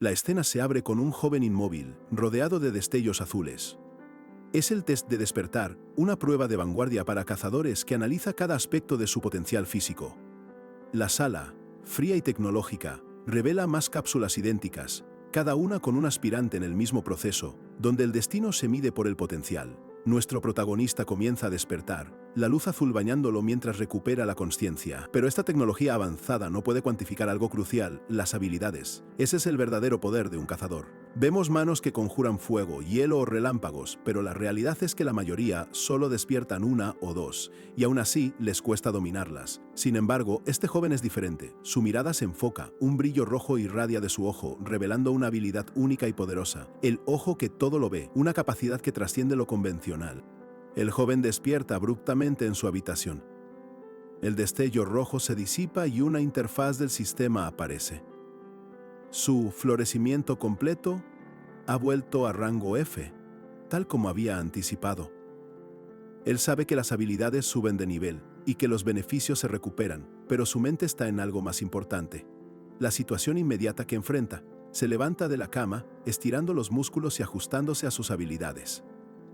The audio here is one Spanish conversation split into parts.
La escena se abre con un joven inmóvil, rodeado de destellos azules. Es el test de despertar, una prueba de vanguardia para cazadores que analiza cada aspecto de su potencial físico. La sala, fría y tecnológica, revela más cápsulas idénticas, cada una con un aspirante en el mismo proceso, donde el destino se mide por el potencial. Nuestro protagonista comienza a despertar, la luz azul bañándolo mientras recupera la consciencia. Pero esta tecnología avanzada no puede cuantificar algo crucial: las habilidades. Ese es el verdadero poder de un cazador. Vemos manos que conjuran fuego, hielo o relámpagos, pero la realidad es que la mayoría solo despiertan una o dos, y aún así les cuesta dominarlas. Sin embargo, este joven es diferente. Su mirada se enfoca, un brillo rojo irradia de su ojo, revelando una habilidad única y poderosa. El ojo que todo lo ve, una capacidad que trasciende lo convencional. El joven despierta abruptamente en su habitación. El destello rojo se disipa y una interfaz del sistema aparece. Su florecimiento completo ha vuelto a rango F, tal como había anticipado. Él sabe que las habilidades suben de nivel y que los beneficios se recuperan, pero su mente está en algo más importante: la situación inmediata que enfrenta. Se levanta de la cama, estirando los músculos y ajustándose a sus habilidades.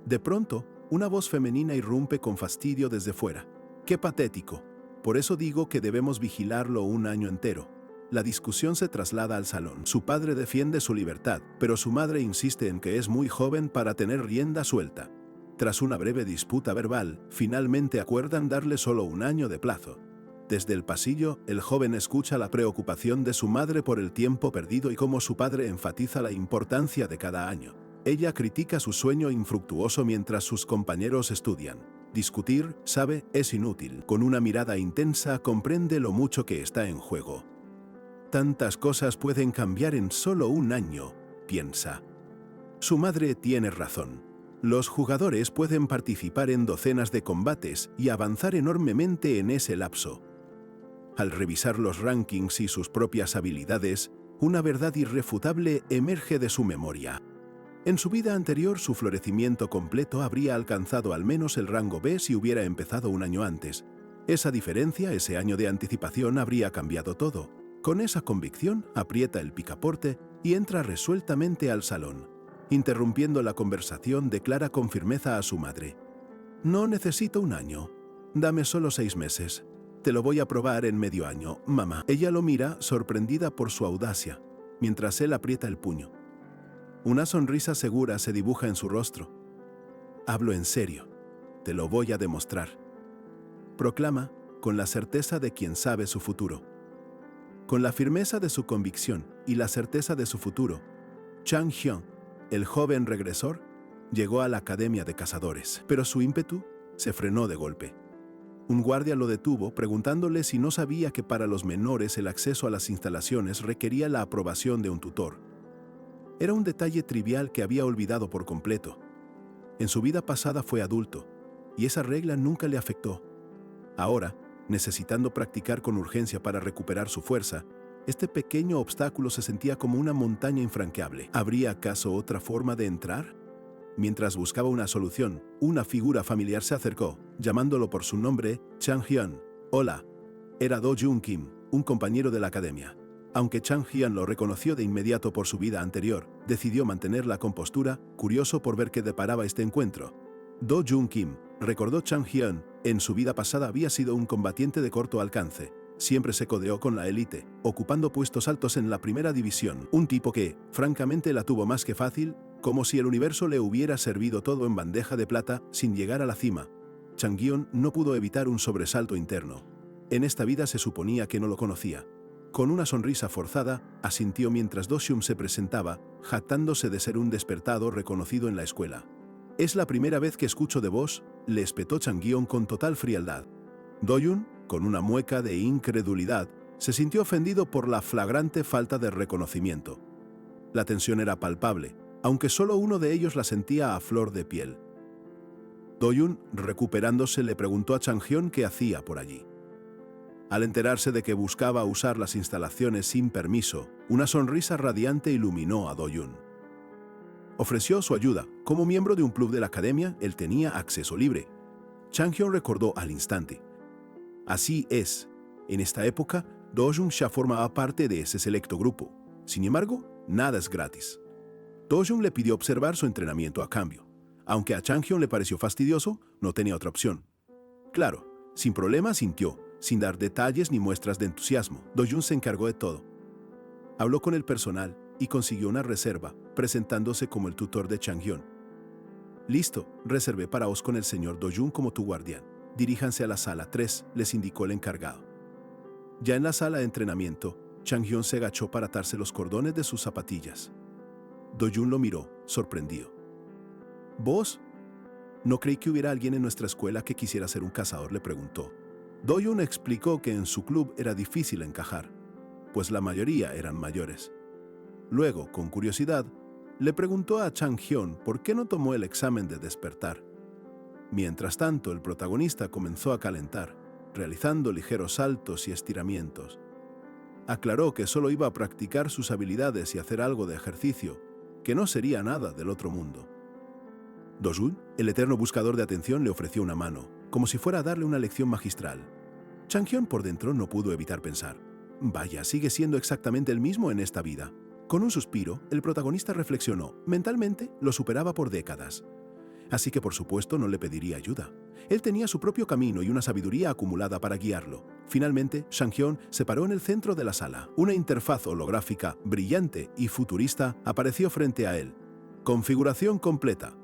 De pronto, una voz femenina irrumpe con fastidio desde fuera. ¡Qué patético! Por eso digo que debemos vigilarlo un año entero. La discusión se traslada al salón. Su padre defiende su libertad, pero su madre insiste en que es muy joven para tener rienda suelta. Tras una breve disputa verbal, finalmente acuerdan darle solo un año de plazo. Desde el pasillo, el joven escucha la preocupación de su madre por el tiempo perdido y cómo su padre enfatiza la importancia de cada año. Ella critica su sueño infructuoso mientras sus compañeros estudian. Discutir, sabe, es inútil. Con una mirada intensa comprende lo mucho que está en juego. Tantas cosas pueden cambiar en solo un año, piensa. Su madre tiene razón. Los jugadores pueden participar en docenas de combates y avanzar enormemente en ese lapso. Al revisar los rankings y sus propias habilidades, una verdad irrefutable emerge de su memoria. En su vida anterior, su florecimiento completo habría alcanzado al menos el rango B si hubiera empezado un año antes. Esa diferencia, ese año de anticipación, habría cambiado todo. Con esa convicción, aprieta el picaporte y entra resueltamente al salón. Interrumpiendo la conversación, declara con firmeza a su madre: «No necesito un año. Dame solo 6 meses. Te lo voy a probar en medio año, mamá». Ella lo mira, sorprendida por su audacia, mientras él aprieta el puño. Una sonrisa segura se dibuja en su rostro. «Hablo en serio. Te lo voy a demostrar», proclama, con la certeza de quien sabe su futuro. Con la firmeza de su convicción y la certeza de su futuro, Chang Hyun, el joven regresor, llegó a la Academia de Cazadores, pero su ímpetu se frenó de golpe. Un guardia lo detuvo preguntándole si no sabía que para los menores el acceso a las instalaciones requería la aprobación de un tutor. Era un detalle trivial que había olvidado por completo. En su vida pasada fue adulto, y esa regla nunca le afectó. Ahora, necesitando practicar con urgencia para recuperar su fuerza, este pequeño obstáculo se sentía como una montaña infranqueable. ¿Habría acaso otra forma de entrar? Mientras buscaba una solución, una figura familiar se acercó, llamándolo por su nombre, Chang Hyun. «Hola». Era Do Jun Kim, un compañero de la academia. Aunque Chang Hyun lo reconoció de inmediato por su vida anterior, decidió mantener la compostura, curioso por ver qué deparaba este encuentro. Do Jun Kim, recordó Chang Hyun, en su vida pasada había sido un combatiente de corto alcance. Siempre se codeó con la élite, ocupando puestos altos en la primera división. Un tipo que, francamente, la tuvo más que fácil, como si el universo le hubiera servido todo en bandeja de plata sin llegar a la cima. Chang Hyun no pudo evitar un sobresalto interno. En esta vida se suponía que no lo conocía. Con una sonrisa forzada, asintió mientras Do-hyun se presentaba, jactándose de ser un despertado reconocido en la escuela. «Es la primera vez que escucho de vos», le espetó Chang Hyun con total frialdad. Do-hyun, con una mueca de incredulidad, se sintió ofendido por la flagrante falta de reconocimiento. La tensión era palpable, aunque solo uno de ellos la sentía a flor de piel. Do-hyun, recuperándose, le preguntó a Chang Hyun qué hacía por allí. Al enterarse de que buscaba usar las instalaciones sin permiso, una sonrisa radiante iluminó a Do-hyun. Ofreció su ayuda. Como miembro de un club de la academia, él tenía acceso libre. Chang Hyun recordó al instante. Así es. En esta época, Do-hyun ya formaba parte de ese selecto grupo. Sin embargo, Nada es gratis. Do-jun le pidió observar su entrenamiento a cambio. Aunque a Chang-hyun le pareció fastidioso, no tenía otra opción. Claro, sin problema sintió, sin dar detalles ni muestras de entusiasmo. Do-jun se encargó de todo. Habló con el personal y consiguió una reserva, presentándose como el tutor de Chang-hyun. Listo, reservé para vos con el señor Do-jun como tu guardián. Diríjanse a la sala 3, les indicó el encargado. Ya en la sala de entrenamiento, Chang-hyun se agachó para atarse los cordones de sus zapatillas. Do-jun lo miró, sorprendido. ¿Vos? No creí que hubiera alguien en nuestra escuela que quisiera ser un cazador, le preguntó. Do-jun explicó que en su club era difícil encajar, pues la mayoría eran mayores. Luego, con curiosidad, le preguntó a Chang-hyun por qué no tomó el examen de despertar. Mientras tanto, el protagonista comenzó a calentar, realizando ligeros saltos y estiramientos. Aclaró que solo iba a practicar sus habilidades y hacer algo de ejercicio, que no sería nada del otro mundo. Do-jun, el eterno buscador de atención, le ofreció una mano, como si fuera a darle una lección magistral. Chang-hyun por dentro no pudo evitar pensar: vaya, sigue siendo exactamente el mismo en esta vida. Con un suspiro, el protagonista reflexionó. Mentalmente, lo superaba por décadas. Así que por supuesto no le pediría ayuda. Él tenía su propio camino y una sabiduría acumulada para guiarlo. Finalmente, Chang-hyun se paró en el centro de la sala. Una interfaz holográfica, brillante y futurista, apareció frente a él. Configuración completa.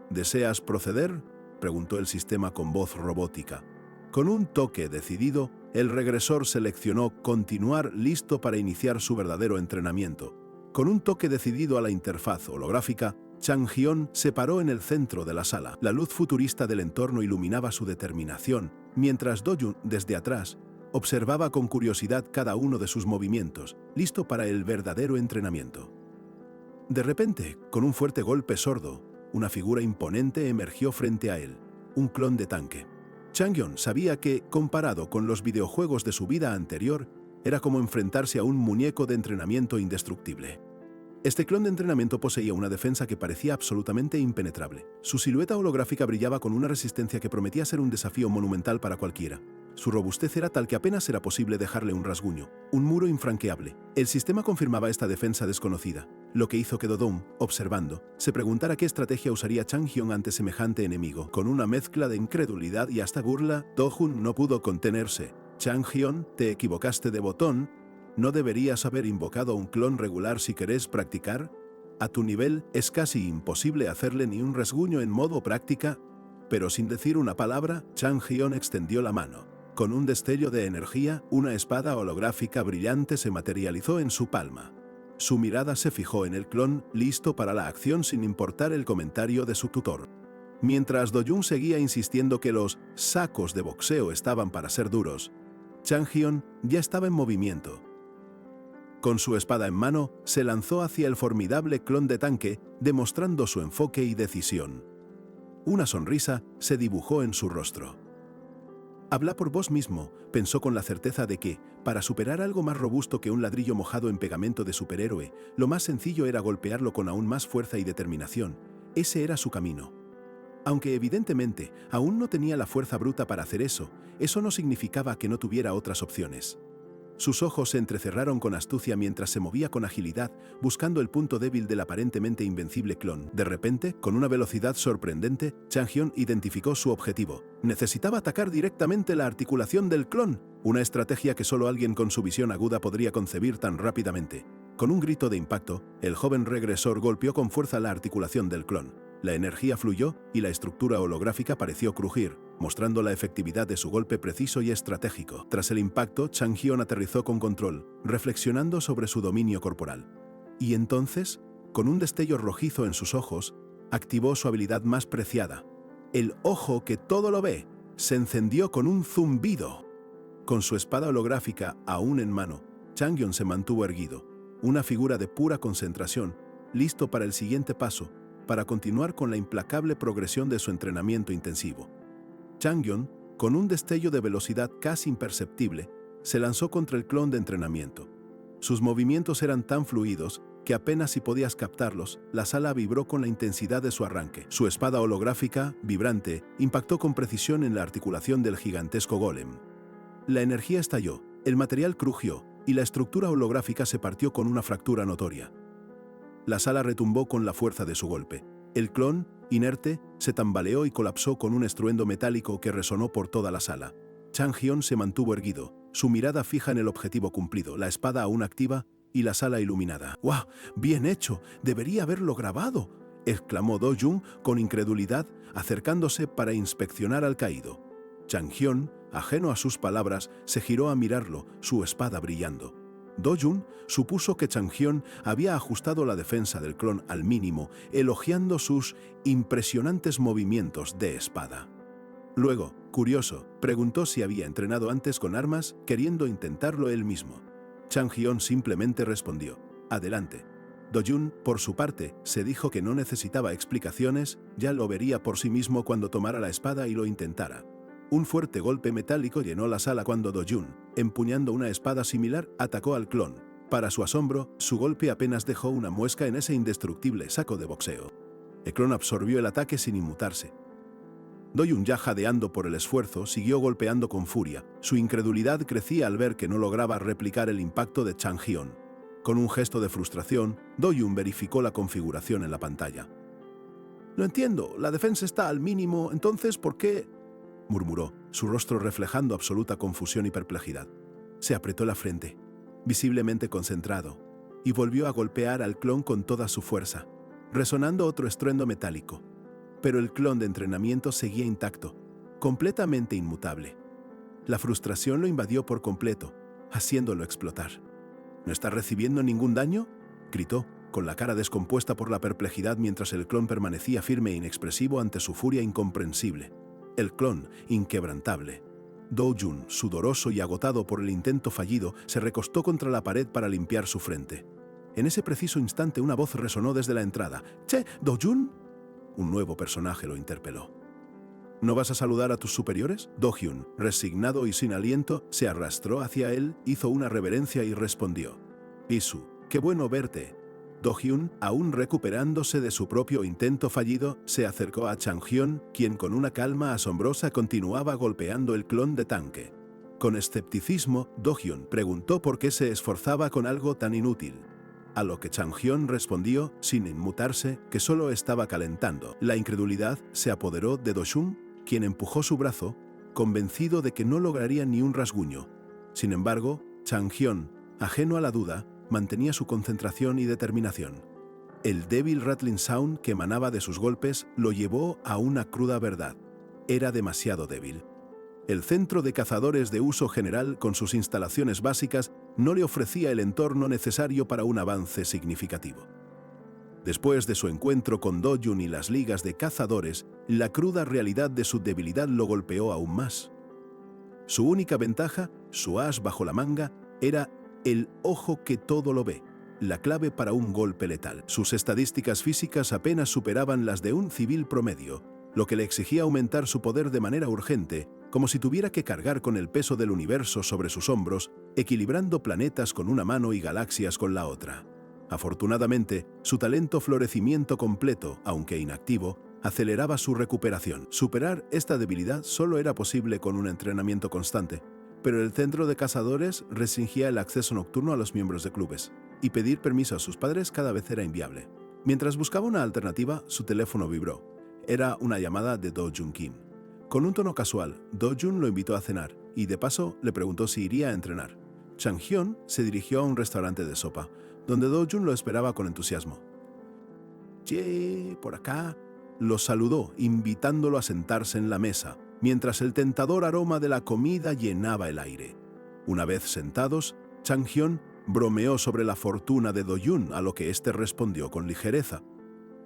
¿Deseas proceder?, preguntó el sistema con voz robótica. Con un toque decidido, el regresor seleccionó Continuar, listo para iniciar su verdadero entrenamiento. Con un toque decidido a la interfaz holográfica, Chang-hyun se paró en el centro de la sala. La luz futurista del entorno iluminaba su determinación, mientras Do-jun, desde atrás, observaba con curiosidad cada uno de sus movimientos, listo para el verdadero entrenamiento. De repente, con un fuerte golpe sordo, una figura imponente emergió frente a él, un clon de tanque. Chang-hyun sabía que, comparado con los videojuegos de su vida anterior, era como enfrentarse a un muñeco de entrenamiento indestructible. Este clon de entrenamiento poseía una defensa que parecía absolutamente impenetrable. Su silueta holográfica brillaba con una resistencia que prometía ser un desafío monumental para cualquiera. Su robustez era tal que apenas era posible dejarle un rasguño, un muro infranqueable. El sistema confirmaba esta defensa desconocida, lo que hizo que Do-jun, observando, se preguntara qué estrategia usaría Chang-hyun ante semejante enemigo. Con una mezcla de incredulidad y hasta burla, Do-jun no pudo contenerse. Chang-hyun, te equivocaste de botón. ¿No deberías haber invocado un clon regular si querés practicar? A tu nivel es casi imposible hacerle ni un rasguño en modo práctica. Pero sin decir una palabra, Chang-hyun extendió la mano. Con un destello de energía, una espada holográfica brillante se materializó en su palma. Su mirada se fijó en el clon, listo para la acción sin importar el comentario de su tutor. Mientras Do-jun seguía insistiendo que los sacos de boxeo estaban para ser duros, Chang-hyun ya estaba en movimiento. Con su espada en mano, se lanzó hacia el formidable clon de tanque, demostrando su enfoque y decisión. Una sonrisa se dibujó en su rostro. Habla por vos mismo, pensó con la certeza de que, para superar algo más robusto que un ladrillo mojado en pegamento de superhéroe, lo más sencillo era golpearlo con aún más fuerza y determinación. Ese era su camino. Aunque evidentemente aún no tenía la fuerza bruta para hacer eso no significaba que no tuviera otras opciones. Sus ojos se entrecerraron con astucia mientras se movía con agilidad, buscando el punto débil del aparentemente invencible clon. De repente, con una velocidad sorprendente, Chang-hyun identificó su objetivo. Necesitaba atacar directamente la articulación del clon, una estrategia que solo alguien con su visión aguda podría concebir tan rápidamente. Con un grito de impacto, el joven regresor golpeó con fuerza la articulación del clon. La energía fluyó y la estructura holográfica pareció crujir, mostrando la efectividad de su golpe preciso y estratégico. Tras el impacto, Chang-hyun aterrizó con control, reflexionando sobre su dominio corporal. Y entonces, con un destello rojizo en sus ojos, activó su habilidad más preciada. El ojo que todo lo ve se encendió con un zumbido. Con su espada holográfica aún en mano, Chang-hyun se mantuvo erguido, una figura de pura concentración, listo para el siguiente paso, para continuar con la implacable progresión de su entrenamiento intensivo. Chang-hyun, con un destello de velocidad casi imperceptible, se lanzó contra el clon de entrenamiento. Sus movimientos eran tan fluidos que apenas si podías captarlos, la sala vibró con la intensidad de su arranque. Su espada holográfica, vibrante, impactó con precisión en la articulación del gigantesco golem. La energía estalló, el material crujió y la estructura holográfica se partió con una fractura notoria. La sala retumbó con la fuerza de su golpe. El clon, inerte, se tambaleó y colapsó con un estruendo metálico que resonó por toda la sala. Chang-hyun se mantuvo erguido, su mirada fija en el objetivo cumplido, la espada aún activa y la sala iluminada. ¡Guau! ¡Bien hecho! ¡Debería haberlo grabado!, exclamó Do-jun con incredulidad, acercándose para inspeccionar al caído. Chang-hyun, ajeno a sus palabras, se giró a mirarlo, su espada brillando. Do-jun supuso que Chang-hyun había ajustado la defensa del clon al mínimo, elogiando sus impresionantes movimientos de espada. Luego, curioso, preguntó si había entrenado antes con armas, queriendo intentarlo él mismo. Chang-hyun simplemente respondió: «Adelante». Do-jun, por su parte, se dijo que no necesitaba explicaciones, ya lo vería por sí mismo cuando tomara la espada y lo intentara. Un fuerte golpe metálico llenó la sala cuando Do-jun, empuñando una espada similar, atacó al clon. Para su asombro, su golpe apenas dejó una muesca en ese indestructible saco de boxeo. El clon absorbió el ataque sin inmutarse. Do-jun, ya jadeando por el esfuerzo, siguió golpeando con furia. Su incredulidad crecía al ver que no lograba replicar el impacto de Chang-hyun. Con un gesto de frustración, Do-jun verificó la configuración en la pantalla. «No entiendo, la defensa está al mínimo, entonces ¿por qué?», murmuró, su rostro reflejando absoluta confusión y perplejidad. Se apretó la frente, visiblemente concentrado, y volvió a golpear al clon con toda su fuerza, resonando otro estruendo metálico. Pero el clon de entrenamiento seguía intacto, completamente inmutable. La frustración lo invadió por completo, haciéndolo explotar. «¿No está recibiendo ningún daño?», gritó, con la cara descompuesta por la perplejidad mientras el clon permanecía firme e inexpresivo ante su furia incomprensible. El clon, inquebrantable. Do-jun, sudoroso y agotado por el intento fallido, se recostó contra la pared para limpiar su frente. En ese preciso instante una voz resonó desde la entrada. «¿Che, Do-jun?». Un nuevo personaje lo interpeló. «¿No vas a saludar a tus superiores?». Do-hyun, resignado y sin aliento, se arrastró hacia él, hizo una reverencia y respondió: «Isu, qué bueno verte». Do-hyun, aún recuperándose de su propio intento fallido, se acercó a Chang-hyun, quien con una calma asombrosa continuaba golpeando el clon de tanque. Con escepticismo, Do-hyun preguntó por qué se esforzaba con algo tan inútil. A lo que Chang-hyun respondió, sin inmutarse, que solo estaba calentando. La incredulidad se apoderó de Do-jun, quien empujó su brazo, convencido de que no lograría ni un rasguño. Sin embargo, Chang-hyun, ajeno a la duda, mantenía su concentración y determinación. El débil rattling sound que emanaba de sus golpes lo llevó a una cruda verdad. Era demasiado débil. El centro de cazadores de uso general, con sus instalaciones básicas, no le ofrecía el entorno necesario para un avance significativo. Después de su encuentro con Do-jun y las ligas de cazadores, la cruda realidad de su debilidad lo golpeó aún más. Su única ventaja, su as bajo la manga, era el ojo que todo lo ve, la clave para un golpe letal. Sus estadísticas físicas apenas superaban las de un civil promedio, lo que le exigía aumentar su poder de manera urgente, como si tuviera que cargar con el peso del universo sobre sus hombros, equilibrando planetas con una mano y galaxias con la otra. Afortunadamente, su talento florecimiento completo, aunque inactivo, aceleraba su recuperación. Superar esta debilidad solo era posible con un entrenamiento constante, pero el centro de cazadores restringía el acceso nocturno a los miembros de clubes, y pedir permiso a sus padres cada vez era inviable. Mientras buscaba una alternativa, su teléfono vibró. Era una llamada de Do-jun Kim. Con un tono casual, Do-jun lo invitó a cenar, y de paso le preguntó si iría a entrenar. Chang-hyun se dirigió a un restaurante de sopa, donde Do-jun lo esperaba con entusiasmo. «Che, por acá», lo saludó, invitándolo a sentarse en la mesa, mientras el tentador aroma de la comida llenaba el aire. Una vez sentados, Chang-hyun bromeó sobre la fortuna de Do-jun, a lo que éste respondió con ligereza.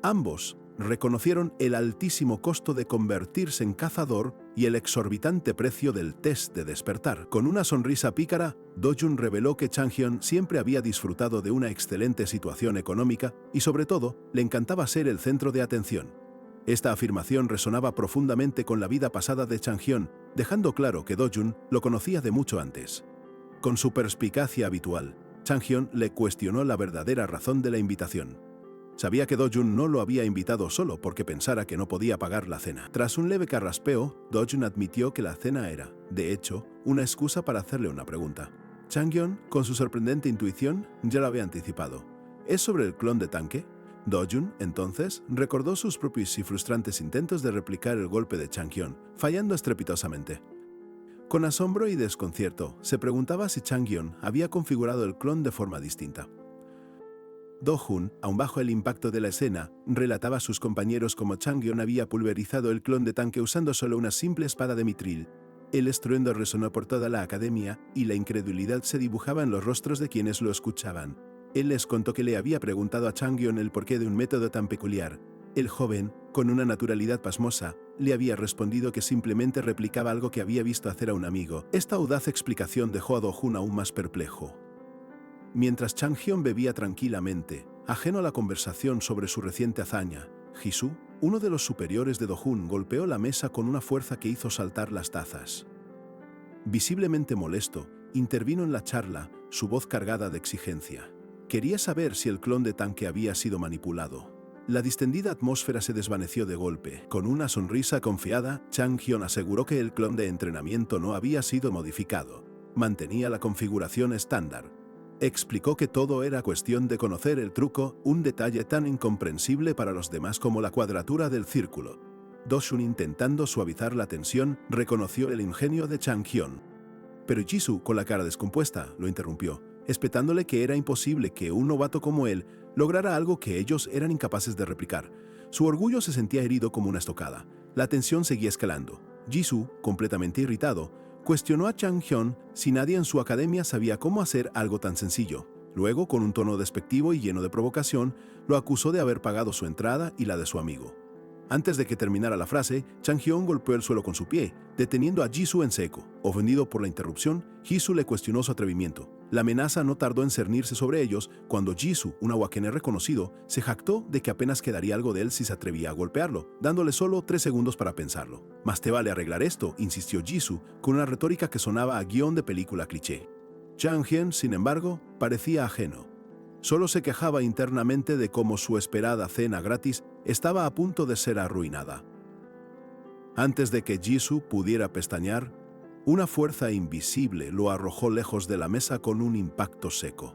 Ambos reconocieron el altísimo costo de convertirse en cazador y el exorbitante precio del test de despertar. Con una sonrisa pícara, Do-jun reveló que Chang-hyun siempre había disfrutado de una excelente situación económica y, sobre todo, le encantaba ser el centro de atención. Esta afirmación resonaba profundamente con la vida pasada de Chang-hyun, dejando claro que Do-jun lo conocía de mucho antes. Con su perspicacia habitual, Chang-hyun le cuestionó la verdadera razón de la invitación. Sabía que Do-jun no lo había invitado solo porque pensara que no podía pagar la cena. Tras un leve carraspeo, Do-jun admitió que la cena era, de hecho, una excusa para hacerle una pregunta. Chang-hyun, con su sorprendente intuición, ya lo había anticipado. ¿Es sobre el clon de tanque? Do-jun, entonces, recordó sus propios y frustrantes intentos de replicar el golpe de Chang-hyun, fallando estrepitosamente. Con asombro y desconcierto, se preguntaba si Chang-hyun había configurado el clon de forma distinta. Do-jun, aun bajo el impacto de la escena, relataba a sus compañeros cómo Chang-hyun había pulverizado el clon de tanque usando solo una simple espada de mitril. El estruendo resonó por toda la academia y la incredulidad se dibujaba en los rostros de quienes lo escuchaban. Él les contó que le había preguntado a Chang-hyun el porqué de un método tan peculiar. El joven, con una naturalidad pasmosa, le había respondido que simplemente replicaba algo que había visto hacer a un amigo. Esta audaz explicación dejó a Do-jun aún más perplejo. Mientras Chang-hyun bebía tranquilamente, ajeno a la conversación sobre su reciente hazaña, Jisoo, uno de los superiores de Do-jun, golpeó la mesa con una fuerza que hizo saltar las tazas. Visiblemente molesto, intervino en la charla, su voz cargada de exigencia. Quería saber si el clon de tanque había sido manipulado. La distendida atmósfera se desvaneció de golpe. Con una sonrisa confiada, Chang-hyun aseguró que el clon de entrenamiento no había sido modificado. Mantenía la configuración estándar. Explicó que todo era cuestión de conocer el truco, un detalle tan incomprensible para los demás como la cuadratura del círculo. Do-jun, intentando suavizar la tensión, reconoció el ingenio de Chang-hyun. Pero Jisoo, con la cara descompuesta, lo interrumpió, espetándole que era imposible que un novato como él lograra algo que ellos eran incapaces de replicar. Su orgullo se sentía herido como una estocada. La tensión seguía escalando. Jisoo, completamente irritado, cuestionó a Chang-hyun si nadie en su academia sabía cómo hacer algo tan sencillo. Luego, con un tono despectivo y lleno de provocación, lo acusó de haber pagado su entrada y la de su amigo. Antes de que terminara la frase, Chang-hyun golpeó el suelo con su pie, deteniendo a Jisoo en seco. Ofendido por la interrupción, Jisoo le cuestionó su atrevimiento. La amenaza no tardó en cernirse sobre ellos cuando Jisoo, un awakener reconocido, se jactó de que apenas quedaría algo de él si se atrevía a golpearlo, dándole solo 3 segundos para pensarlo. «Más te vale arreglar esto», insistió Jisoo, con una retórica que sonaba a guión de película cliché. Chang-hyun, sin embargo, parecía ajeno. Solo se quejaba internamente de cómo su esperada cena gratis estaba a punto de ser arruinada. Antes de que Jisoo pudiera pestañear, una fuerza invisible lo arrojó lejos de la mesa con un impacto seco.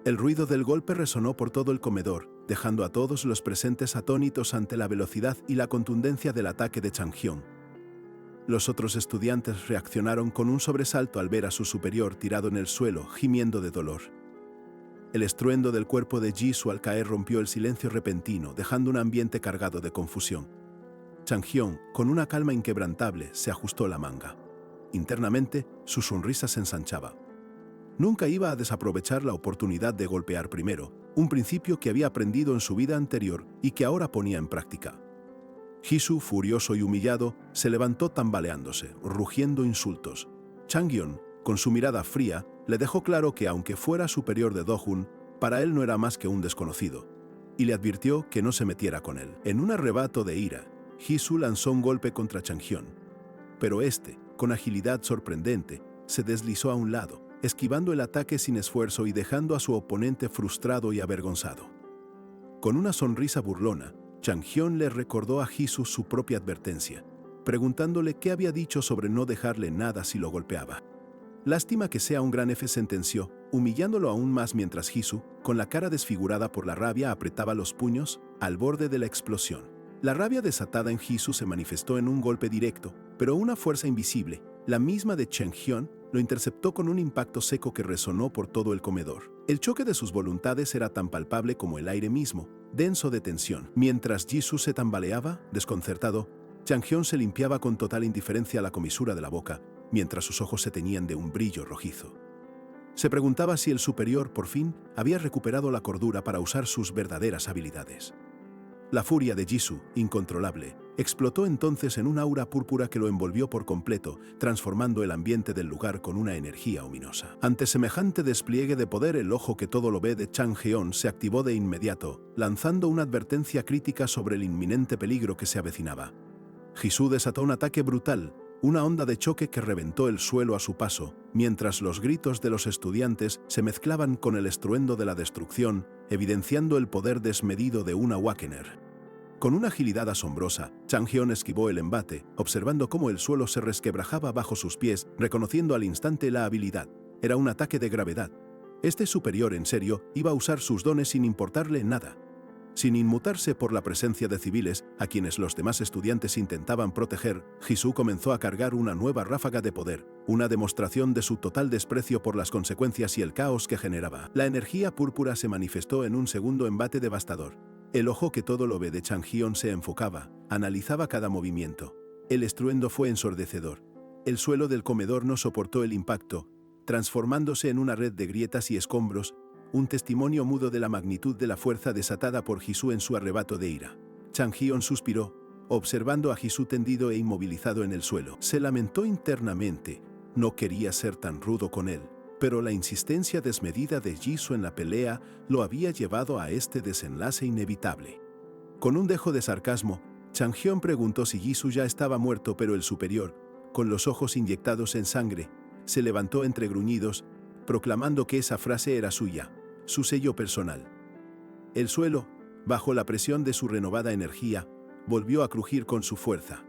El ruido del golpe resonó por todo el comedor, dejando a todos los presentes atónitos ante la velocidad y la contundencia del ataque de Chang-hyun. Los otros estudiantes reaccionaron con un sobresalto al ver a su superior tirado en el suelo, gimiendo de dolor. El estruendo del cuerpo de Jisoo al caer rompió el silencio repentino, dejando un ambiente cargado de confusión. Chang-hyun, con una calma inquebrantable, se ajustó la manga. Internamente, su sonrisa se ensanchaba. Nunca iba a desaprovechar la oportunidad de golpear primero, un principio que había aprendido en su vida anterior y que ahora ponía en práctica. Jisoo, furioso y humillado, se levantó tambaleándose, rugiendo insultos. Chang-hyun, con su mirada fría, le dejó claro que aunque fuera superior de Do-jun, para él no era más que un desconocido, y le advirtió que no se metiera con él. En un arrebato de ira, Jisoo lanzó un golpe contra Chang-hyun, pero este, con agilidad sorprendente, se deslizó a un lado, esquivando el ataque sin esfuerzo y dejando a su oponente frustrado y avergonzado. Con una sonrisa burlona, Chang-hyun le recordó a Jisoo su propia advertencia, preguntándole qué había dicho sobre no dejarle nada si lo golpeaba. «Lástima que sea un gran F», sentenció, humillándolo aún más mientras Jisoo, con la cara desfigurada por la rabia, apretaba los puños al borde de la explosión. La rabia desatada en Jisoo se manifestó en un golpe directo, pero una fuerza invisible, la misma de Chang-hyun, lo interceptó con un impacto seco que resonó por todo el comedor. El choque de sus voluntades era tan palpable como el aire mismo, denso de tensión. Mientras Jisoo se tambaleaba, desconcertado, Chang-hyun se limpiaba con total indiferencia la comisura de la boca, mientras sus ojos se teñían de un brillo rojizo. Se preguntaba si el superior, por fin, había recuperado la cordura para usar sus verdaderas habilidades. La furia de Jisoo, incontrolable, explotó entonces en un aura púrpura que lo envolvió por completo, transformando el ambiente del lugar con una energía ominosa. Ante semejante despliegue de poder, el ojo que todo lo ve de Chang-hyun se activó de inmediato, lanzando una advertencia crítica sobre el inminente peligro que se avecinaba. Jisoo desató un ataque brutal, una onda de choque que reventó el suelo a su paso, mientras los gritos de los estudiantes se mezclaban con el estruendo de la destrucción, evidenciando el poder desmedido de un awakener. Con una agilidad asombrosa, Chang-hyun esquivó el embate, observando cómo el suelo se resquebrajaba bajo sus pies, reconociendo al instante la habilidad. Era un ataque de gravedad. Este superior en serio iba a usar sus dones sin importarle nada. Sin inmutarse por la presencia de civiles, a quienes los demás estudiantes intentaban proteger, Jisoo comenzó a cargar una nueva ráfaga de poder, una demostración de su total desprecio por las consecuencias y el caos que generaba. La energía púrpura se manifestó en un segundo embate devastador. El ojo que todo lo ve de Changhyun se enfocaba, analizaba cada movimiento. El estruendo fue ensordecedor. El suelo del comedor no soportó el impacto, transformándose en una red de grietas y escombros, un testimonio mudo de la magnitud de la fuerza desatada por Jisoo en su arrebato de ira. Changhyun suspiró, observando a Jisoo tendido e inmovilizado en el suelo. Se lamentó internamente. No quería ser tan rudo con él, pero la insistencia desmedida de Jisoo en la pelea lo había llevado a este desenlace inevitable. Con un dejo de sarcasmo, Changhyun preguntó si Jisoo ya estaba muerto, pero el superior, con los ojos inyectados en sangre, se levantó entre gruñidos, proclamando que esa frase era suya, su sello personal. El suelo, bajo la presión de su renovada energía, volvió a crujir con su fuerza.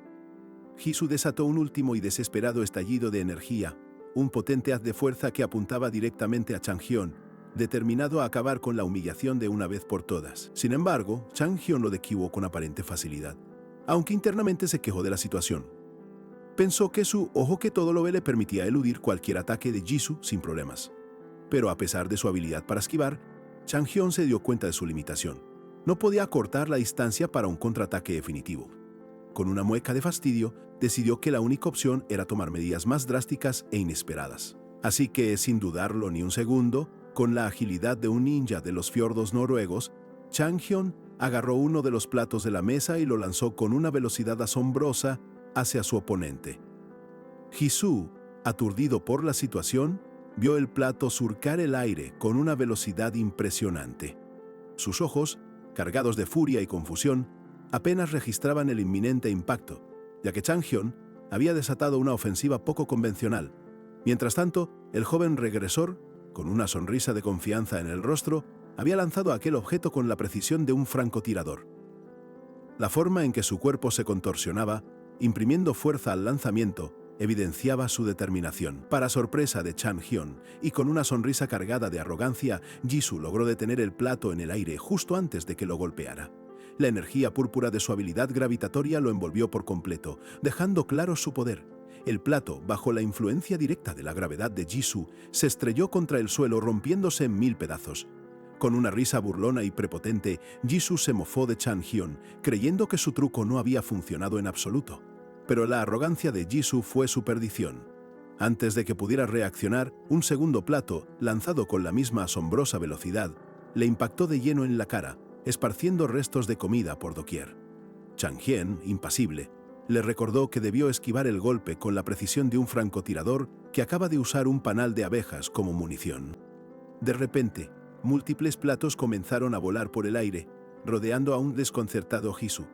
Jisoo desató un último y desesperado estallido de energía, un potente haz de fuerza que apuntaba directamente a Changhyun, determinado a acabar con la humillación de una vez por todas. Sin embargo, Changhyun lo esquivó con aparente facilidad, aunque internamente se quejó de la situación. Pensó que su ojo que todo lo ve le permitía eludir cualquier ataque de Jisoo sin problemas. Pero a pesar de su habilidad para esquivar, Changhyun se dio cuenta de su limitación. No podía acortar la distancia para un contraataque definitivo. Con una mueca de fastidio, decidió que la única opción era tomar medidas más drásticas e inesperadas. Así que, sin dudarlo ni un segundo, con la agilidad de un ninja de los fiordos noruegos, Changhyun agarró uno de los platos de la mesa y lo lanzó con una velocidad asombrosa hacia su oponente. Jisoo, aturdido por la situación, vio el plato surcar el aire con una velocidad impresionante. Sus ojos, cargados de furia y confusión, apenas registraban el inminente impacto, ya que Changhyun había desatado una ofensiva poco convencional. Mientras tanto, el joven regresor, con una sonrisa de confianza en el rostro, había lanzado aquel objeto con la precisión de un francotirador. La forma en que su cuerpo se contorsionaba, imprimiendo fuerza al lanzamiento, evidenciaba su determinación. Para sorpresa de Changhyun, y con una sonrisa cargada de arrogancia, Jisoo logró detener el plato en el aire justo antes de que lo golpeara. La energía púrpura de su habilidad gravitatoria lo envolvió por completo, dejando claro su poder. El plato, bajo la influencia directa de la gravedad de Jisoo, se estrelló contra el suelo rompiéndose en 1000 pedazos. Con una risa burlona y prepotente, Jisoo se mofó de Changhyun, creyendo que su truco no había funcionado en absoluto. Pero la arrogancia de Jisoo fue su perdición. Antes de que pudiera reaccionar, un segundo plato, lanzado con la misma asombrosa velocidad, le impactó de lleno en la cara, esparciendo restos de comida por doquier. Changhyun, impasible, le recordó que debió esquivar el golpe con la precisión de un francotirador que acaba de usar un panal de abejas como munición. De repente, múltiples platos comenzaron a volar por el aire, rodeando a un desconcertado Jisoo.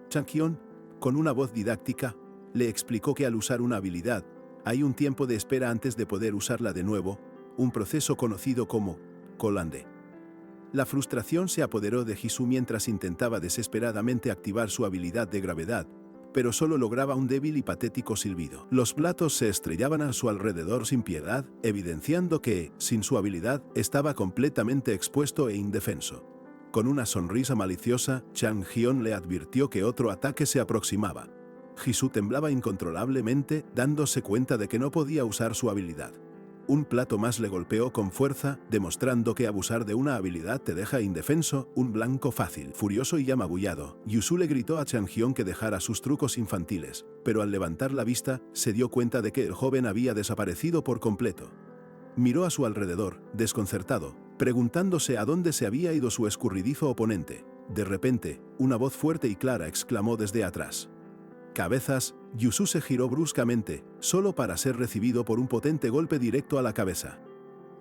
Changhyun, con una voz didáctica, le explicó que al usar una habilidad, hay un tiempo de espera antes de poder usarla de nuevo, un proceso conocido como colande. La frustración se apoderó de Jisoo mientras intentaba desesperadamente activar su habilidad de gravedad, pero solo lograba un débil y patético silbido. Los platos se estrellaban a su alrededor sin piedad, evidenciando que, sin su habilidad, estaba completamente expuesto e indefenso. Con una sonrisa maliciosa, Changhyun le advirtió que otro ataque se aproximaba. Jisoo temblaba incontrolablemente, dándose cuenta de que no podía usar su habilidad. Un plato más le golpeó con fuerza, demostrando que abusar de una habilidad te deja indefenso, un blanco fácil. Furioso y amabullado, Jisoo le gritó a Changhyun que dejara sus trucos infantiles, pero al levantar la vista, se dio cuenta de que el joven había desaparecido por completo. Miró a su alrededor, desconcertado, preguntándose a dónde se había ido su escurridizo oponente. De repente, una voz fuerte y clara exclamó desde atrás: «¡Cabezas!». Jisoo se giró bruscamente, solo para ser recibido por un potente golpe directo a la cabeza.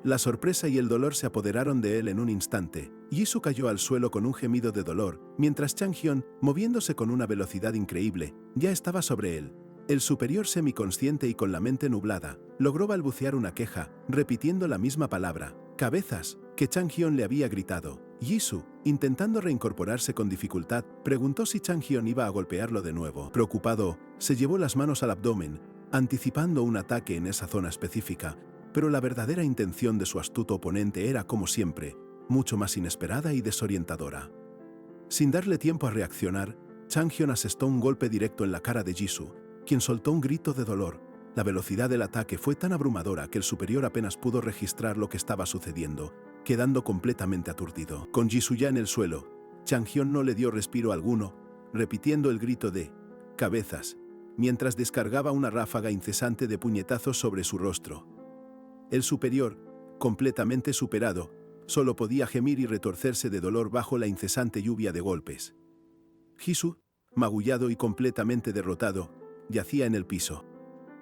La sorpresa y el dolor se apoderaron de él en un instante. Jisoo cayó al suelo con un gemido de dolor, mientras Changhyun, moviéndose con una velocidad increíble, ya estaba sobre él. El superior semiconsciente y con la mente nublada, logró balbucear una queja, repitiendo la misma palabra, «cabezas», que Changhyun le había gritado. Jisoo, intentando reincorporarse con dificultad, preguntó si Changhyun iba a golpearlo de nuevo. Preocupado, se llevó las manos al abdomen, anticipando un ataque en esa zona específica, pero la verdadera intención de su astuto oponente era, como siempre, mucho más inesperada y desorientadora. Sin darle tiempo a reaccionar, Changhyun asestó un golpe directo en la cara de Jisoo, quien soltó un grito de dolor. La velocidad del ataque fue tan abrumadora que el superior apenas pudo registrar lo que estaba sucediendo, quedando completamente aturdido. Con Jisoo ya en el suelo, Changhyun no le dio respiro alguno, repitiendo el grito de «cabezas», mientras descargaba una ráfaga incesante de puñetazos sobre su rostro. El superior, completamente superado, solo podía gemir y retorcerse de dolor bajo la incesante lluvia de golpes. Jisoo, magullado y completamente derrotado, yacía en el piso.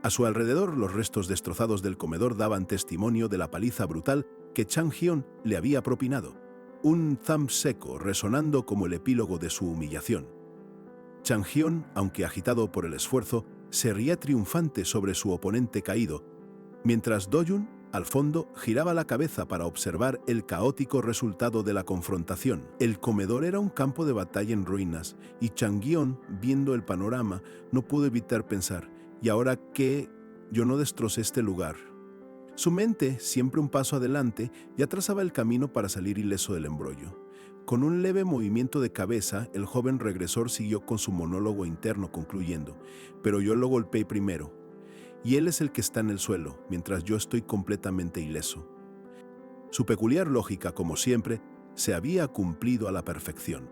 A su alrededor, los restos destrozados del comedor daban testimonio de la paliza brutal que Changhyun le había propinado. Un thump seco resonando como el epílogo de su humillación. Changhyun, aunque agitado por el esfuerzo, se ría triunfante sobre su oponente caído, mientras Do-jun, al fondo, giraba la cabeza para observar el caótico resultado de la confrontación. El comedor era un campo de batalla en ruinas, y Changhyun, viendo el panorama, no pudo evitar pensar: ¿y ahora qué? Yo no destrocé este lugar. Su mente, siempre un paso adelante, ya trazaba el camino para salir ileso del embrollo. Con un leve movimiento de cabeza, el joven regresor siguió con su monólogo interno concluyendo: «Pero yo lo golpeé primero, y él es el que está en el suelo, mientras yo estoy completamente ileso». Su peculiar lógica, como siempre, se había cumplido a la perfección.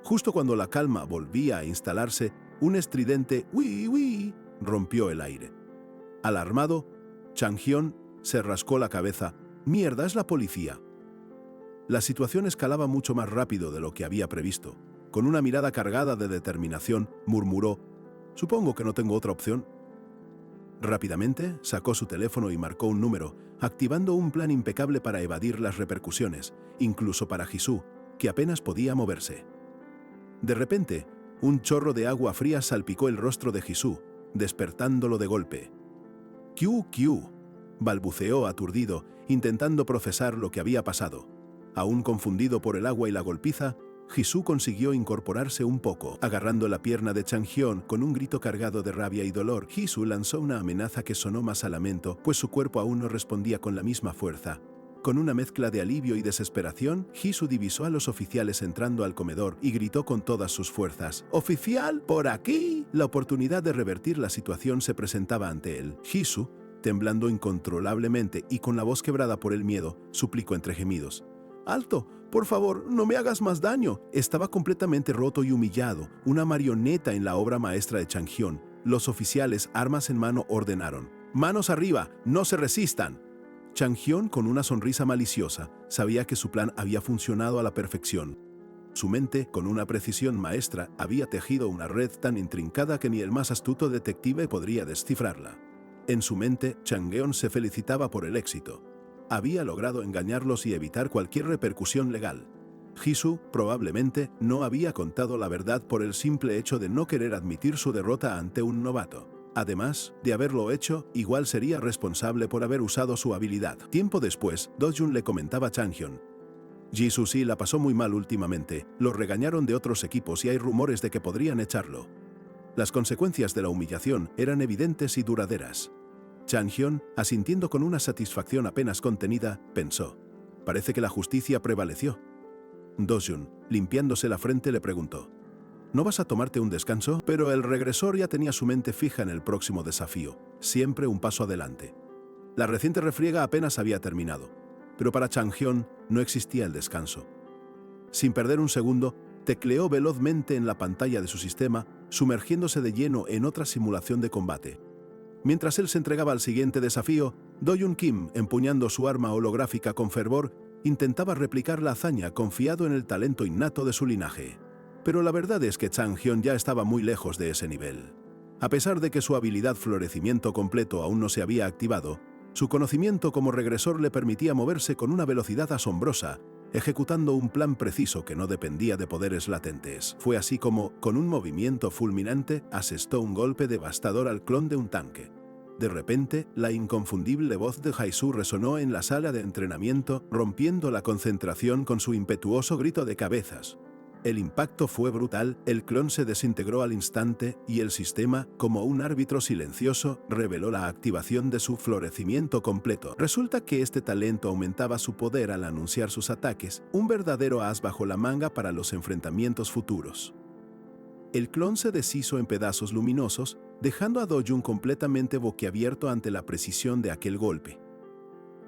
Justo cuando la calma volvía a instalarse, un estridente «uy, uy» rompió el aire. Alarmado, Changhyun se rascó la cabeza. «¡Mierda, es la policía!». La situación escalaba mucho más rápido de lo que había previsto. Con una mirada cargada de determinación, murmuró: «Supongo que no tengo otra opción». Rápidamente sacó su teléfono y marcó un número, activando un plan impecable para evadir las repercusiones, incluso para Jisoo, que apenas podía moverse. De repente, un chorro de agua fría salpicó el rostro de Jisoo, despertándolo de golpe. «¡Q, Q!», balbuceó aturdido, intentando procesar lo que había pasado. Aún confundido por el agua y la golpiza, Jisoo consiguió incorporarse un poco. Agarrando la pierna de Changhyun con un grito cargado de rabia y dolor, Jisoo lanzó una amenaza que sonó más a lamento, pues su cuerpo aún no respondía con la misma fuerza. Con una mezcla de alivio y desesperación, Jisoo divisó a los oficiales entrando al comedor y gritó con todas sus fuerzas: «¡Oficial, por aquí!». La oportunidad de revertir la situación se presentaba ante él. Jisoo, temblando incontrolablemente y con la voz quebrada por el miedo, suplicó entre gemidos: «¡Alto! Por favor, no me hagas más daño». Estaba completamente roto y humillado, una marioneta en la obra maestra de Changhyun. Los oficiales, armas en mano, ordenaron: «¡Manos arriba! ¡No se resistan!». Changhyun, con una sonrisa maliciosa, sabía que su plan había funcionado a la perfección. Su mente, con una precisión maestra, había tejido una red tan intrincada que ni el más astuto detective podría descifrarla. En su mente, Changhyun se felicitaba por el éxito. Había logrado engañarlos y evitar cualquier repercusión legal. Jisoo, probablemente, no había contado la verdad por el simple hecho de no querer admitir su derrota ante un novato. Además, de haberlo hecho, igual sería responsable por haber usado su habilidad. Tiempo después, Do-jun le comentaba a Changhyun: «Jisoo sí la pasó muy mal últimamente, lo regañaron de otros equipos y hay rumores de que podrían echarlo». Las consecuencias de la humillación eran evidentes y duraderas. Changhyun, asintiendo con una satisfacción apenas contenida, pensó: «Parece que la justicia prevaleció». Do-jun, limpiándose la frente, le preguntó: «¿No vas a tomarte un descanso?». Pero el regresor ya tenía su mente fija en el próximo desafío, siempre un paso adelante. La reciente refriega apenas había terminado, pero para Changhyun no existía el descanso. Sin perder un segundo, tecleó velozmente en la pantalla de su sistema, sumergiéndose de lleno en otra simulación de combate. Mientras él se entregaba al siguiente desafío, Do-jun Kim, empuñando su arma holográfica con fervor, intentaba replicar la hazaña confiado en el talento innato de su linaje. Pero la verdad es que Changhyun ya estaba muy lejos de ese nivel. A pesar de que su habilidad florecimiento completo aún no se había activado, su conocimiento como regresor le permitía moverse con una velocidad asombrosa, ejecutando un plan preciso que no dependía de poderes latentes. Fue así como, con un movimiento fulminante, asestó un golpe devastador al clon de un tanque. De repente, la inconfundible voz de Jisoo resonó en la sala de entrenamiento, rompiendo la concentración con su impetuoso grito de «cabezas». El impacto fue brutal, el clon se desintegró al instante y el sistema, como un árbitro silencioso, reveló la activación de su florecimiento completo. Resulta que este talento aumentaba su poder al anunciar sus ataques, un verdadero as bajo la manga para los enfrentamientos futuros. El clon se deshizo en pedazos luminosos, dejando a Do-jun completamente boquiabierto ante la precisión de aquel golpe.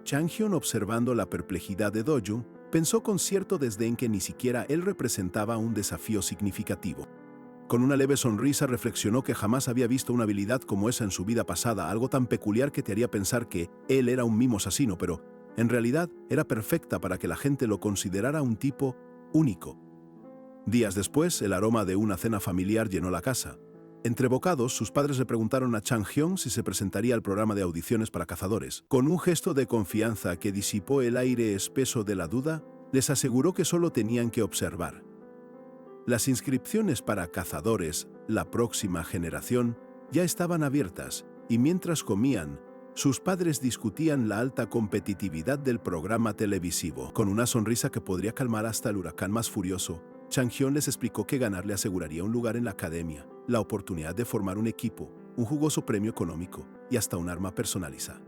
Chang-hyun, observando la perplejidad de Do-jun, pensó con cierto desdén que ni siquiera él representaba un desafío significativo. Con una leve sonrisa reflexionó que jamás había visto una habilidad como esa en su vida pasada, algo tan peculiar que te haría pensar que él era un mimo asesino, pero en realidad era perfecta para que la gente lo considerara un tipo único. Días después, el aroma de una cena familiar llenó la casa. Entre bocados, sus padres le preguntaron a Chang-hyun si se presentaría al programa de audiciones para cazadores. Con un gesto de confianza que disipó el aire espeso de la duda, les aseguró que solo tenían que observar. Las inscripciones para cazadores, la próxima generación, ya estaban abiertas, y mientras comían, sus padres discutían la alta competitividad del programa televisivo. Con una sonrisa que podría calmar hasta el huracán más furioso, Chang-hyun les explicó que ganar le aseguraría un lugar en la academia, la oportunidad de formar un equipo, un jugoso premio económico y hasta un arma personalizada.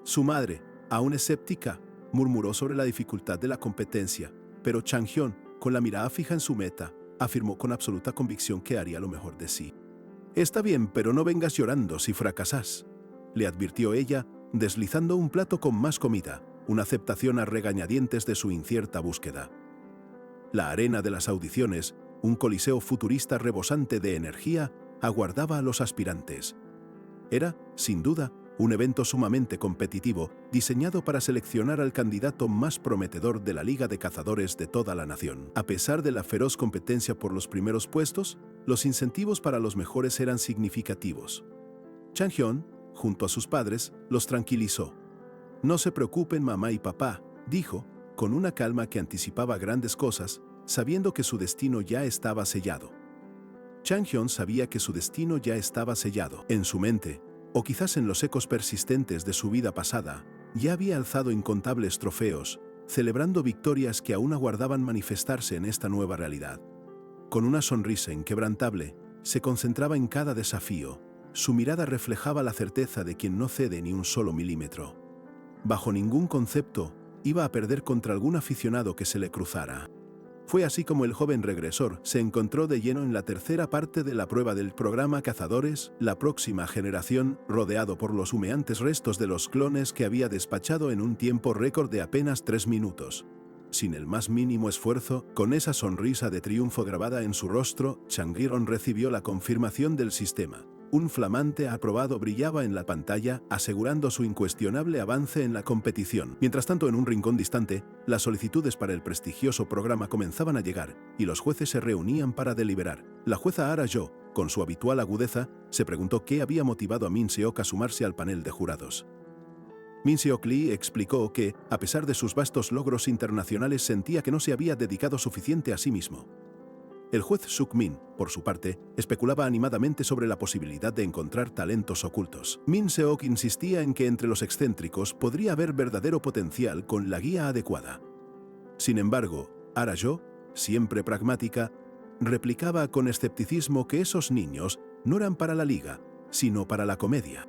Su madre, aún escéptica, murmuró sobre la dificultad de la competencia, pero Chang-hyun, con la mirada fija en su meta, afirmó con absoluta convicción que haría lo mejor de sí. «Está bien, pero no vengas llorando si fracasas», le advirtió ella, deslizando un plato con más comida, una aceptación a regañadientes de su incierta búsqueda. La arena de las audiciones, un coliseo futurista rebosante de energía, aguardaba a los aspirantes. Era, sin duda, un evento sumamente competitivo, diseñado para seleccionar al candidato más prometedor de la Liga de Cazadores de toda la nación. A pesar de la feroz competencia por los primeros puestos, los incentivos para los mejores eran significativos. Chang-hyun, junto a sus padres, los tranquilizó. «No se preocupen, mamá y papá», dijo, con una calma que anticipaba grandes cosas, sabiendo que su destino ya estaba sellado. Chang-hyun sabía que su destino ya estaba sellado. En su mente, o quizás en los ecos persistentes de su vida pasada, ya había alzado incontables trofeos, celebrando victorias que aún aguardaban manifestarse en esta nueva realidad. Con una sonrisa inquebrantable, se concentraba en cada desafío. Su mirada reflejaba la certeza de quien no cede ni un solo milímetro. Bajo ningún concepto, iba a perder contra algún aficionado que se le cruzara. Fue así como el joven regresor se encontró de lleno en la tercera parte de la prueba del programa Cazadores, la próxima generación, rodeado por los humeantes restos de los clones que había despachado en un tiempo récord de apenas 3 minutos. Sin el más mínimo esfuerzo, con esa sonrisa de triunfo grabada en su rostro, Chang-hyun recibió la confirmación del sistema. Un flamante aprobado brillaba en la pantalla, asegurando su incuestionable avance en la competición. Mientras tanto, en un rincón distante, las solicitudes para el prestigioso programa comenzaban a llegar, y los jueces se reunían para deliberar. La jueza Ara-jo, con su habitual agudeza, se preguntó qué había motivado a Min Seok a sumarse al panel de jurados. Min Seok Lee explicó que, a pesar de sus vastos logros internacionales, sentía que no se había dedicado suficiente a sí mismo. El juez Suk-min, por su parte, especulaba animadamente sobre la posibilidad de encontrar talentos ocultos. Min Seok insistía en que entre los excéntricos podría haber verdadero potencial con la guía adecuada. Sin embargo, Ara-jo, siempre pragmática, replicaba con escepticismo que esos niños no eran para la liga, sino para la comedia.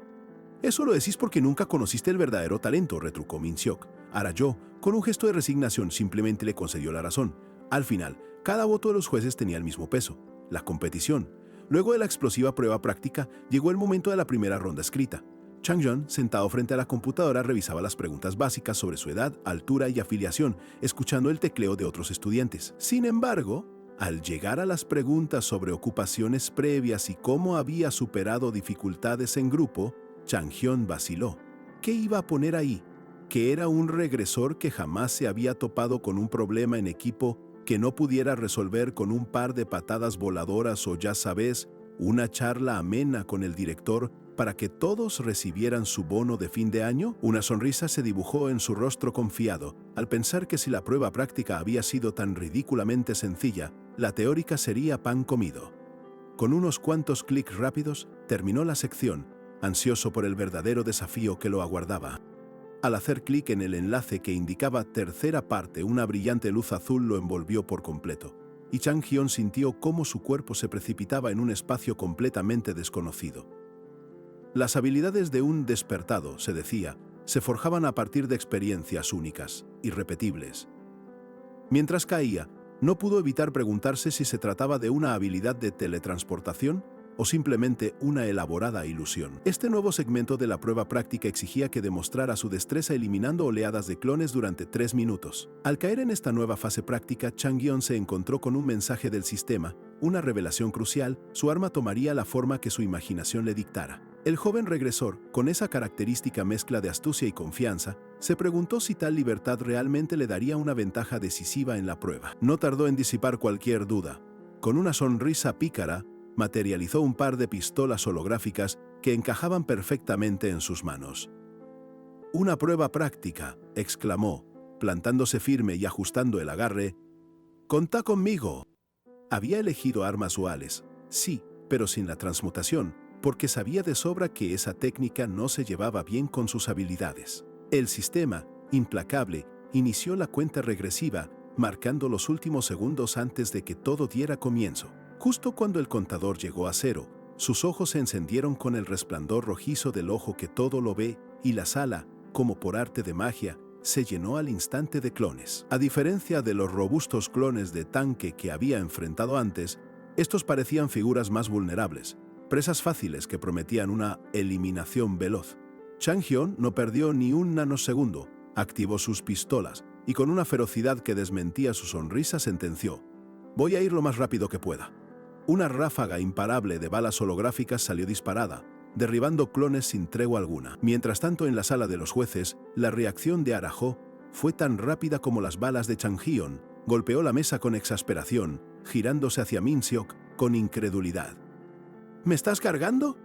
«Eso lo decís porque nunca conociste el verdadero talento», retrucó Min Seok. Ara-jo, con un gesto de resignación, simplemente le concedió la razón. Al final, cada voto de los jueces tenía el mismo peso, la competición. Luego de la explosiva prueba práctica, llegó el momento de la primera ronda escrita. Chang-hyun, sentado frente a la computadora, revisaba las preguntas básicas sobre su edad, altura y afiliación, escuchando el tecleo de otros estudiantes. Sin embargo, al llegar a las preguntas sobre ocupaciones previas y cómo había superado dificultades en grupo, Chang-hyun vaciló. ¿Qué iba a poner ahí? ¿Que era un regresor que jamás se había topado con un problema en equipo que no pudiera resolver con un par de patadas voladoras o, ya sabes, una charla amena con el director para que todos recibieran su bono de fin de año? Una sonrisa se dibujó en su rostro confiado al pensar que si la prueba práctica había sido tan ridículamente sencilla, la teórica sería pan comido. Con unos cuantos clics rápidos, terminó la sección, ansioso por el verdadero desafío que lo aguardaba. Al hacer clic en el enlace que indicaba tercera parte, una brillante luz azul lo envolvió por completo. y Chang Hyun sintió cómo su cuerpo se precipitaba en un espacio completamente desconocido. Las habilidades de un despertado, se decía, se forjaban a partir de experiencias únicas, irrepetibles. Mientras caía, no pudo evitar preguntarse si se trataba de una habilidad de teletransportación o simplemente una elaborada ilusión. Este nuevo segmento de la prueba práctica exigía que demostrara su destreza eliminando oleadas de clones durante 3 minutos. Al caer en esta nueva fase práctica, Chang Hyun se encontró con un mensaje del sistema, una revelación crucial: su arma tomaría la forma que su imaginación le dictara. El joven regresor, con esa característica mezcla de astucia y confianza, se preguntó si tal libertad realmente le daría una ventaja decisiva en la prueba. No tardó en disipar cualquier duda. Con una sonrisa pícara, materializó un par de pistolas holográficas que encajaban perfectamente en sus manos. «Una prueba práctica», exclamó, plantándose firme y ajustando el agarre. «¡Contá conmigo!». Había elegido armas duales, sí, pero sin la transmutación, porque sabía de sobra que esa técnica no se llevaba bien con sus habilidades. El sistema, implacable, inició la cuenta regresiva, marcando los últimos segundos antes de que todo diera comienzo. Justo cuando el contador llegó a 0, sus ojos se encendieron con el resplandor rojizo del ojo que todo lo ve, y la sala, como por arte de magia, se llenó al instante de clones. A diferencia de los robustos clones de tanque que había enfrentado antes, estos parecían figuras más vulnerables, presas fáciles que prometían una eliminación veloz. Chang Hyun no perdió ni un nanosegundo, activó sus pistolas y con una ferocidad que desmentía su sonrisa sentenció: «Voy a ir lo más rápido que pueda». Una ráfaga imparable de balas holográficas salió disparada, derribando clones sin tregua alguna. Mientras tanto, en la sala de los jueces, la reacción de Arajo fue tan rápida como las balas de Chang Hyun. Golpeó la mesa con exasperación, girándose hacia Min Seok con incredulidad. «¿Me estás cargando?»,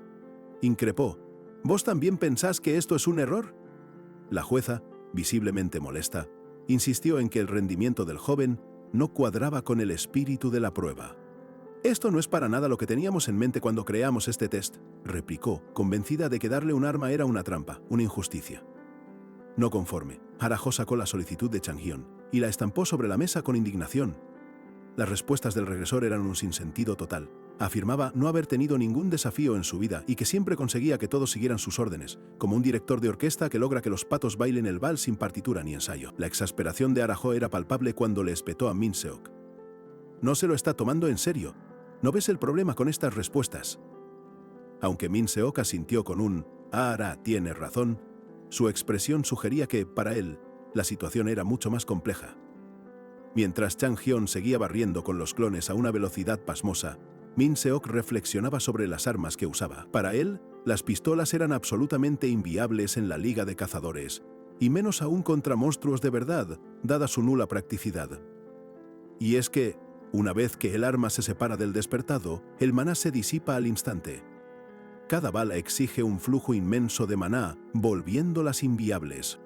increpó. «¿Vos también pensás que esto es un error?». La jueza, visiblemente molesta, insistió en que el rendimiento del joven no cuadraba con el espíritu de la prueba. «Esto no es para nada lo que teníamos en mente cuando creamos este test», replicó, convencida de que darle un arma era una trampa, una injusticia. No conforme, Arajo sacó la solicitud de Chang Hyun y la estampó sobre la mesa con indignación. Las respuestas del regresor eran un sinsentido total. Afirmaba no haber tenido ningún desafío en su vida y que siempre conseguía que todos siguieran sus órdenes, como un director de orquesta que logra que los patos bailen el vals sin partitura ni ensayo. La exasperación de Arajo era palpable cuando le espetó a Min Seok. «No se lo está tomando en serio. ¿No ves el problema con estas respuestas?». Aunque Min Seok asintió con un «Ahora tiene razón», su expresión sugería que, para él, la situación era mucho más compleja. Mientras Chang Hyun seguía barriendo con los clones a una velocidad pasmosa, Min Seok reflexionaba sobre las armas que usaba. Para él, las pistolas eran absolutamente inviables en la liga de cazadores, y menos aún contra monstruos de verdad, dada su nula practicidad. Y es que, una vez que el arma se separa del despertado, el maná se disipa al instante. Cada bala exige un flujo inmenso de maná, volviéndolas inviables.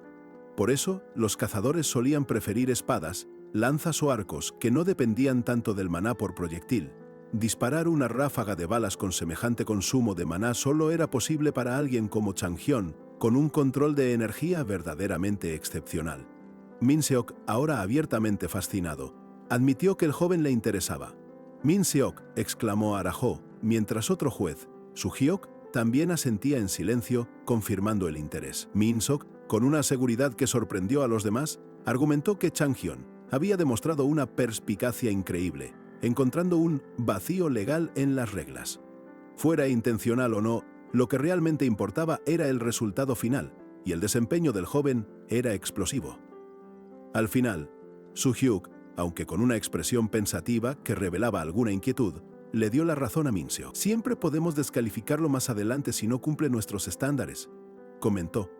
Por eso, los cazadores solían preferir espadas, lanzas o arcos que no dependían tanto del maná por proyectil. Disparar una ráfaga de balas con semejante consumo de maná solo era posible para alguien como Chang Hyun, con un control de energía verdaderamente excepcional. Min Seok, ahora abiertamente fascinado, admitió que el joven le interesaba. «Min Seok», exclamó Arajo, mientras otro juez, Su-hyok, también asentía en silencio, confirmando el interés. Min Seok, con una seguridad que sorprendió a los demás, argumentó que Chang Hyun había demostrado una perspicacia increíble, encontrando un vacío legal en las reglas. Fuera intencional o no, lo que realmente importaba era el resultado final, y el desempeño del joven era explosivo. Al final, Su-hyuk, aunque con una expresión pensativa que revelaba alguna inquietud, le dio la razón a Min Seok. «Siempre podemos descalificarlo más adelante si no cumple nuestros estándares», comentó,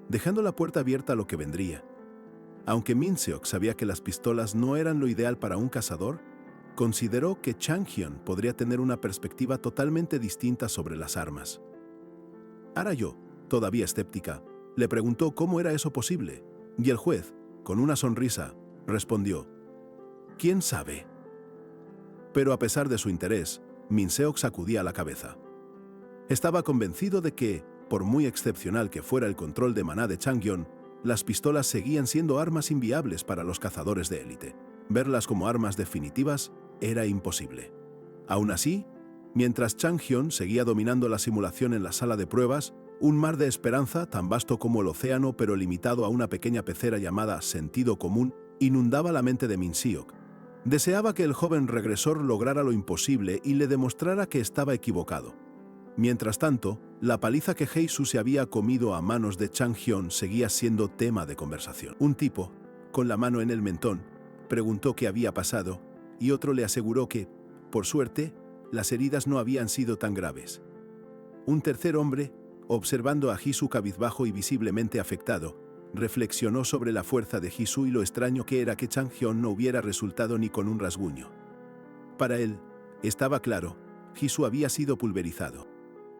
dejando la puerta abierta a lo que vendría. Aunque Min Seok sabía que las pistolas no eran lo ideal para un cazador, consideró que Chang Hyun podría tener una perspectiva totalmente distinta sobre las armas. Arayo, todavía escéptica, le preguntó cómo era eso posible, y el juez, con una sonrisa, respondió: «¿Quién sabe?». Pero a pesar de su interés, Min Seok sacudía la cabeza. Estaba convencido de que, por muy excepcional que fuera el control de maná de Chang Hyun, las pistolas seguían siendo armas inviables para los cazadores de élite. Verlas como armas definitivas era imposible. Aún así, mientras Chang Hyun seguía dominando la simulación en la sala de pruebas, un mar de esperanza, tan vasto como el océano pero limitado a una pequeña pecera llamada sentido común, inundaba la mente de Min Seok. Deseaba que el joven regresor lograra lo imposible y le demostrara que estaba equivocado. Mientras tanto, la paliza que Hye-Soo se había comido a manos de Chang Hyun seguía siendo tema de conversación. Un tipo, con la mano en el mentón, preguntó qué había pasado, y otro le aseguró que, por suerte, las heridas no habían sido tan graves. Un tercer hombre, observando a Hye-Soo cabizbajo y visiblemente afectado, reflexionó sobre la fuerza de Hye-Soo y lo extraño que era que Chang Hyun no hubiera resultado ni con un rasguño. Para él, estaba claro, Hye-Soo había sido pulverizado.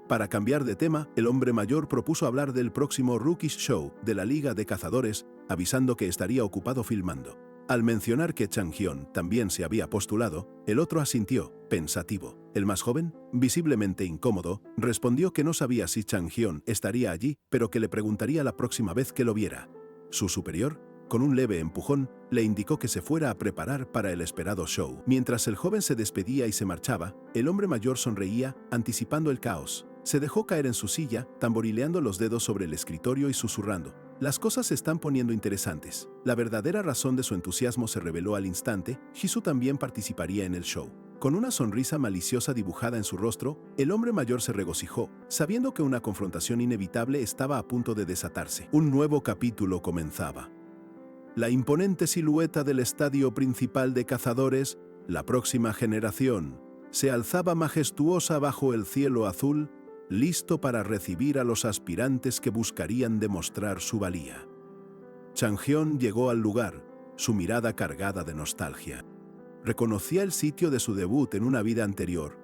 Para cambiar de tema, el hombre mayor propuso hablar del próximo Rookies Show de la Liga de Cazadores, avisando que estaría ocupado filmando. Al mencionar que Chang Hyun también se había postulado, el otro asintió, pensativo. El más joven, visiblemente incómodo, respondió que no sabía si Chang Hyun estaría allí, pero que le preguntaría la próxima vez que lo viera. Su superior, con un leve empujón, le indicó que se fuera a preparar para el esperado show. Mientras el joven se despedía y se marchaba, el hombre mayor sonreía, anticipando el caos. Se dejó caer en su silla, tamborileando los dedos sobre el escritorio y susurrando. Las cosas se están poniendo interesantes. La verdadera razón de su entusiasmo se reveló al instante. Hye-Soo también participaría en el show. Con una sonrisa maliciosa dibujada en su rostro, el hombre mayor se regocijó, sabiendo que una confrontación inevitable estaba a punto de desatarse. Un nuevo capítulo comenzaba. La imponente silueta del estadio principal de cazadores, la próxima generación, se alzaba majestuosa bajo el cielo azul, listo para recibir a los aspirantes que buscarían demostrar su valía. Chang Hyun llegó al lugar, su mirada cargada de nostalgia. Reconocía el sitio de su debut en una vida anterior,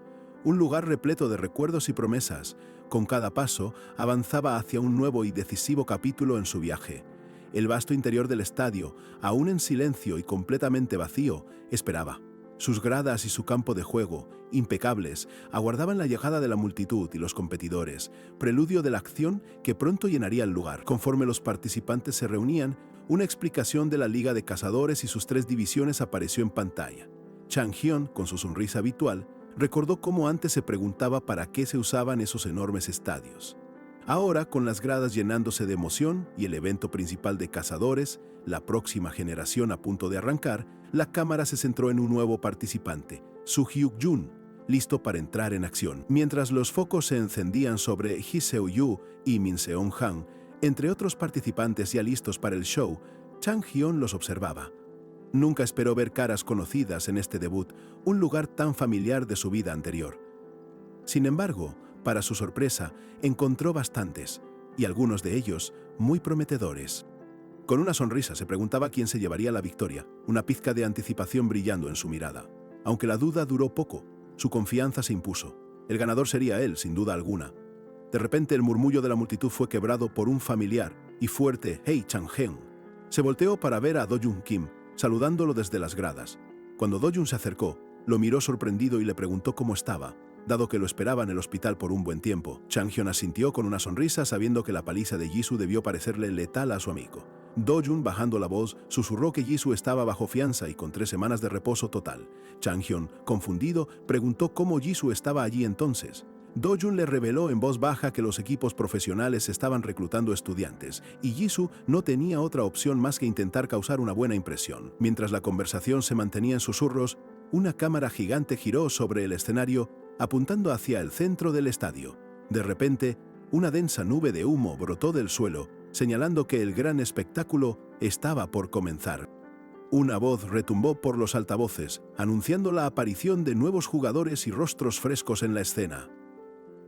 un lugar repleto de recuerdos y promesas. Con cada paso, avanzaba hacia un nuevo y decisivo capítulo en su viaje. El vasto interior del estadio, aún en silencio y completamente vacío, esperaba. Sus gradas y su campo de juego, impecables, aguardaban la llegada de la multitud y los competidores, preludio de la acción que pronto llenaría el lugar. Conforme los participantes se reunían, una explicación de la Liga de Cazadores y sus 3 divisiones apareció en pantalla. Chang Hyun, con su sonrisa habitual, recordó cómo antes se preguntaba para qué se usaban esos enormes estadios. Ahora, con las gradas llenándose de emoción y el evento principal de Cazadores, la próxima generación a punto de arrancar, la cámara se centró en un nuevo participante, Soo Hyuk-jun, listo para entrar en acción. Mientras los focos se encendían sobre Hee Seo-yu y Min Seong-han, entre otros participantes ya listos para el show, Chang Hyun los observaba. Nunca esperó ver caras conocidas en este debut, un lugar tan familiar de su vida anterior. Sin embargo, para su sorpresa, encontró bastantes, y algunos de ellos muy prometedores. Con una sonrisa se preguntaba quién se llevaría la victoria, una pizca de anticipación brillando en su mirada. Aunque la duda duró poco, su confianza se impuso. El ganador sería él, sin duda alguna. De repente el murmullo de la multitud fue quebrado por un familiar y fuerte «Hey, Chang-hyun». Se volteó para ver a Do-jun Kim, saludándolo desde las gradas. Cuando Do-jun se acercó, lo miró sorprendido y le preguntó cómo estaba. Dado que lo esperaba en el hospital por un buen tiempo, Chang Hyun asintió con una sonrisa sabiendo que la paliza de Jisoo debió parecerle letal a su amigo. Do-jun, bajando la voz, susurró que Jisoo estaba bajo fianza y con 3 semanas de reposo total. Chang Hyun, confundido, preguntó cómo Jisoo estaba allí entonces. Do-jun le reveló en voz baja que los equipos profesionales estaban reclutando estudiantes, y Jisoo no tenía otra opción más que intentar causar una buena impresión. Mientras la conversación se mantenía en susurros, una cámara gigante giró sobre el escenario, apuntando hacia el centro del estadio. De repente, una densa nube de humo brotó del suelo, señalando que el gran espectáculo estaba por comenzar. Una voz retumbó por los altavoces, anunciando la aparición de nuevos jugadores y rostros frescos en la escena.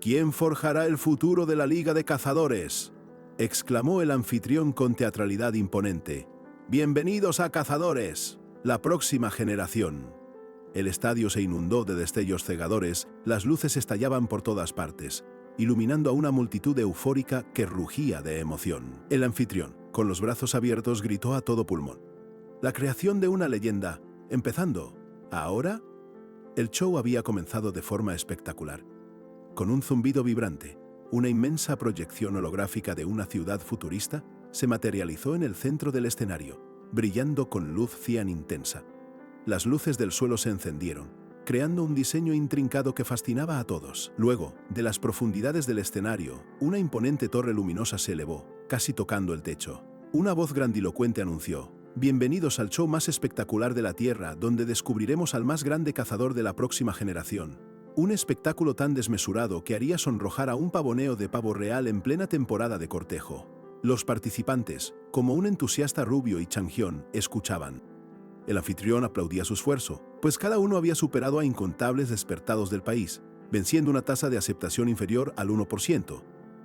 «¿Quién forjará el futuro de la Liga de Cazadores?», exclamó el anfitrión con teatralidad imponente. «Bienvenidos a Cazadores, la próxima generación». El estadio se inundó de destellos cegadores, las luces estallaban por todas partes, iluminando a una multitud eufórica que rugía de emoción. El anfitrión, con los brazos abiertos, gritó a todo pulmón. «La creación de una leyenda, empezando. ¿Ahora?». El show había comenzado de forma espectacular. Con un zumbido vibrante, una inmensa proyección holográfica de una ciudad futurista se materializó en el centro del escenario, brillando con luz cian intensa. Las luces del suelo se encendieron, creando un diseño intrincado que fascinaba a todos. Luego, de las profundidades del escenario, una imponente torre luminosa se elevó, casi tocando el techo. Una voz grandilocuente anunció: «Bienvenidos al show más espectacular de la Tierra, donde descubriremos al más grande cazador de la próxima generación». Un espectáculo tan desmesurado que haría sonrojar a un pavoneo de pavo real en plena temporada de cortejo. Los participantes, como un entusiasta rubio y Changhyun, escuchaban. El anfitrión aplaudía su esfuerzo, pues cada uno había superado a incontables despertados del país, venciendo una tasa de aceptación inferior al 1%.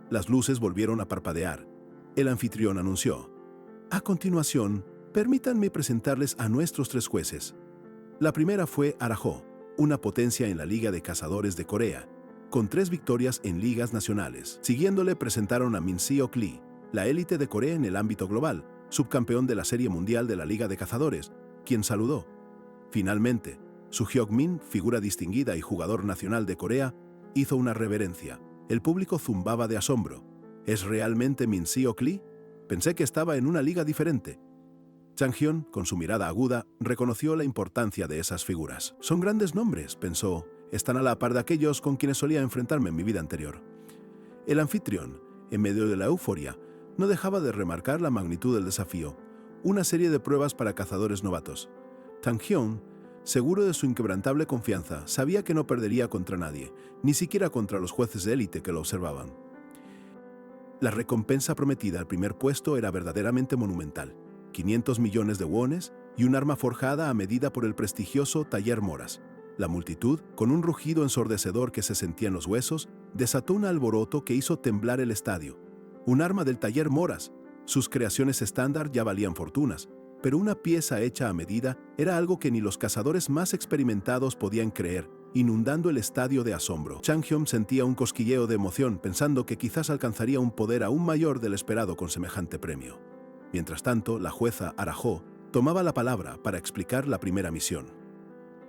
Las luces volvieron a parpadear. El anfitrión anunció: «A continuación, permítanme presentarles a nuestros 3 jueces». La primera fue Araho, una potencia en la Liga de Cazadores de Corea, con 3 victorias en ligas nacionales. Siguiéndole presentaron a Min Seok Lee, la élite de Corea en el ámbito global, subcampeón de la Serie Mundial de la Liga de Cazadores, quien saludó. Finalmente, Soo-hyuk Min, figura distinguida y jugador nacional de Corea, hizo una reverencia. El público zumbaba de asombro. ¿Es realmente Min Seok Lee? Pensé que estaba en una liga diferente. Changhyun, con su mirada aguda, reconoció la importancia de esas figuras. Son grandes nombres, pensó. Están a la par de aquellos con quienes solía enfrentarme en mi vida anterior. El anfitrión, en medio de la euforia, no dejaba de remarcar la magnitud del desafío. Una serie de pruebas para cazadores novatos. Changhyun, seguro de su inquebrantable confianza, sabía que no perdería contra nadie, ni siquiera contra los jueces de élite que lo observaban. La recompensa prometida al primer puesto era verdaderamente monumental: 500 millones de wones y un arma forjada a medida por el prestigioso Taller Moras. La multitud, con un rugido ensordecedor que se sentía en los huesos, desató un alboroto que hizo temblar el estadio. Un arma del Taller Moras. Sus creaciones estándar ya valían fortunas, pero una pieza hecha a medida era algo que ni los cazadores más experimentados podían creer, inundando el estadio de asombro. Changhyun sentía un cosquilleo de emoción, pensando que quizás alcanzaría un poder aún mayor del esperado con semejante premio. Mientras tanto, la jueza Araho tomaba la palabra para explicar la primera misión.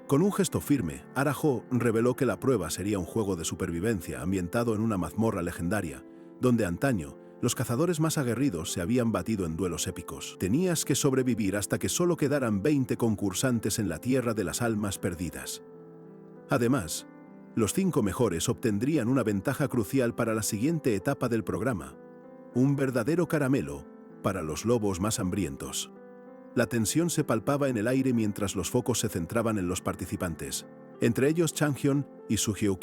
Con un gesto firme, Araho reveló que la prueba sería un juego de supervivencia ambientado en una mazmorra legendaria, donde antaño los cazadores más aguerridos se habían batido en duelos épicos. Tenías que sobrevivir hasta que solo quedaran 20 concursantes en la Tierra de las Almas Perdidas. Además, los 5 mejores obtendrían una ventaja crucial para la siguiente etapa del programa: un verdadero caramelo para los lobos más hambrientos. La tensión se palpaba en el aire mientras los focos se centraban en los participantes, entre ellos Changhyun y Soo-hyuk.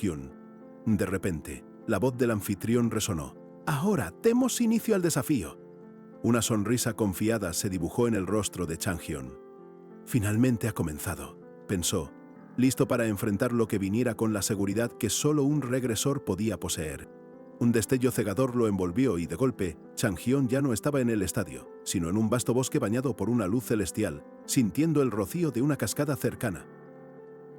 De repente, la voz del anfitrión resonó: «Ahora demos inicio al desafío». Una sonrisa confiada se dibujó en el rostro de Changhyun. «Finalmente ha comenzado», pensó, listo para enfrentar lo que viniera con la seguridad que solo un regresor podía poseer. Un destello cegador lo envolvió y de golpe, Changhyun ya no estaba en el estadio, sino en un vasto bosque bañado por una luz celestial, sintiendo el rocío de una cascada cercana.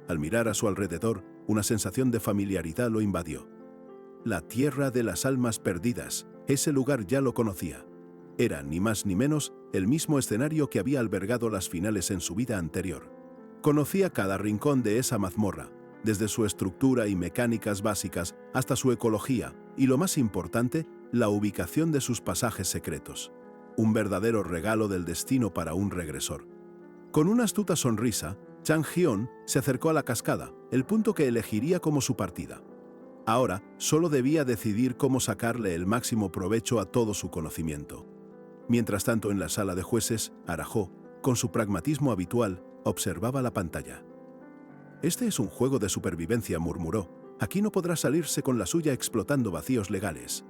Al mirar a su alrededor, una sensación de familiaridad lo invadió. La Tierra de las Almas Perdidas, ese lugar ya lo conocía. Era, ni más ni menos, el mismo escenario que había albergado las finales en su vida anterior. Conocía cada rincón de esa mazmorra, desde su estructura y mecánicas básicas hasta su ecología y, lo más importante, la ubicación de sus pasajes secretos. Un verdadero regalo del destino para un regresor. Con una astuta sonrisa, Changhyun se acercó a la cascada, el punto que elegiría como su partida. Ahora solo debía decidir cómo sacarle el máximo provecho a todo su conocimiento. Mientras tanto, en la sala de jueces, Araho, con su pragmatismo habitual, observaba la pantalla. «Este es un juego de supervivencia», murmuró. «Aquí no podrá salirse con la suya explotando vacíos legales».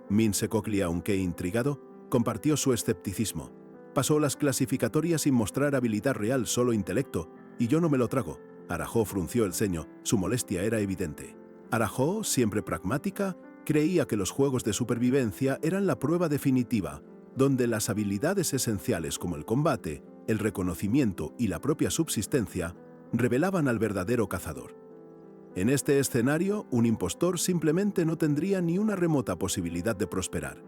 Min Seok Lee, aunque intrigado, compartió su escepticismo. «Pasó las clasificatorias sin mostrar habilidad real, solo intelecto, y yo no me lo trago». Araho frunció el ceño, su molestia era evidente. Araho, siempre pragmática, creía que los juegos de supervivencia eran la prueba definitiva, donde las habilidades esenciales como el combate, el reconocimiento y la propia subsistencia revelaban al verdadero cazador. En este escenario, un impostor simplemente no tendría ni una remota posibilidad de prosperar.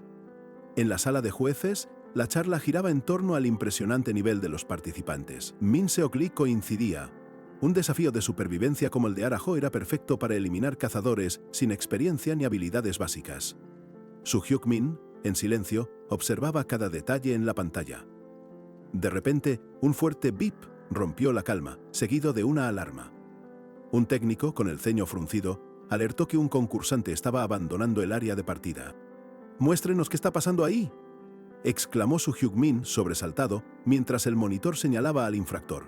En la sala de jueces, la charla giraba en torno al impresionante nivel de los participantes. Min Seok Lee coincidía. Un desafío de supervivencia como el de Araho era perfecto para eliminar cazadores sin experiencia ni habilidades básicas. Soo-hyuk Min, en silencio, observaba cada detalle en la pantalla. De repente, un fuerte bip rompió la calma, seguido de una alarma. Un técnico, con el ceño fruncido, alertó que un concursante estaba abandonando el área de partida. «¡Muéstrenos qué está pasando ahí!», exclamó Su Hyuk-min sobresaltado mientras el monitor señalaba al infractor.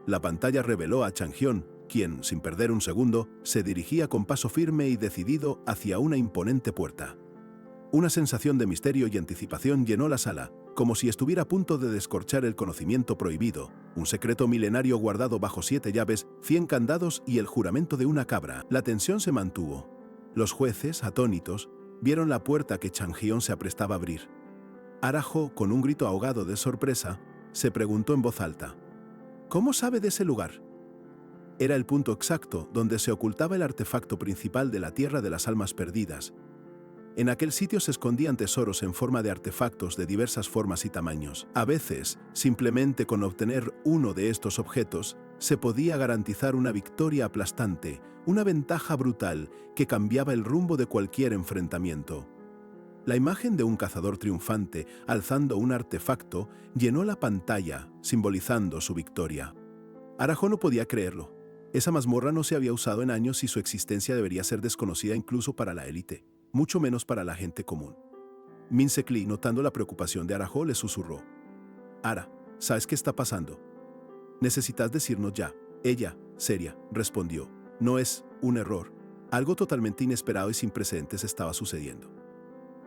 La pantalla reveló a Chang-hyun, quien, sin perder un segundo, se dirigía con paso firme y decidido hacia una imponente puerta. Una sensación de misterio y anticipación llenó la sala, como si estuviera a punto de descorchar el conocimiento prohibido, un secreto milenario guardado bajo 7 llaves, 100 candados y el juramento de una cabra. La tensión se mantuvo. Los jueces, atónitos, vieron la puerta que Chang-hyun se aprestaba a abrir. Ara-ho, con un grito ahogado de sorpresa, se preguntó en voz alta: «¿Cómo sabe de ese lugar?». Era el punto exacto donde se ocultaba el artefacto principal de la Tierra de las Almas Perdidas. En aquel sitio se escondían tesoros en forma de artefactos de diversas formas y tamaños. A veces, simplemente con obtener uno de estos objetos, se podía garantizar una victoria aplastante, una ventaja brutal que cambiaba el rumbo de cualquier enfrentamiento. La imagen de un cazador triunfante alzando un artefacto llenó la pantalla, simbolizando su victoria. Ara-ho no podía creerlo. Esa mazmorra no se había usado en años y su existencia debería ser desconocida incluso para la élite, mucho menos para la gente común. Min Se-kli, notando la preocupación de Ara-ho, le susurró: «Ara, ¿sabes qué está pasando? Necesitas decirnos ya». Ella, seria, respondió: «No es un error. Algo totalmente inesperado y sin precedentes estaba sucediendo».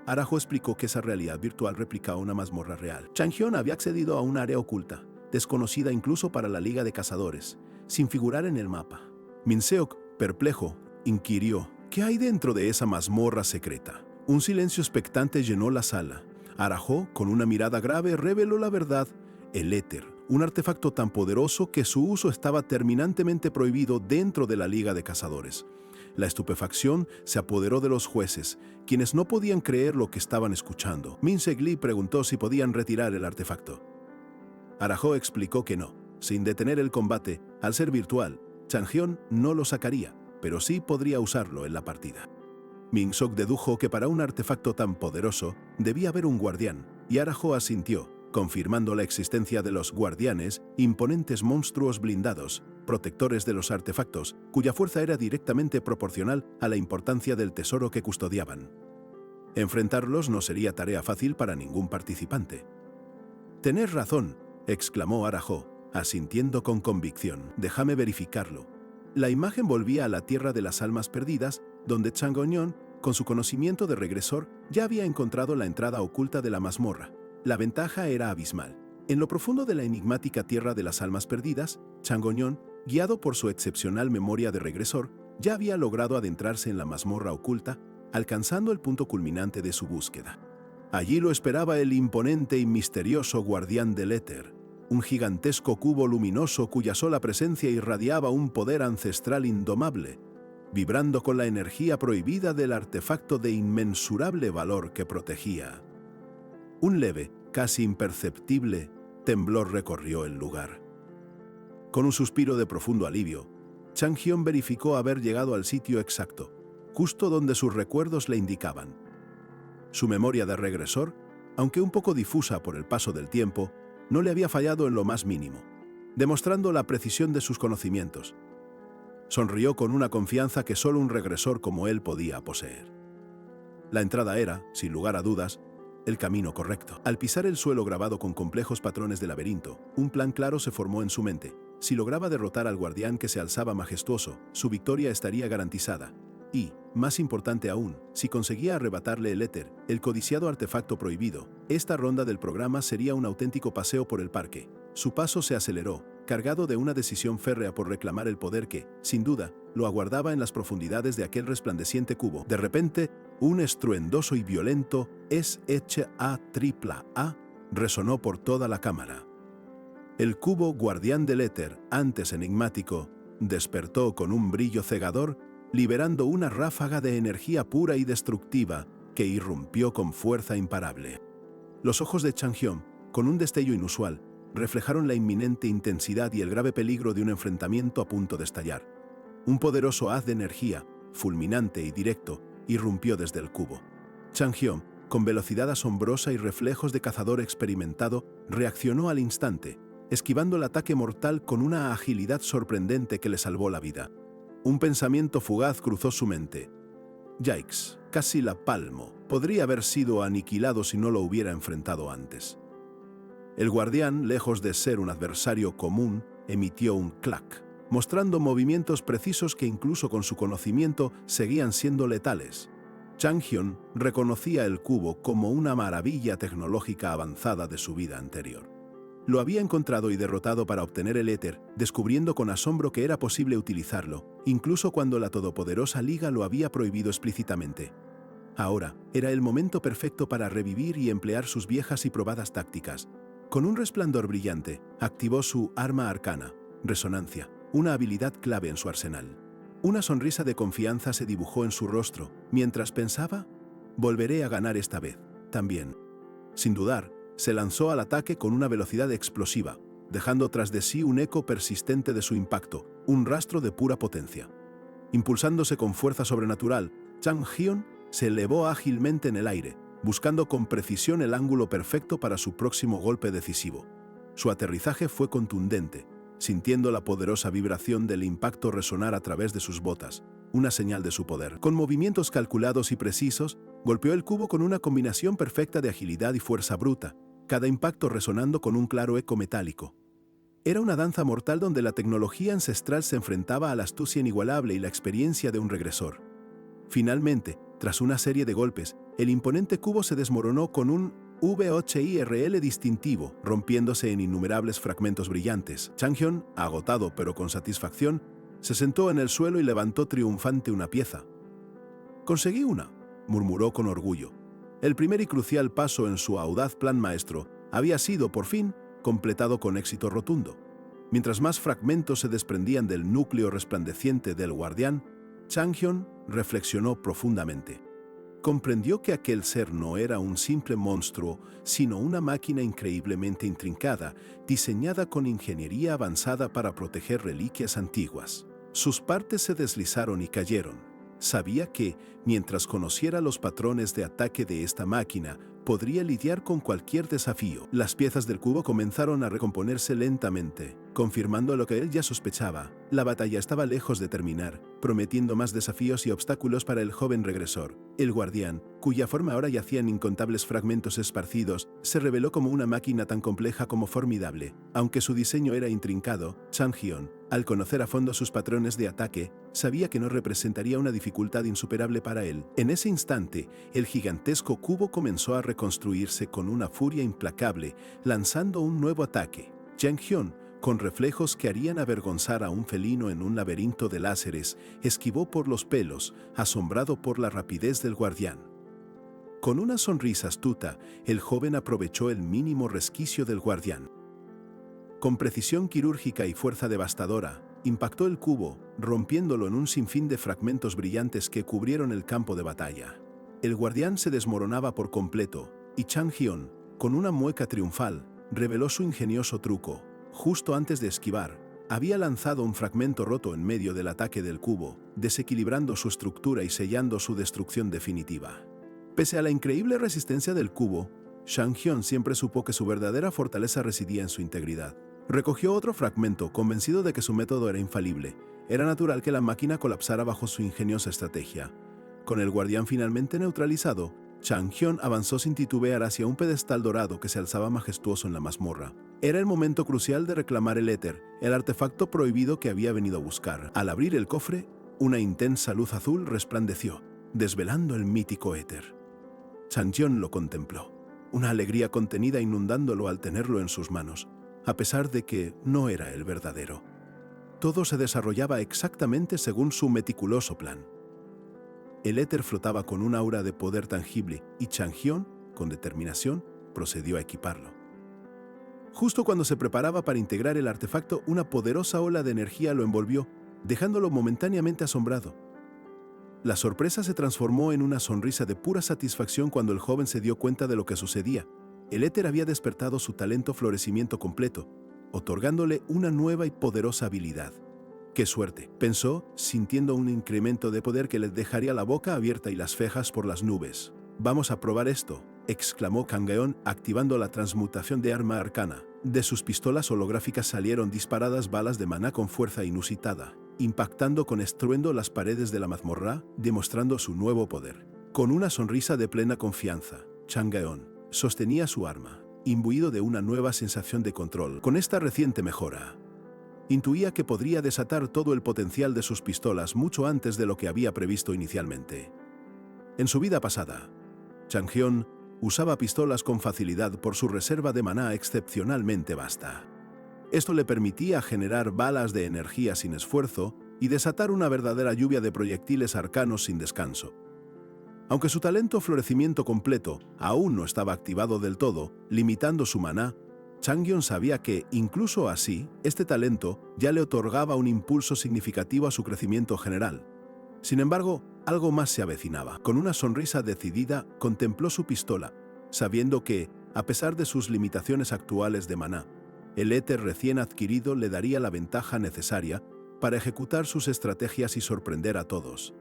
Ara-ho explicó que esa realidad virtual replicaba una mazmorra real. Chang-hyun había accedido a un área oculta, desconocida incluso para la Liga de Cazadores, sin figurar en el mapa. Min Seok, perplejo, inquirió: «¿Qué hay dentro de esa mazmorra secreta?». Un silencio expectante llenó la sala. Ara-ho, con una mirada grave, reveló la verdad: el éter, un artefacto tan poderoso que su uso estaba terminantemente prohibido dentro de la Liga de Cazadores. La estupefacción se apoderó de los jueces, quienes no podían creer lo que estaban escuchando. Min Se-kli preguntó si podían retirar el artefacto. Ara-ho explicó que no. Sin detener el combate, al ser virtual, Chang-hyun no lo sacaría, pero sí podría usarlo en la partida. Min Seok dedujo que para un artefacto tan poderoso debía haber un guardián, y Ara-ho asintió, confirmando la existencia de los guardianes, imponentes monstruos blindados, protectores de los artefactos, cuya fuerza era directamente proporcional a la importancia del tesoro que custodiaban. Enfrentarlos no sería tarea fácil para ningún participante. «Tenés razón», exclamó Ara-ho, asintiendo con convicción. «Déjame verificarlo». La imagen volvía a la Tierra de las Almas Perdidas, donde Chang-hyun, con su conocimiento de regresor, ya había encontrado la entrada oculta de la mazmorra. La ventaja era abismal. En lo profundo de la enigmática Tierra de las Almas Perdidas, Chang-hyun, guiado por su excepcional memoria de regresor, ya había logrado adentrarse en la mazmorra oculta, alcanzando el punto culminante de su búsqueda. Allí lo esperaba el imponente y misterioso guardián del éter, un gigantesco cubo luminoso cuya sola presencia irradiaba un poder ancestral indomable, vibrando con la energía prohibida del artefacto de inmensurable valor que protegía. Un leve, casi imperceptible, temblor recorrió el lugar. Con un suspiro de profundo alivio, Chang-hyun verificó haber llegado al sitio exacto, justo donde sus recuerdos le indicaban. Su memoria de regresor, aunque un poco difusa por el paso del tiempo, no le había fallado en lo más mínimo, demostrando la precisión de sus conocimientos. Sonrió con una confianza que solo un regresor como él podía poseer. La entrada era, sin lugar a dudas, el camino correcto. Al pisar el suelo grabado con complejos patrones de laberinto, un plan claro se formó en su mente. Si lograba derrotar al guardián que se alzaba majestuoso, su victoria estaría garantizada. Y, más importante aún, si conseguía arrebatarle el éter, el codiciado artefacto prohibido, esta ronda del programa sería un auténtico paseo por el parque. Su paso se aceleró, cargado de una decisión férrea por reclamar el poder que, sin duda, lo aguardaba en las profundidades de aquel resplandeciente cubo. De repente, un estruendoso y violento SHA resonó por toda la cámara. El cubo guardián del éter, antes enigmático, despertó con un brillo cegador, liberando una ráfaga de energía pura y destructiva que irrumpió con fuerza imparable. Los ojos de Chang-hyun, con un destello inusual, reflejaron la inminente intensidad y el grave peligro de un enfrentamiento a punto de estallar. Un poderoso haz de energía, fulminante y directo, irrumpió desde el cubo. Chang-hyun, con velocidad asombrosa y reflejos de cazador experimentado, reaccionó al instante, esquivando el ataque mortal con una agilidad sorprendente que le salvó la vida. Un pensamiento fugaz cruzó su mente. Yikes, casi la palmo. Podría haber sido aniquilado si no lo hubiera enfrentado antes. El guardián, lejos de ser un adversario común, emitió un clac, mostrando movimientos precisos que incluso con su conocimiento seguían siendo letales. Chang-hyun reconocía el cubo como una maravilla tecnológica avanzada de su vida anterior. Lo había encontrado y derrotado para obtener el éter, descubriendo con asombro que era posible utilizarlo, incluso cuando la todopoderosa Liga lo había prohibido explícitamente. Ahora era el momento perfecto para revivir y emplear sus viejas y probadas tácticas. Con un resplandor brillante, activó su arma arcana, resonancia, una habilidad clave en su arsenal. Una sonrisa de confianza se dibujó en su rostro, mientras pensaba, volveré a ganar esta vez, también. Sin dudar, se lanzó al ataque con una velocidad explosiva, dejando tras de sí un eco persistente de su impacto, un rastro de pura potencia. Impulsándose con fuerza sobrenatural, Chang-hyun se elevó ágilmente en el aire, buscando con precisión el ángulo perfecto para su próximo golpe decisivo. Su aterrizaje fue contundente, sintiendo la poderosa vibración del impacto resonar a través de sus botas, una señal de su poder. Con movimientos calculados y precisos, golpeó el cubo con una combinación perfecta de agilidad y fuerza bruta, cada impacto resonando con un claro eco metálico. Era una danza mortal donde la tecnología ancestral se enfrentaba a la astucia inigualable y la experiencia de un regresor. Finalmente, tras una serie de golpes, el imponente cubo se desmoronó con un VHIRL distintivo, rompiéndose en innumerables fragmentos brillantes. Chang-hyun, agotado pero con satisfacción, se sentó en el suelo y levantó triunfante una pieza. «Conseguí una», murmuró con orgullo. El primer y crucial paso en su audaz plan maestro había sido, por fin, completado con éxito rotundo. Mientras más fragmentos se desprendían del núcleo resplandeciente del guardián, Chang-hyun reflexionó profundamente. Comprendió que aquel ser no era un simple monstruo, sino una máquina increíblemente intrincada, diseñada con ingeniería avanzada para proteger reliquias antiguas. Sus partes se deslizaron y cayeron. Sabía que, mientras conociera los patrones de ataque de esta máquina, podría lidiar con cualquier desafío. Las piezas del cubo comenzaron a recomponerse lentamente, confirmando lo que él ya sospechaba. La batalla estaba lejos de terminar, prometiendo más desafíos y obstáculos para el joven regresor. El guardián, cuya forma ahora yacía en incontables fragmentos esparcidos, se reveló como una máquina tan compleja como formidable. Aunque su diseño era intrincado, Chang-hyun, al conocer a fondo sus patrones de ataque, sabía que no representaría una dificultad insuperable para él. En ese instante, el gigantesco cubo comenzó a reconstruirse con una furia implacable, lanzando un nuevo ataque. Chang-hyun, con reflejos que harían avergonzar a un felino en un laberinto de láseres, esquivó por los pelos, asombrado por la rapidez del guardián. Con una sonrisa astuta, el joven aprovechó el mínimo resquicio del guardián. Con precisión quirúrgica y fuerza devastadora, impactó el cubo, rompiéndolo en un sinfín de fragmentos brillantes que cubrieron el campo de batalla. El guardián se desmoronaba por completo, y Chang-hyun, con una mueca triunfal, reveló su ingenioso truco. Justo antes de esquivar, había lanzado un fragmento roto en medio del ataque del cubo, desequilibrando su estructura y sellando su destrucción definitiva. Pese a la increíble resistencia del cubo, Chang-hyun siempre supo que su verdadera fortaleza residía en su integridad. Recogió otro fragmento, convencido de que su método era infalible. Era natural que la máquina colapsara bajo su ingeniosa estrategia. Con el guardián finalmente neutralizado, Chang-hyun avanzó sin titubear hacia un pedestal dorado que se alzaba majestuoso en la mazmorra. Era el momento crucial de reclamar el éter, el artefacto prohibido que había venido a buscar. Al abrir el cofre, una intensa luz azul resplandeció, desvelando el mítico éter. Chang-hyun lo contempló, una alegría contenida inundándolo al tenerlo en sus manos, a pesar de que no era el verdadero. Todo se desarrollaba exactamente según su meticuloso plan. El éter flotaba con un aura de poder tangible y Chang-hyun, con determinación, procedió a equiparlo. Justo cuando se preparaba para integrar el artefacto, una poderosa ola de energía lo envolvió, dejándolo momentáneamente asombrado. La sorpresa se transformó en una sonrisa de pura satisfacción cuando el joven se dio cuenta de lo que sucedía. El éter había despertado su talento florecimiento completo, otorgándole una nueva y poderosa habilidad. ¡Qué suerte!, pensó, sintiendo un incremento de poder que le dejaría la boca abierta y las cejas por las nubes. «Vamos a probar esto», exclamó Kang-geon, activando la transmutación de arma arcana. De sus pistolas holográficas salieron disparadas balas de maná con fuerza inusitada, impactando con estruendo las paredes de la mazmorra, demostrando su nuevo poder. Con una sonrisa de plena confianza, Chang'eon sostenía su arma, imbuido de una nueva sensación de control. Con esta reciente mejora, intuía que podría desatar todo el potencial de sus pistolas mucho antes de lo que había previsto inicialmente. En su vida pasada, Chang'eon usaba pistolas con facilidad por su reserva de maná excepcionalmente vasta. Esto le permitía generar balas de energía sin esfuerzo y desatar una verdadera lluvia de proyectiles arcanos sin descanso. Aunque su talento florecimiento completo aún no estaba activado del todo, limitando su maná, Chang'eon sabía que, incluso así, este talento ya le otorgaba un impulso significativo a su crecimiento general. Sin embargo, algo más se avecinaba. Con una sonrisa decidida, contempló su pistola, sabiendo que, a pesar de sus limitaciones actuales de maná, el éter recién adquirido le daría la ventaja necesaria para ejecutar sus estrategias y sorprender a todos.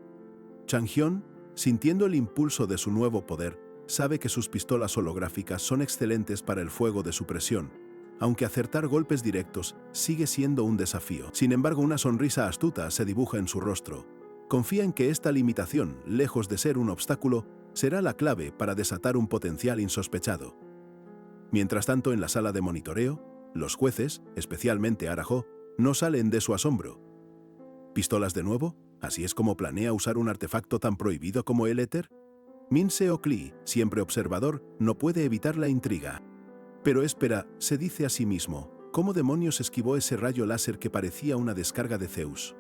Chang'eon, sintiendo el impulso de su nuevo poder, sabe que sus pistolas holográficas son excelentes para el fuego de supresión, aunque acertar golpes directos sigue siendo un desafío. Sin embargo, una sonrisa astuta se dibuja en su rostro. Confía en que esta limitación, lejos de ser un obstáculo, será la clave para desatar un potencial insospechado. Mientras tanto, en la sala de monitoreo, los jueces, especialmente Arajo, no salen de su asombro. ¿Pistolas de nuevo? ¿Así es como planea usar un artefacto tan prohibido como el éter? Min Seok Lee, siempre observador, no puede evitar la intriga. Pero espera, se dice a sí mismo, ¿cómo demonios esquivó ese rayo láser que parecía una descarga de Zeus?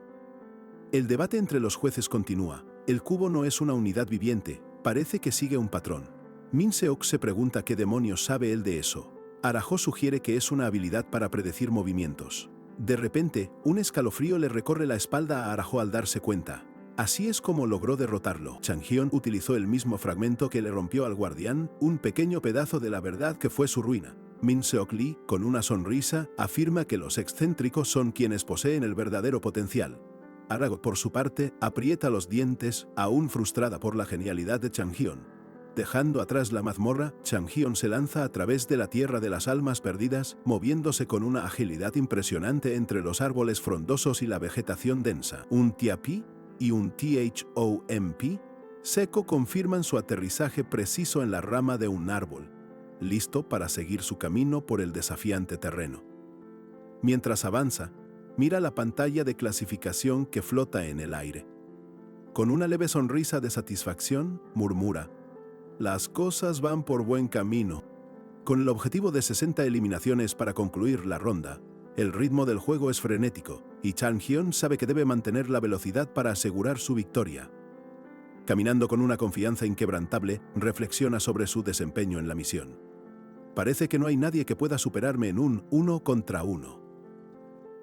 El debate entre los jueces continúa. El cubo no es una unidad viviente, parece que sigue un patrón. Min Seok se pregunta qué demonios sabe él de eso. Arajo sugiere que es una habilidad para predecir movimientos. De repente, un escalofrío le recorre la espalda a Arajo al darse cuenta. Así es como logró derrotarlo. Chang'eon utilizó el mismo fragmento que le rompió al guardián, un pequeño pedazo de la verdad que fue su ruina. Min Seok Lee, con una sonrisa, afirma que los excéntricos son quienes poseen el verdadero potencial. Arago, por su parte, aprieta los dientes, aún frustrada por la genialidad de Chang'eon. Dejando atrás la mazmorra, Chang'eon se lanza a través de la tierra de las almas perdidas, moviéndose con una agilidad impresionante entre los árboles frondosos y la vegetación densa. Un TAP y un THOMP seco confirman su aterrizaje preciso en la rama de un árbol, listo para seguir su camino por el desafiante terreno. Mientras avanza, mira la pantalla de clasificación que flota en el aire. Con una leve sonrisa de satisfacción, murmura: las cosas van por buen camino. Con el objetivo de 60 eliminaciones para concluir la ronda, el ritmo del juego es frenético, y Chang'eon sabe que debe mantener la velocidad para asegurar su victoria. Caminando con una confianza inquebrantable, reflexiona sobre su desempeño en la misión. Parece que no hay nadie que pueda superarme en un 1 contra 1.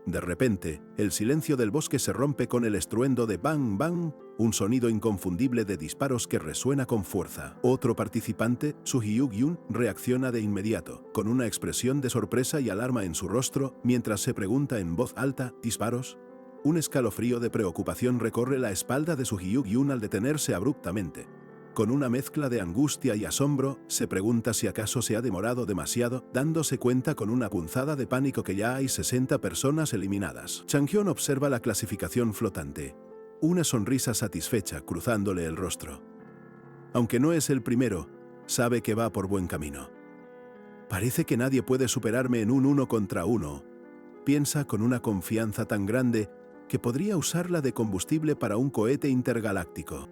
De repente, el silencio del bosque se rompe con el estruendo de bang bang, un sonido inconfundible de disparos que resuena con fuerza. Otro participante, Su Hyuk-yun, reacciona de inmediato, con una expresión de sorpresa y alarma en su rostro, mientras se pregunta en voz alta: ¿disparos? Un escalofrío de preocupación recorre la espalda de Su Hyuk-yun al detenerse abruptamente. Con una mezcla de angustia y asombro, se pregunta si acaso se ha demorado demasiado, dándose cuenta con una punzada de pánico que ya hay 60 personas eliminadas. Chang'eon observa la clasificación flotante, una sonrisa satisfecha cruzándole el rostro. Aunque no es el primero, sabe que va por buen camino. Parece que nadie puede superarme en un 1 contra 1, piensa con una confianza tan grande que podría usarla de combustible para un cohete intergaláctico.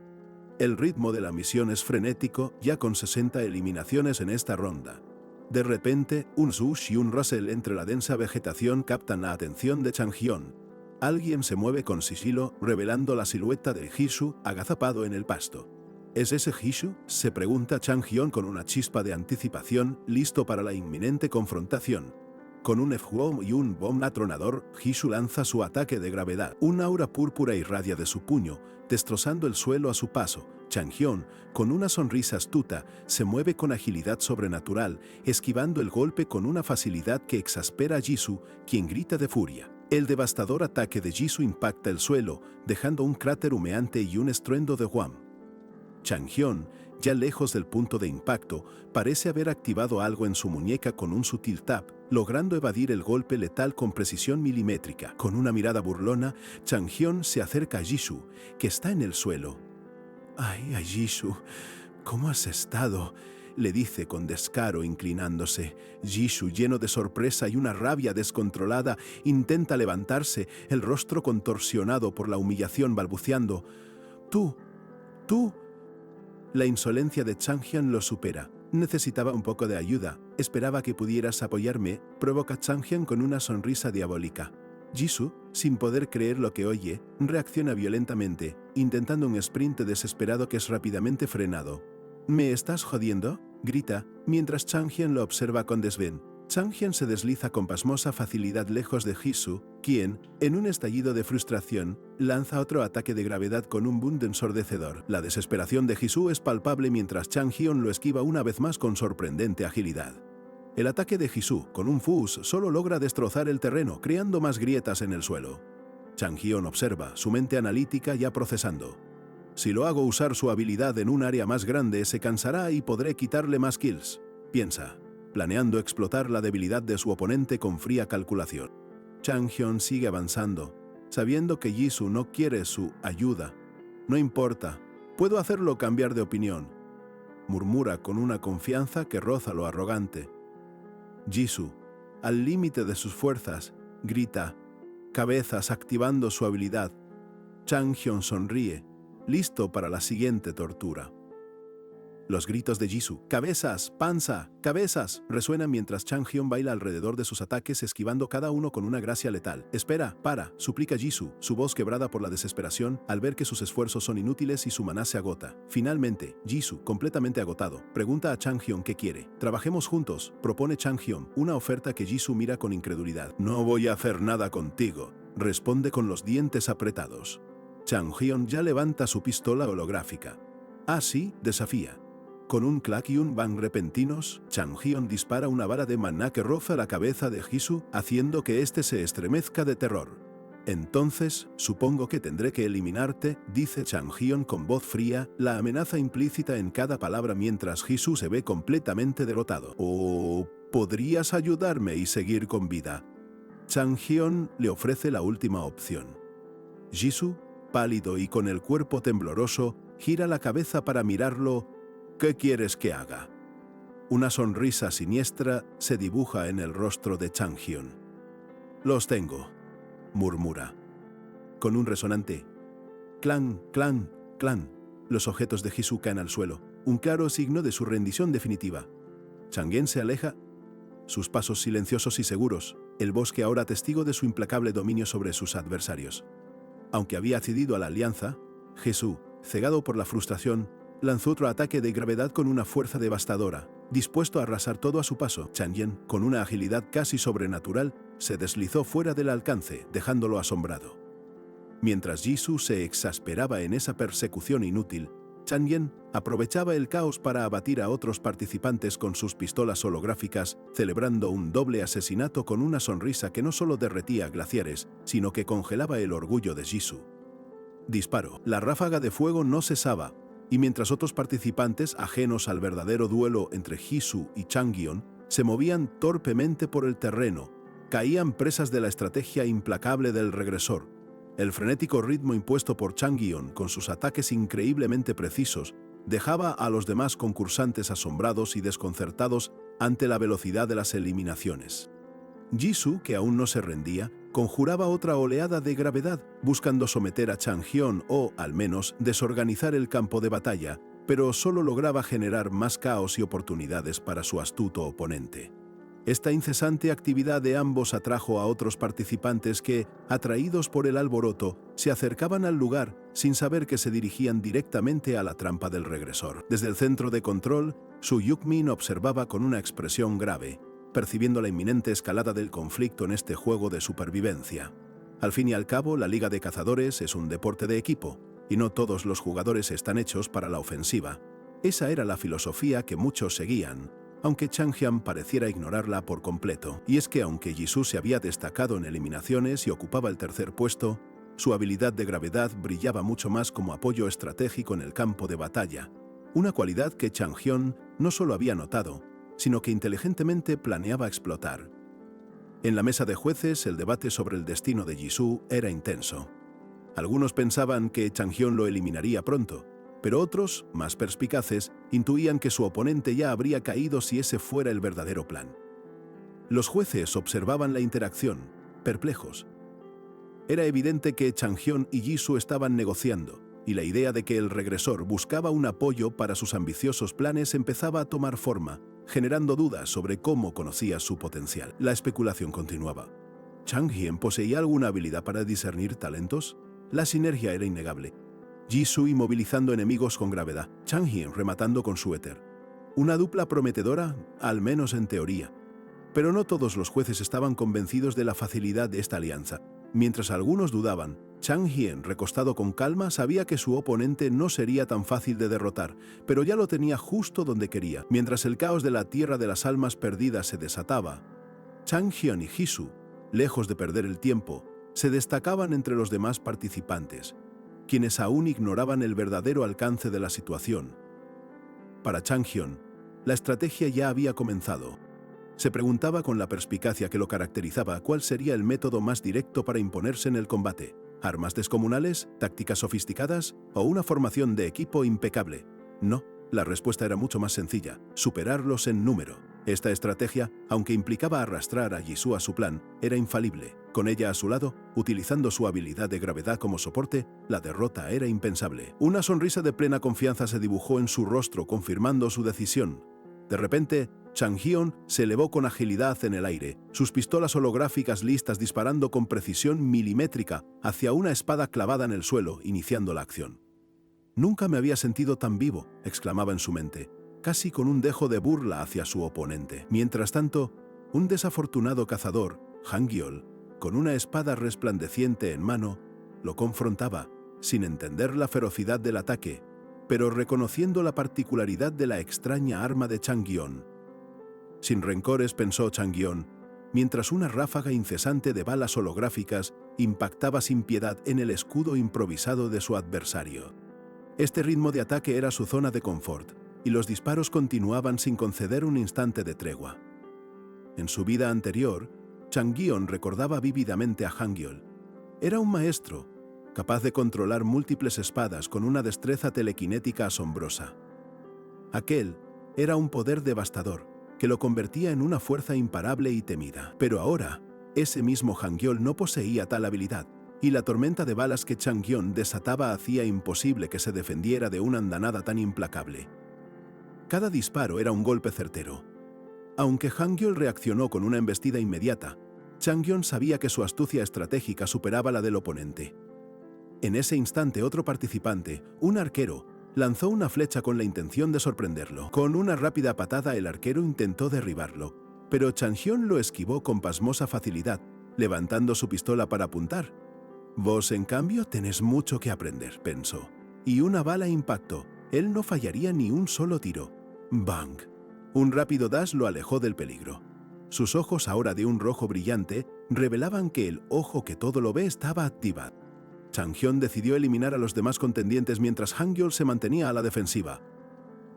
El ritmo de la misión es frenético, ya con 60 eliminaciones en esta ronda. De repente, un Zush y un Russell entre la densa vegetación captan la atención de Chang'eon. Alguien se mueve con sigilo, revelando la silueta de Jisoo agazapado en el pasto. ¿Es ese Jisoo?, se pregunta Chang'eon con una chispa de anticipación, listo para la inminente confrontación. Con un F-Bomb y un bomb atronador, Jisoo lanza su ataque de gravedad. Un aura púrpura irradia de su puño, destrozando el suelo a su paso. Chang'eon, con una sonrisa astuta, se mueve con agilidad sobrenatural, esquivando el golpe con una facilidad que exaspera a Jisoo, quien grita de furia. El devastador ataque de Jisoo impacta el suelo, dejando un cráter humeante y un estruendo de Wham. Chang Hyun, ya lejos del punto de impacto, parece haber activado algo en su muñeca con un sutil tap, logrando evadir el golpe letal con precisión milimétrica. Con una mirada burlona, Chang Hyun se acerca a Jisoo, que está en el suelo. «Ay, Jisoo, ¿cómo has estado?», le dice con descaro inclinándose. Jisoo, lleno de sorpresa y una rabia descontrolada, intenta levantarse, el rostro contorsionado por la humillación, balbuceando: «Tú. La insolencia de Chang Hyun lo supera. «Necesitaba un poco de ayuda. Esperaba que pudieras apoyarme», provoca Chang Hyun con una sonrisa diabólica. Jisoo, sin poder creer lo que oye, reacciona violentamente, intentando un sprint desesperado que es rápidamente frenado. «¿Me estás jodiendo?», grita, mientras Chang Hyun lo observa con desdén. Chang Hyun se desliza con pasmosa facilidad lejos de Jisoo, quien, en un estallido de frustración, lanza otro ataque de gravedad con un boom ensordecedor. La desesperación de Jisoo es palpable mientras Chang Hyun lo esquiva una vez más con sorprendente agilidad. El ataque de Jisoo, con un fuzz, solo logra destrozar el terreno, creando más grietas en el suelo. Chang Hyun observa, su mente analítica ya procesando. «Si lo hago usar su habilidad en un área más grande, se cansará y podré quitarle más kills», piensa, planeando explotar la debilidad de su oponente con fría calculación. Chang Hyun sigue avanzando, sabiendo que Jisoo no quiere su ayuda. «No importa, puedo hacerlo cambiar de opinión», murmura con una confianza que roza lo arrogante. Jisoo, al límite de sus fuerzas, grita: «Cabezas», activando su habilidad. Chang Hyun sonríe, listo para la siguiente tortura. Los gritos de Jisoo, «¡Cabezas! ¡Panza! ¡Cabezas!», resuenan mientras Chang Hyun baila alrededor de sus ataques, esquivando cada uno con una gracia letal. «Espera, para», suplica Jisoo, su voz quebrada por la desesperación al ver que sus esfuerzos son inútiles y su maná se agota. Finalmente, Jisoo, completamente agotado, pregunta a Chang Hyun qué quiere. «Trabajemos juntos», propone Chang Hyun, una oferta que Jisoo mira con incredulidad. «No voy a hacer nada contigo», responde con los dientes apretados. Chang Hyun ya levanta su pistola holográfica. «Ah, sí», desafía. Con un clac y un bang repentinos, Chang Hyun dispara una vara de maná que roza la cabeza de Jisoo, haciendo que éste se estremezca de terror. «Entonces, supongo que tendré que eliminarte», dice Chang Hyun con voz fría, la amenaza implícita en cada palabra mientras Jisoo se ve completamente derrotado. «¿O podrías ayudarme y seguir con vida?». Chang Hyun le ofrece la última opción. Jisoo, pálido y con el cuerpo tembloroso, gira la cabeza para mirarlo. «¿Qué quieres que haga?». Una sonrisa siniestra se dibuja en el rostro de Chang Hyun. «Los tengo», murmura. Con un resonante clan, clan, clan, los objetos de Jisoo caen al suelo, un claro signo de su rendición definitiva. Chang'en se aleja, sus pasos silenciosos y seguros, el bosque ahora testigo de su implacable dominio sobre sus adversarios. Aunque había accedido a la alianza, Jisoo, cegado por la frustración, lanzó otro ataque de gravedad con una fuerza devastadora, dispuesto a arrasar todo a su paso. Chang'en, con una agilidad casi sobrenatural, se deslizó fuera del alcance, dejándolo asombrado. Mientras Jisoo se exasperaba en esa persecución inútil, Chang'en aprovechaba el caos para abatir a otros participantes con sus pistolas holográficas, celebrando un doble asesinato con una sonrisa que no solo derretía glaciares, sino que congelaba el orgullo de Jisoo. Disparo. La ráfaga de fuego no cesaba, y mientras otros participantes, ajenos al verdadero duelo entre Jisoo y Chang'en, se movían torpemente por el terreno, caían presas de la estrategia implacable del regresor. El frenético ritmo impuesto por Chang'en, con sus ataques increíblemente precisos, dejaba a los demás concursantes asombrados y desconcertados ante la velocidad de las eliminaciones. Jisoo, que aún no se rendía, conjuraba otra oleada de gravedad, buscando someter a Chang Hyun o, al menos, desorganizar el campo de batalla, pero solo lograba generar más caos y oportunidades para su astuto oponente. Esta incesante actividad de ambos atrajo a otros participantes que, atraídos por el alboroto, se acercaban al lugar sin saber que se dirigían directamente a la trampa del regresor. Desde el centro de control, Su Yukmin observaba con una expresión grave, percibiendo la inminente escalada del conflicto en este juego de supervivencia. Al fin y al cabo, la Liga de Cazadores es un deporte de equipo, y no todos los jugadores están hechos para la ofensiva. Esa era la filosofía que muchos seguían, aunque Chang Hyun pareciera ignorarla por completo. Y es que aunque Jisoo se había destacado en eliminaciones y ocupaba el tercer puesto, su habilidad de gravedad brillaba mucho más como apoyo estratégico en el campo de batalla, una cualidad que Chang Hyun no solo había notado, sino que inteligentemente planeaba explotar. En la mesa de jueces, el debate sobre el destino de Jisoo era intenso. Algunos pensaban que Chang Hyun lo eliminaría pronto, pero otros, más perspicaces, intuían que su oponente ya habría caído si ese fuera el verdadero plan. Los jueces observaban la interacción, perplejos. Era evidente que Chang Hyun y Jisoo estaban negociando, y la idea de que el regresor buscaba un apoyo para sus ambiciosos planes empezaba a tomar forma, generando dudas sobre cómo conocía su potencial. La especulación continuaba. ¿Chang Hyun poseía alguna habilidad para discernir talentos? La sinergia era innegable. Jisoo inmovilizando enemigos con gravedad, Chang Hyun rematando con su éter. Una dupla prometedora, al menos en teoría. Pero no todos los jueces estaban convencidos de la facilidad de esta alianza. Mientras algunos dudaban, Chang Hyun, recostado con calma, sabía que su oponente no sería tan fácil de derrotar, pero ya lo tenía justo donde quería. Mientras el caos de la Tierra de las Almas Perdidas se desataba, Chang Hyun y Jisoo, lejos de perder el tiempo, se destacaban entre los demás participantes, quienes aún ignoraban el verdadero alcance de la situación. Para Chang Hyun, la estrategia ya había comenzado. Se preguntaba con la perspicacia que lo caracterizaba cuál sería el método más directo para imponerse en el combate. ¿Armas descomunales, tácticas sofisticadas o una formación de equipo impecable? No, la respuesta era mucho más sencilla: superarlos en número. Esta estrategia, aunque implicaba arrastrar a Jisoo a su plan, era infalible. Con ella a su lado, utilizando su habilidad de gravedad como soporte, la derrota era impensable. Una sonrisa de plena confianza se dibujó en su rostro, confirmando su decisión. De repente, Chang Hyun se elevó con agilidad en el aire, sus pistolas holográficas listas disparando con precisión milimétrica hacia una espada clavada en el suelo, iniciando la acción. «Nunca me había sentido tan vivo», exclamaba en su mente, casi con un dejo de burla hacia su oponente. Mientras tanto, un desafortunado cazador, Han Gyol, con una espada resplandeciente en mano, lo confrontaba, sin entender la ferocidad del ataque, pero reconociendo la particularidad de la extraña arma de Chang Hyun. Sin rencores, pensó Chang Hyun, mientras una ráfaga incesante de balas holográficas impactaba sin piedad en el escudo improvisado de su adversario. Este ritmo de ataque era su zona de confort, y los disparos continuaban sin conceder un instante de tregua. En su vida anterior, Chang Hyun recordaba vívidamente a Han Gyol. Era un maestro, capaz de controlar múltiples espadas con una destreza telequinética asombrosa. Aquel era un poder devastador, que lo convertía en una fuerza imparable y temida. Pero ahora, ese mismo Han Gyol no poseía tal habilidad, y la tormenta de balas que Chang Hyun desataba hacía imposible que se defendiera de una andanada tan implacable. Cada disparo era un golpe certero. Aunque Han Gyol reaccionó con una embestida inmediata, Chang Hyun sabía que su astucia estratégica superaba la del oponente. En ese instante, otro participante, un arquero, lanzó una flecha con la intención de sorprenderlo. Con una rápida patada, el arquero intentó derribarlo, pero Chang Hyun lo esquivó con pasmosa facilidad, levantando su pistola para apuntar. «Vos, en cambio, tenés mucho que aprender», pensó. Y una bala impactó. Él no fallaría ni un solo tiro. ¡Bang! Un rápido dash lo alejó del peligro. Sus ojos, ahora de un rojo brillante, revelaban que el ojo que todo lo ve estaba activado. Chang Hyun decidió eliminar a los demás contendientes mientras Han Gyol se mantenía a la defensiva.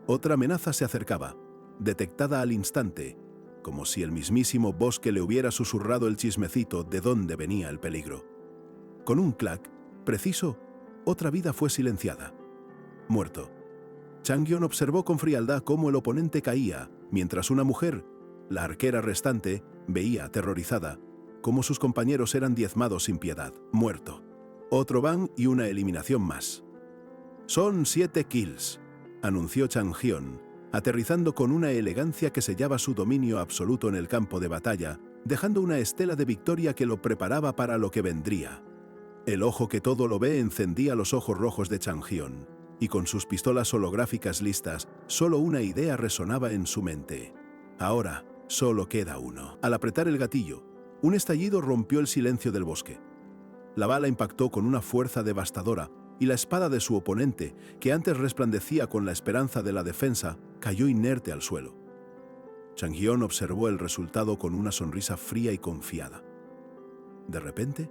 Otra amenaza se acercaba, detectada al instante, como si el mismísimo bosque le hubiera susurrado el chismecito de dónde venía el peligro. Con un clac preciso, otra vida fue silenciada. Muerto. Chang Hyun observó con frialdad cómo el oponente caía, mientras una mujer, la arquera restante, veía aterrorizada cómo sus compañeros eran diezmados sin piedad. Muerto. Otro bang y una eliminación más. «Son 7 kills», anunció Chang Hyun, aterrizando con una elegancia que sellaba su dominio absoluto en el campo de batalla, dejando una estela de victoria que lo preparaba para lo que vendría. El ojo que todo lo ve encendía los ojos rojos de Chang Hyun, y con sus pistolas holográficas listas, solo una idea resonaba en su mente. Ahora, solo queda uno. Al apretar el gatillo, un estallido rompió el silencio del bosque. La bala impactó con una fuerza devastadora, y la espada de su oponente, que antes resplandecía con la esperanza de la defensa, cayó inerte al suelo. Chang Hyun observó el resultado con una sonrisa fría y confiada. De repente,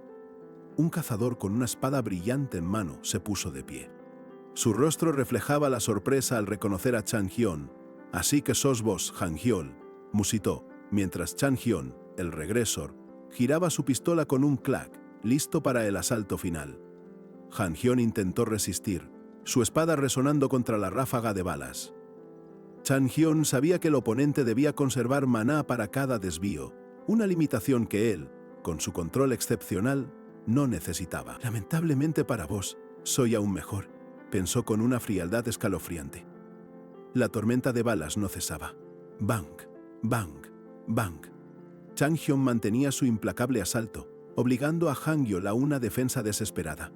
un cazador con una espada brillante en mano se puso de pie. Su rostro reflejaba la sorpresa al reconocer a Chang-hyun. «Así que sos vos, Han-hyol», musitó, mientras Chang-hyun, el regresor, giraba su pistola con un clac, listo para el asalto final. Han-hyun intentó resistir, su espada resonando contra la ráfaga de balas. Chang-hyun sabía que el oponente debía conservar maná para cada desvío, una limitación que él, con su control excepcional, no necesitaba. «Lamentablemente para vos, soy aún mejor», pensó con una frialdad escalofriante. La tormenta de balas no cesaba. Bang, bang, bang. Chang-hyun mantenía su implacable asalto, obligando a Han-hyol a una defensa desesperada.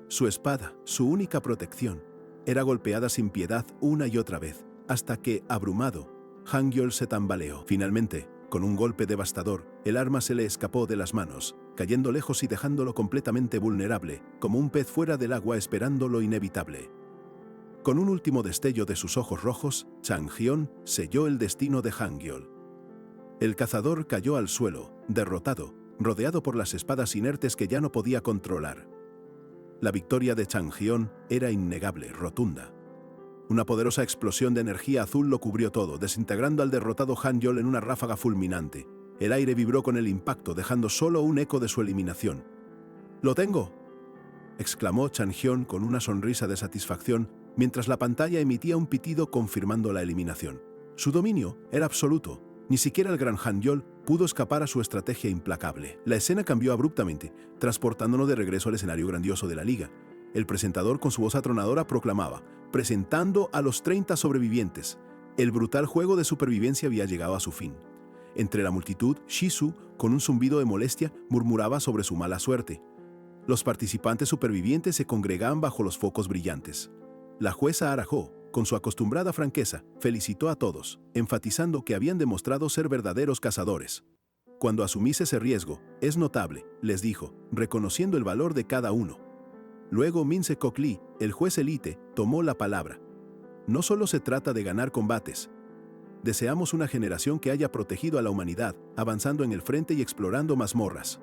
Su espada, su única protección, era golpeada sin piedad una y otra vez, hasta que, abrumado, Han-hyol se tambaleó. Finalmente, con un golpe devastador, el arma se le escapó de las manos, cayendo lejos y dejándolo completamente vulnerable, como un pez fuera del agua esperando lo inevitable. Con un último destello de sus ojos rojos, Chang-hyun selló el destino de Han-hyol. El cazador cayó al suelo, derrotado, rodeado por las espadas inertes que ya no podía controlar. La victoria de Chang-hyun era innegable, rotunda. Una poderosa explosión de energía azul lo cubrió todo, desintegrando al derrotado Han-hyol en una ráfaga fulminante. El aire vibró con el impacto, dejando solo un eco de su eliminación. «¡Lo tengo!», exclamó Chang-hyun con una sonrisa de satisfacción, mientras la pantalla emitía un pitido confirmando la eliminación. Su dominio era absoluto. Ni siquiera el gran Han-hyol pudo escapar a su estrategia implacable. La escena cambió abruptamente, transportándonos de regreso al escenario grandioso de la liga. El presentador con su voz atronadora proclamaba, presentando a los 30 sobrevivientes. El brutal juego de supervivencia había llegado a su fin. Entre la multitud, Shizu, con un zumbido de molestia, murmuraba sobre su mala suerte. Los participantes supervivientes se congregaban bajo los focos brillantes. La jueza Arajo, con su acostumbrada franqueza, felicitó a todos, enfatizando que habían demostrado ser verdaderos cazadores. «Cuando asumís ese riesgo, es notable», les dijo, reconociendo el valor de cada uno. Luego Min Se-kok Lee, el juez élite, tomó la palabra. «No solo se trata de ganar combates. Deseamos una generación que haya protegido a la humanidad, avanzando en el frente y explorando mazmorras.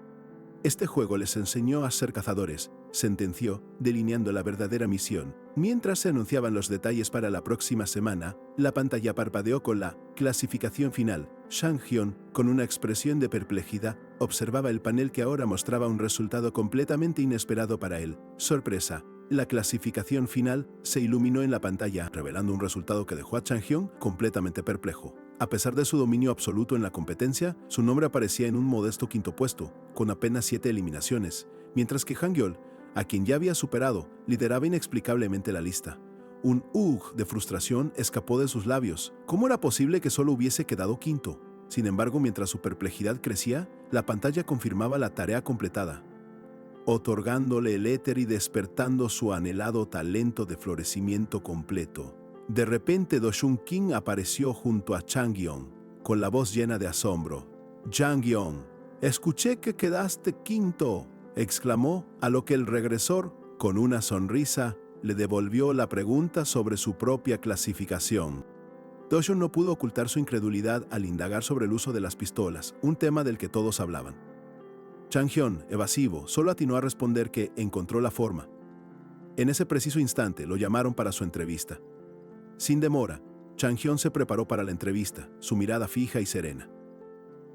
Este juego les enseñó a ser cazadores», sentenció, delineando la verdadera misión. Mientras se anunciaban los detalles para la próxima semana, la pantalla parpadeó con la clasificación final. Chang-hyun, con una expresión de perplejidad, observaba el panel que ahora mostraba un resultado completamente inesperado para él. Sorpresa. La clasificación final se iluminó en la pantalla, revelando un resultado que dejó a Chang-hyun completamente perplejo. A pesar de su dominio absoluto en la competencia, su nombre aparecía en un modesto quinto puesto, con apenas 7 eliminaciones, mientras que Han-hyol, a quien ya había superado, lideraba inexplicablemente la lista. Un ugh de frustración escapó de sus labios. ¿Cómo era posible que solo hubiese quedado quinto? Sin embargo, mientras su perplejidad crecía, la pantalla confirmaba la tarea completada, otorgándole el éter y despertando su anhelado talento de florecimiento completo. De repente, Do-shun King apareció junto a Chang-hyun, con la voz llena de asombro. «Chang-hyun, escuché que quedaste quinto», exclamó, a lo que el regresor, con una sonrisa, le devolvió la pregunta sobre su propia clasificación. Do-shun no pudo ocultar su incredulidad al indagar sobre el uso de las pistolas, un tema del que todos hablaban. Chang-hyun, evasivo, solo atinó a responder que encontró la forma. En ese preciso instante lo llamaron para su entrevista. Sin demora, Chang-hyun se preparó para la entrevista, su mirada fija y serena.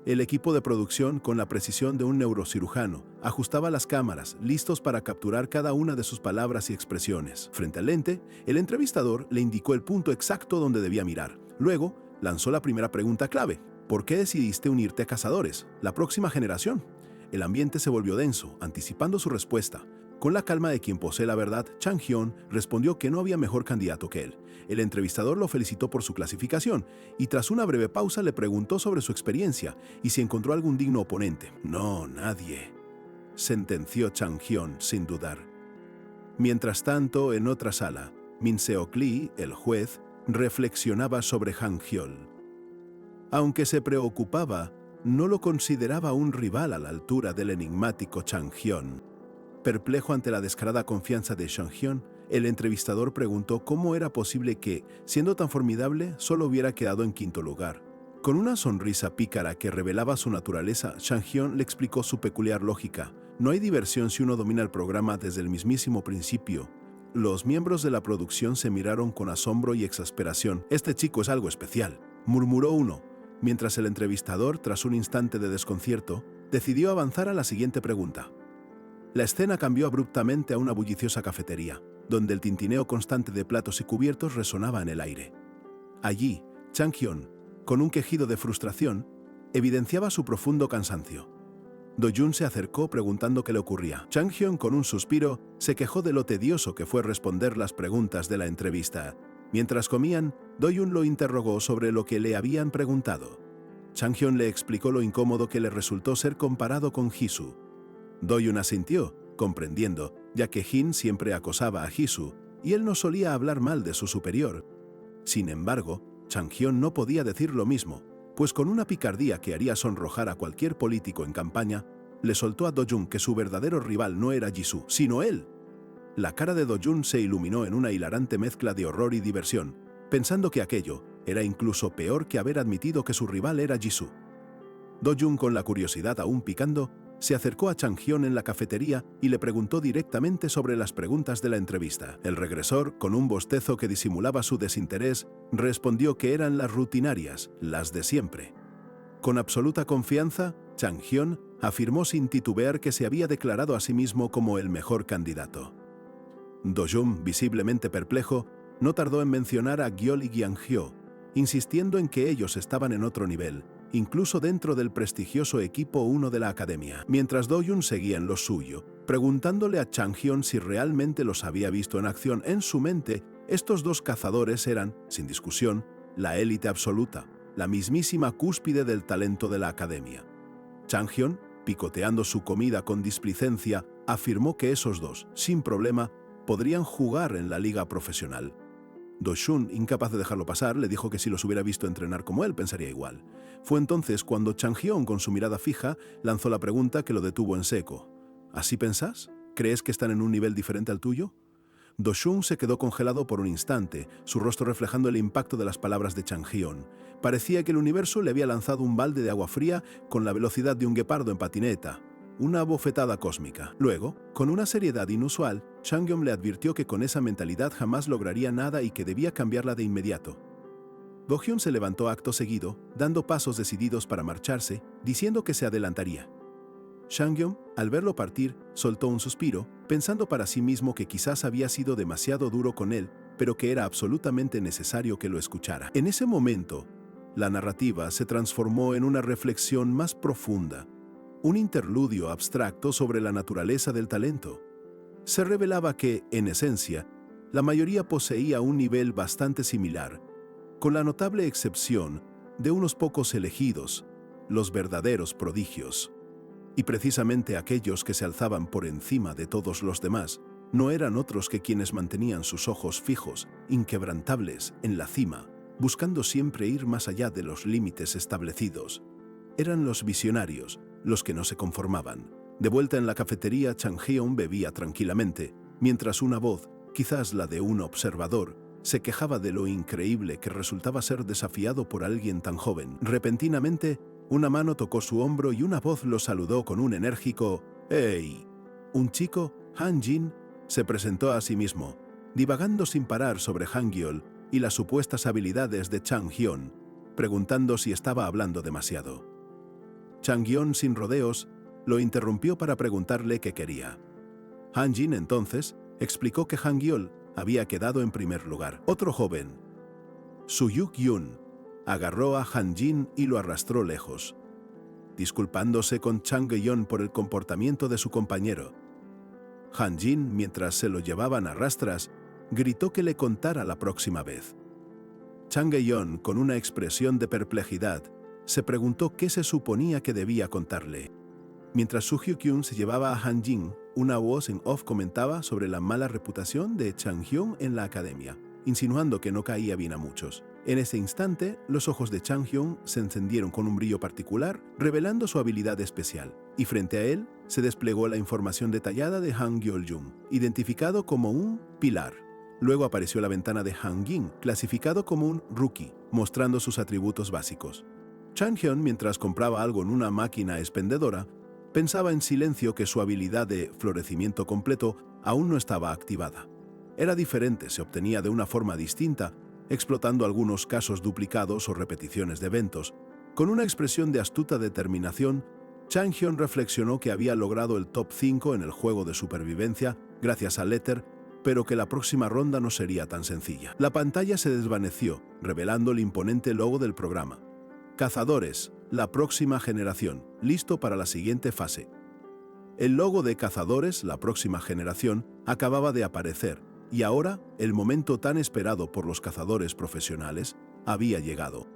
El equipo de producción, con la precisión de un neurocirujano, ajustaba las cámaras, listos para capturar cada una de sus palabras y expresiones. Frente al lente, el entrevistador le indicó el punto exacto donde debía mirar. Luego, lanzó la primera pregunta clave. ¿Por qué decidiste unirte a Cazadores, la próxima generación? El ambiente se volvió denso, anticipando su respuesta. Con la calma de quien posee la verdad, Chang-hyun respondió que no había mejor candidato que él. El entrevistador lo felicitó por su clasificación y tras una breve pausa le preguntó sobre su experiencia y si encontró algún digno oponente. «No, nadie», sentenció Chang-hyun sin dudar. Mientras tanto, en otra sala, Min Se-ok Lee, el juez, reflexionaba sobre Han-hyol. Aunque se preocupaba, no lo consideraba un rival a la altura del enigmático Chang-hyun. Perplejo ante la descarada confianza de Chang-hyun, el entrevistador preguntó cómo era posible que, siendo tan formidable, solo hubiera quedado en quinto lugar. Con una sonrisa pícara que revelaba su naturaleza, Chang-hyun le explicó su peculiar lógica. No hay diversión si uno domina el programa desde el mismísimo principio. Los miembros de la producción se miraron con asombro y exasperación. «Este chico es algo especial», murmuró uno, mientras el entrevistador, tras un instante de desconcierto, decidió avanzar a la siguiente pregunta. La escena cambió abruptamente a una bulliciosa cafetería, donde el tintineo constante de platos y cubiertos resonaba en el aire. Allí, Chang-hyun, con un quejido de frustración, evidenciaba su profundo cansancio. Do-jun se acercó preguntando qué le ocurría. Chang-hyun, con un suspiro, se quejó de lo tedioso que fue responder las preguntas de la entrevista. Mientras comían, Do-jun lo interrogó sobre lo que le habían preguntado. Chang-hyun le explicó lo incómodo que le resultó ser comparado con Jisoo. Do-jun asintió, comprendiendo, ya que Jin siempre acosaba a Jisoo, y él no solía hablar mal de su superior. Sin embargo, Chang-hyun no podía decir lo mismo, pues con una picardía que haría sonrojar a cualquier político en campaña, le soltó a Do-jun que su verdadero rival no era Jisoo, sino él. La cara de Do-jun se iluminó en una hilarante mezcla de horror y diversión, pensando que aquello era incluso peor que haber admitido que su rival era Jisoo. Do-jun, con la curiosidad aún picando, se acercó a Chang-hyun en la cafetería y le preguntó directamente sobre las preguntas de la entrevista. El regresor, con un bostezo que disimulaba su desinterés, respondió que eran las rutinarias, las de siempre. Con absoluta confianza, Chang-hyun afirmó sin titubear que se había declarado a sí mismo como el mejor candidato. Do-jun, visiblemente perplejo, no tardó en mencionar a Gyeol y Gyang-hyo, insistiendo en que ellos estaban en otro nivel, incluso dentro del prestigioso equipo 1 de la academia. Mientras Do-jun seguía en lo suyo, preguntándole a Chang-hyun si realmente los había visto en acción, en su mente, estos dos cazadores eran, sin discusión, la élite absoluta, la mismísima cúspide del talento de la academia. Chang-hyun, picoteando su comida con displicencia, afirmó que esos dos, sin problema, podrían jugar en la liga profesional. Do-jun, incapaz de dejarlo pasar, le dijo que si los hubiera visto entrenar como él, pensaría igual. Fue entonces cuando Chang-hyun, con su mirada fija, lanzó la pregunta que lo detuvo en seco. ¿Así pensás? ¿Crees que están en un nivel diferente al tuyo? Do-jun se quedó congelado por un instante, su rostro reflejando el impacto de las palabras de Chang-hyun. Parecía que el universo le había lanzado un balde de agua fría con la velocidad de un guepardo en patineta. Una bofetada cósmica. Luego, con una seriedad inusual, Chang-hyun le advirtió que con esa mentalidad jamás lograría nada y que debía cambiarla de inmediato. Do-hyun se levantó acto seguido, dando pasos decididos para marcharse, diciendo que se adelantaría. Chang-hyun, al verlo partir, soltó un suspiro, pensando para sí mismo que quizás había sido demasiado duro con él, pero que era absolutamente necesario que lo escuchara. En ese momento, la narrativa se transformó en una reflexión más profunda, un interludio abstracto sobre la naturaleza del talento. Se revelaba que, en esencia, la mayoría poseía un nivel bastante similar, con la notable excepción de unos pocos elegidos, los verdaderos prodigios. Y precisamente aquellos que se alzaban por encima de todos los demás no eran otros que quienes mantenían sus ojos fijos, inquebrantables, en la cima, buscando siempre ir más allá de los límites establecidos. Eran los visionarios, los que no se conformaban. De vuelta en la cafetería, Chang-hyun bebía tranquilamente, mientras una voz, quizás la de un observador, se quejaba de lo increíble que resultaba ser desafiado por alguien tan joven. Repentinamente, una mano tocó su hombro y una voz lo saludó con un enérgico «¡Hey!». Un chico, Han Jin, se presentó a sí mismo, divagando sin parar sobre Hangyeol y las supuestas habilidades de Chang-hyun, preguntando si estaba hablando demasiado. Chang-hyun, sin rodeos, lo interrumpió para preguntarle qué quería. Han Jin entonces explicó que Hangyeol había quedado en primer lugar. Otro joven, Suyuk-yun, agarró a Han Jin y lo arrastró lejos, disculpándose con Chang-hyun por el comportamiento de su compañero. Han Jin, mientras se lo llevaban a rastras, gritó que le contara la próxima vez. Chang-hyun, con una expresión de perplejidad, se preguntó qué se suponía que debía contarle. Mientras Su Hyuk-yun se llevaba a Han Jin, una voz en off comentaba sobre la mala reputación de Chang-hyun en la academia, insinuando que no caía bien a muchos. En ese instante, los ojos de Chang-hyun se encendieron con un brillo particular, revelando su habilidad especial, y frente a él se desplegó la información detallada de Han Gyeol-jung, identificado como un pilar. Luego apareció la ventana de Han Jin, clasificado como un rookie, mostrando sus atributos básicos. Chang-hyun, mientras compraba algo en una máquina expendedora, pensaba en silencio que su habilidad de florecimiento completo aún no estaba activada. era diferente, se obtenía de una forma distinta, explotando algunos casos duplicados o repeticiones de eventos. Con una expresión de astuta determinación, Chang Hyun reflexionó que había logrado el top 5 en el juego de supervivencia gracias a Letter, pero que la próxima ronda no sería tan sencilla. La pantalla se desvaneció, revelando el imponente logo del programa. Cazadores, la próxima generación, listo para la siguiente fase. El logo de Cazadores, la próxima generación, acababa de aparecer, y ahora, el momento tan esperado por los cazadores profesionales, había llegado.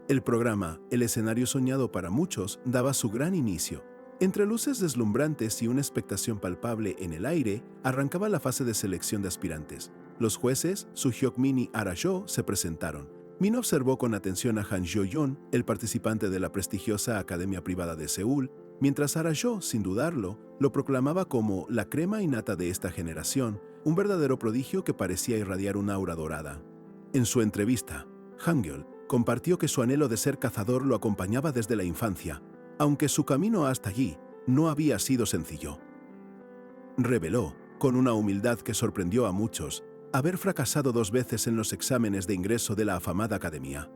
El programa, el escenario soñado para muchos, daba su gran inicio. Entre luces deslumbrantes y una expectación palpable en el aire, arrancaba la fase de selección de aspirantes. Los jueces, Soo-hyuk-min y Ara-jo, se presentaron. Min observó con atención a Han Jo-yeon, el participante de la prestigiosa Academia Privada de Seúl, mientras Ara-jo, sin dudarlo, lo proclamaba como la crema innata de esta generación, un verdadero prodigio que parecía irradiar una aura dorada. En su entrevista, Hangul compartió que su anhelo de ser cazador lo acompañaba desde la infancia, aunque su camino hasta allí no había sido sencillo. Reveló, con una humildad que sorprendió a muchos, haber fracasado 2 veces en los exámenes de ingreso de la afamada academia.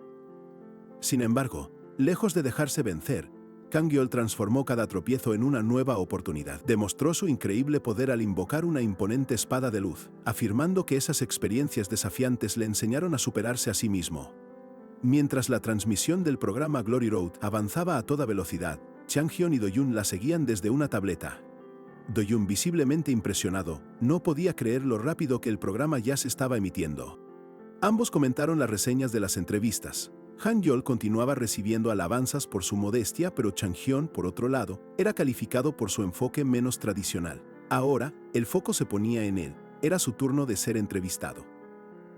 Sin embargo, lejos de dejarse vencer, Kang-yeol transformó cada tropiezo en una nueva oportunidad. Demostró su increíble poder al invocar una imponente espada de luz, afirmando que esas experiencias desafiantes le enseñaron a superarse a sí mismo. Mientras la transmisión del programa Glory Road avanzaba a toda velocidad, Chang Hyun y Do-yoon la seguían desde una tableta. Do-yoon, visiblemente impresionado, no podía creer lo rápido que el programa ya se estaba emitiendo. Ambos comentaron las reseñas de las entrevistas. Han-yeol continuaba recibiendo alabanzas por su modestia, pero Chang Hyun, por otro lado, era calificado por su enfoque menos tradicional. Ahora, el foco se ponía en él. Era su turno de ser entrevistado.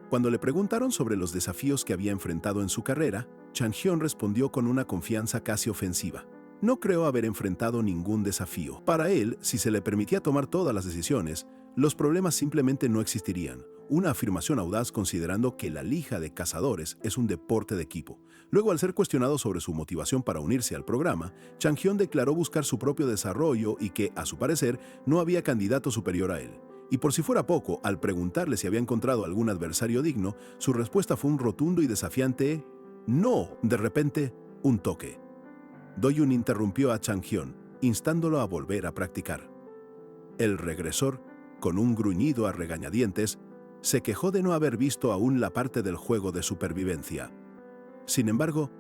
Cuando le preguntaron sobre los desafíos que había enfrentado en su carrera, Chang Hyun respondió con una confianza casi ofensiva. No creo haber enfrentado ningún desafío. Para él, si se le permitía tomar todas las decisiones, los problemas simplemente no existirían. Una afirmación audaz considerando que la liga de cazadores es un deporte de equipo. Luego, al ser cuestionado sobre su motivación para unirse al programa, Chang Hyun declaró buscar su propio desarrollo y que, a su parecer, no había candidato superior a él. Y por si fuera poco, al preguntarle si había encontrado algún adversario digno, su respuesta fue un rotundo y desafiante «no». De repente, un toque. Do-yoon interrumpió a Chang Hyun, instándolo a volver a practicar. El regresor, con un gruñido a regañadientes, se quejó de no haber visto aún la parte del juego de supervivencia. Sin embargo,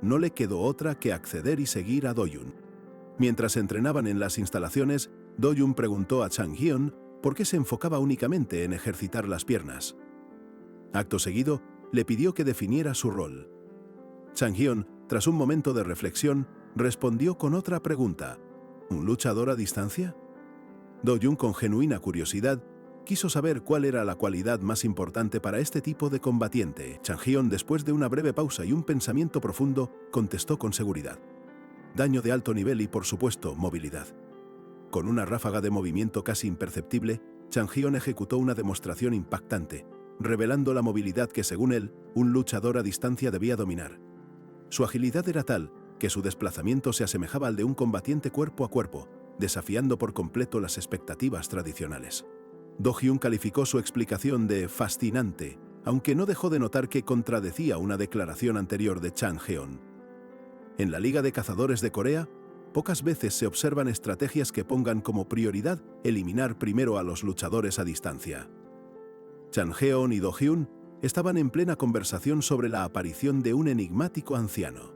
no le quedó otra que acceder y seguir a Do-yoon. Mientras entrenaban en las instalaciones, Do-yoon preguntó a Chang Hyun por qué se enfocaba únicamente en ejercitar las piernas. Acto seguido, le pidió que definiera su rol. Chang Hyun, tras un momento de reflexión, respondió con otra pregunta. ¿Un luchador a distancia? Do-yoon, con genuina curiosidad, quiso saber cuál era la cualidad más importante para este tipo de combatiente. Chang Hyun, después de una breve pausa y un pensamiento profundo, contestó con seguridad. Daño de alto nivel y, por supuesto, movilidad. Con una ráfaga de movimiento casi imperceptible, Chang Hyun ejecutó una demostración impactante, revelando la movilidad que, según él, un luchador a distancia debía dominar. Su agilidad era tal que su desplazamiento se asemejaba al de un combatiente cuerpo a cuerpo, desafiando por completo las expectativas tradicionales. Do-hyun calificó su explicación de fascinante, aunque no dejó de notar que contradecía una declaración anterior de Chang Hyun. En la Liga de Cazadores de Corea, pocas veces se observan estrategias que pongan como prioridad eliminar primero a los luchadores a distancia. Chang Hyun y Do-hyun estaban en plena conversación sobre la aparición de un enigmático anciano.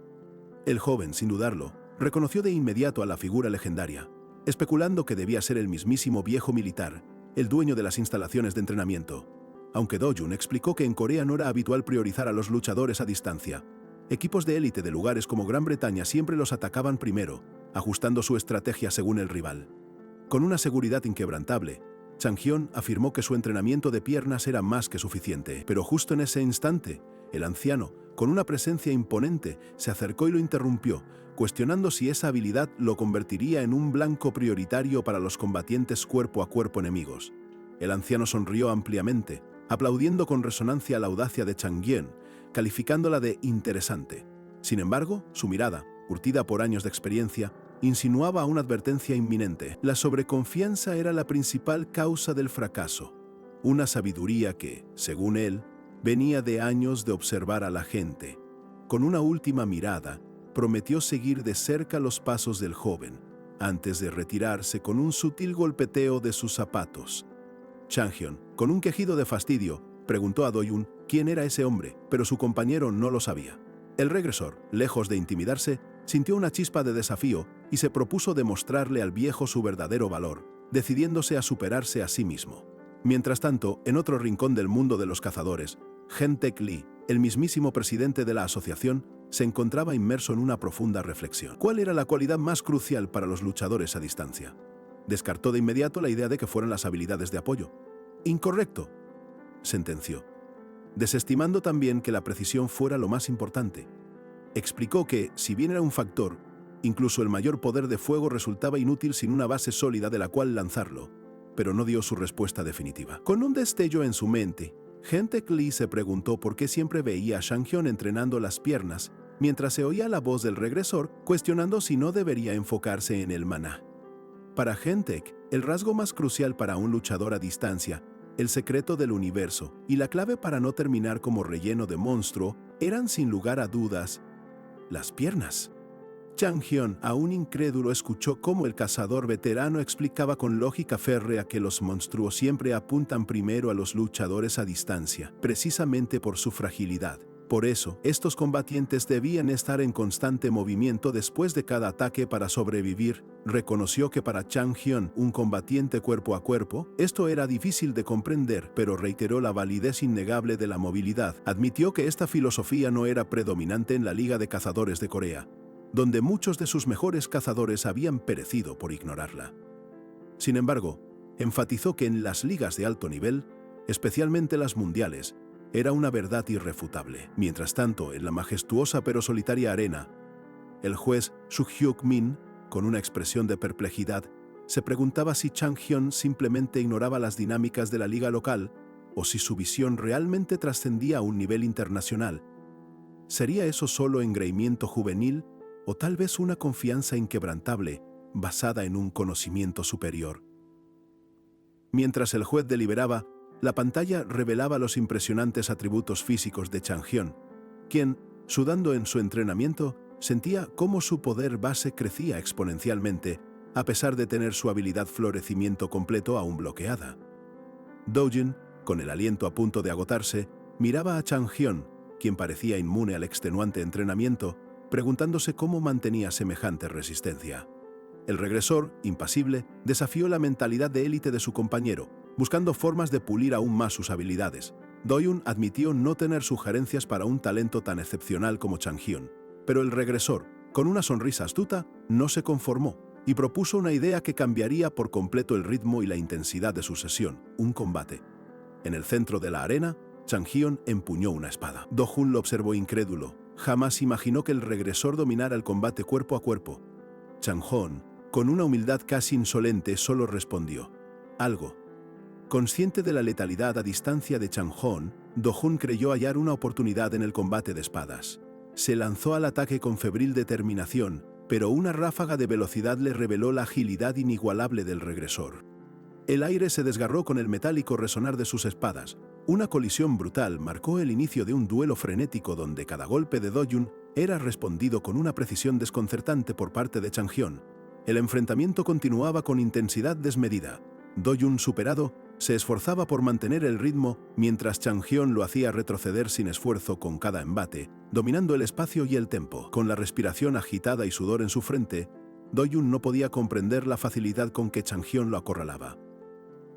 El joven, sin dudarlo, reconoció de inmediato a la figura legendaria, especulando que debía ser el mismísimo viejo militar, el dueño de las instalaciones de entrenamiento. Aunque Do-yoon explicó que en Corea no era habitual priorizar a los luchadores a distancia, equipos de élite de lugares como Gran Bretaña siempre los atacaban primero, ajustando su estrategia según el rival. Con una seguridad inquebrantable, Chang Hyun afirmó que su entrenamiento de piernas era más que suficiente, pero justo en ese instante, el anciano, con una presencia imponente, se acercó y lo interrumpió, cuestionando si esa habilidad lo convertiría en un blanco prioritario para los combatientes cuerpo a cuerpo enemigos. El anciano sonrió ampliamente, aplaudiendo con resonancia la audacia de Chang Hyun, calificándola de interesante. Sin embargo, su mirada, curtida por años de experiencia, insinuaba una advertencia inminente. La sobreconfianza era la principal causa del fracaso. una sabiduría que, según él, venía de años de observar a la gente. Con una última mirada, prometió seguir de cerca los pasos del joven, antes de retirarse con un sutil golpeteo de sus zapatos. Changhyun, con un quejido de fastidio, preguntó a Do-yoon quién era ese hombre, pero su compañero no lo sabía. El regresor, lejos de intimidarse, sintió una chispa de desafío y se propuso demostrarle al viejo su verdadero valor, decidiéndose a superarse a sí mismo. Mientras tanto, en otro rincón del mundo de los cazadores, Jae-taek Lee, el mismísimo presidente de la asociación, se encontraba inmerso en una profunda reflexión. ¿Cuál era la cualidad más crucial para los luchadores a distancia? Descartó de inmediato la idea de que fueran las habilidades de apoyo. Incorrecto, sentenció, desestimando también que la precisión fuera lo más importante. Explicó que, si bien era un factor, incluso el mayor poder de fuego resultaba inútil sin una base sólida de la cual lanzarlo, pero no dio su respuesta definitiva. Con un destello en su mente, Jae-taek Lee se preguntó por qué siempre veía a Changhyun entrenando las piernas, mientras se oía la voz del regresor cuestionando si no debería enfocarse en el maná. Para Jae-taek, el rasgo más crucial para un luchador a distancia, el secreto del universo y la clave para no terminar como relleno de monstruo eran sin lugar a dudas las piernas. Changhyun, aún incrédulo, escuchó cómo el cazador veterano explicaba con lógica férrea que los monstruos siempre apuntan primero a los luchadores a distancia, precisamente por su fragilidad. Por eso, estos combatientes debían estar en constante movimiento después de cada ataque para sobrevivir. Reconoció que para Changhyun, un combatiente cuerpo a cuerpo, esto era difícil de comprender, pero reiteró la validez innegable de la movilidad. Admitió que esta filosofía no era predominante en la Liga de Cazadores de Corea, donde muchos de sus mejores cazadores habían perecido por ignorarla. Sin embargo, enfatizó que en las ligas de alto nivel, especialmente las mundiales, era una verdad irrefutable. Mientras tanto, en la majestuosa pero solitaria arena, el juez Suk-hyuk Min, con una expresión de perplejidad, se preguntaba si Changhyun simplemente ignoraba las dinámicas de la liga local o si su visión realmente trascendía a un nivel internacional. ¿Sería eso solo engreimiento juvenil o tal vez una confianza inquebrantable basada en un conocimiento superior? Mientras el juez deliberaba, la pantalla revelaba los impresionantes atributos físicos de Changhyun, quien, sudando en su entrenamiento, sentía cómo su poder base crecía exponencialmente, a pesar de tener su habilidad florecimiento completo aún bloqueada. Do-yoon, con el aliento a punto de agotarse, miraba a Changhyun, quien parecía inmune al extenuante entrenamiento, preguntándose cómo mantenía semejante resistencia. El regresor, impasible, desafió la mentalidad de élite de su compañero, buscando formas de pulir aún más sus habilidades. Do-yoon admitió no tener sugerencias para un talento tan excepcional como Changhyun, pero el regresor, con una sonrisa astuta, no se conformó y propuso una idea que cambiaría por completo el ritmo y la intensidad de su sesión: un combate. En el centro de la arena, Changhyun empuñó una espada. Do-hoon lo observó incrédulo. Jamás imaginó que el regresor dominara el combate cuerpo a cuerpo. Changhyun, con una humildad casi insolente, solo respondió: algo. Consciente de la letalidad a distancia de Changhyun, Do-hoon creyó hallar una oportunidad en el combate de espadas. Se lanzó al ataque con febril determinación, pero una ráfaga de velocidad le reveló la agilidad inigualable del regresor. El aire se desgarró con el metálico resonar de sus espadas. Una colisión brutal marcó el inicio de un duelo frenético donde cada golpe de Do-yoon era respondido con una precisión desconcertante por parte de Changhyun. El enfrentamiento continuaba con intensidad desmedida. Do-yoon, superado, se esforzaba por mantener el ritmo, mientras Changhyun lo hacía retroceder sin esfuerzo con cada embate, dominando el espacio y el tempo. Con la respiración agitada y sudor en su frente, Do-yoon no podía comprender la facilidad con que Changhyun lo acorralaba.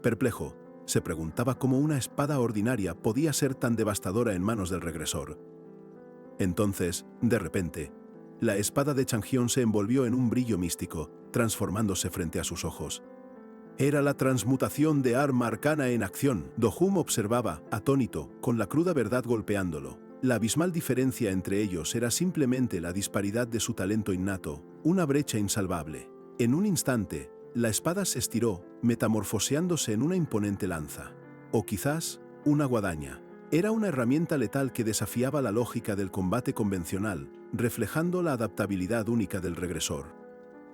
Perplejo, se preguntaba cómo una espada ordinaria podía ser tan devastadora en manos del regresor. Entonces, de repente, la espada de Changhyun se envolvió en un brillo místico, transformándose frente a sus ojos. Era la transmutación de arma arcana en acción. Do-hoon observaba, atónito, con la cruda verdad golpeándolo. La abismal diferencia entre ellos era simplemente la disparidad de su talento innato, una brecha insalvable. En un instante, la espada se estiró, metamorfoseándose en una imponente lanza. O quizás, una guadaña. Era una herramienta letal que desafiaba la lógica del combate convencional, reflejando la adaptabilidad única del regresor.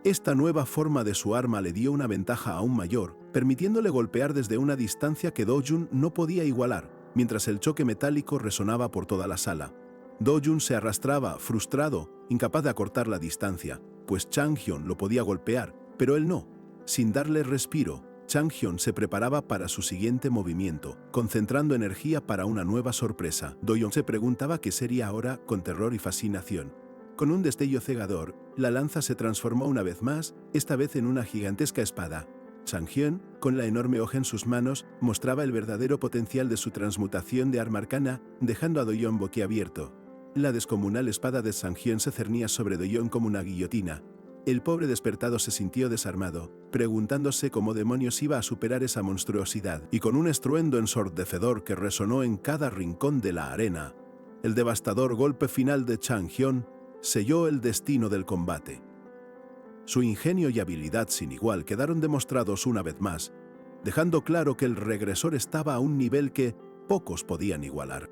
Esta nueva forma de su arma le dio una ventaja aún mayor, permitiéndole golpear desde una distancia que Do-jun no podía igualar, mientras el choque metálico resonaba por toda la sala. Do-jun se arrastraba, frustrado, incapaz de acortar la distancia, pues Chang-hyun lo podía golpear, pero él no. Sin darle respiro, Chang-hyun se preparaba para su siguiente movimiento, concentrando energía para una nueva sorpresa. Do-jun se preguntaba qué sería ahora con terror y fascinación. Con un destello cegador, la lanza se transformó una vez más, esta vez en una gigantesca espada. Chang-hyun, con la enorme hoja en sus manos, mostraba el verdadero potencial de su transmutación de arma arcana, dejando a Do-jun boquiabierto. La descomunal espada de Chang-hyun se cernía sobre Do-jun como una guillotina. El pobre despertado se sintió desarmado, preguntándose cómo demonios iba a superar esa monstruosidad, y con un estruendo ensordecedor que resonó en cada rincón de la arena, el devastador golpe final de Chang-hyun selló el destino del combate. Su ingenio y habilidad sin igual quedaron demostrados una vez más, dejando claro que el regresor estaba a un nivel que pocos podían igualar.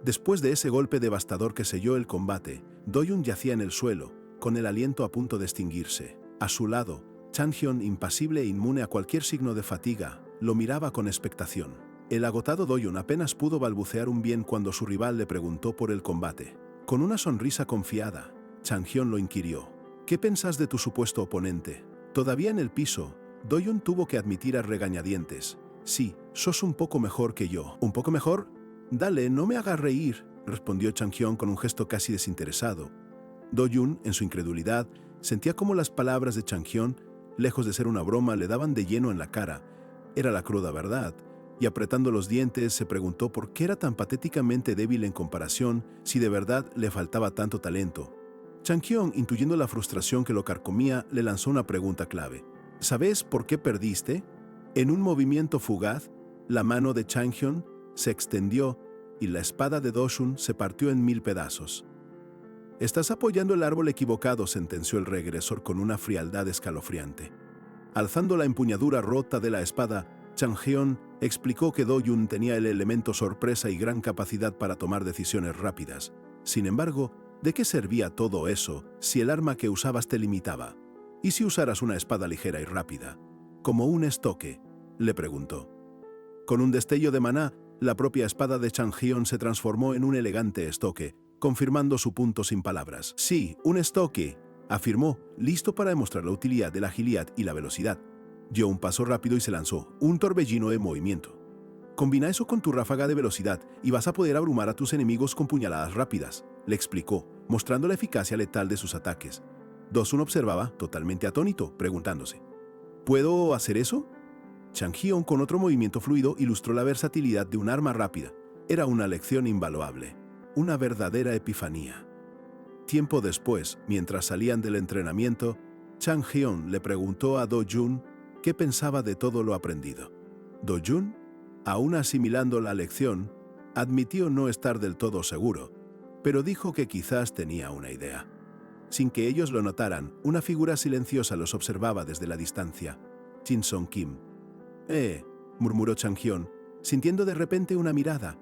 Después de ese golpe devastador que selló el combate, Do-jun yacía en el suelo, con el aliento a punto de extinguirse. A su lado, Chang-hyun, impasible e inmune a cualquier signo de fatiga, lo miraba con expectación. El agotado Do-jun apenas pudo balbucear un bien cuando su rival le preguntó por el combate. Con una sonrisa confiada, Chang-hyun lo inquirió. ¿Qué pensás de tu supuesto oponente? Todavía en el piso, Do-jun tuvo que admitir a regañadientes. Sí, sos un poco mejor que yo. ¿Un poco mejor? Dale, no me hagas reír, respondió Chang-hyun con un gesto casi desinteresado. Do-jun, en su incredulidad, sentía como las palabras de Chang-hyun, lejos de ser una broma, le daban de lleno en la cara. Era la cruda verdad. Y apretando los dientes se preguntó por qué era tan patéticamente débil en comparación si de verdad le faltaba tanto talento. Chang-hyun, intuyendo la frustración que lo carcomía, le lanzó una pregunta clave. ¿Sabes por qué perdiste? En un movimiento fugaz, la mano de Chang-hyun se extendió y la espada de Do-jun se partió en 1000 pedazos. «Estás apoyando el árbol equivocado», sentenció el regresor con una frialdad escalofriante. Alzando la empuñadura rota de la espada, Chang-hyun explicó que Do-jun tenía el elemento sorpresa y gran capacidad para tomar decisiones rápidas. Sin embargo, ¿de qué servía todo eso si el arma que usabas te limitaba? ¿Y si usaras una espada ligera y rápida? ¿Como un estoque?, le preguntó. Con un destello de maná, la propia espada de Chang-hyun se transformó en un elegante estoque, confirmando su punto sin palabras. «Sí, un estoque», afirmó, listo para demostrar la utilidad de la agilidad y la velocidad. Dio un paso rápido y se lanzó, un torbellino de movimiento. «Combina eso con tu ráfaga de velocidad y vas a poder abrumar a tus enemigos con puñaladas rápidas», le explicó, mostrando la eficacia letal de sus ataques. Do-jun observaba, totalmente atónito, preguntándose, ¿puedo hacer eso? Chang-hyun, con otro movimiento fluido, ilustró la versatilidad de un arma rápida. Era una lección invaluable, una verdadera epifanía. Tiempo después, mientras salían del entrenamiento, Chang-hyun le preguntó a Do-jun qué pensaba de todo lo aprendido. Do-jun, aún asimilando la lección, admitió no estar del todo seguro, pero dijo que quizás tenía una idea. Sin que ellos lo notaran, una figura silenciosa los observaba desde la distancia. Jin-sung Kim. Murmuró Chang-hyun, sintiendo de repente una mirada.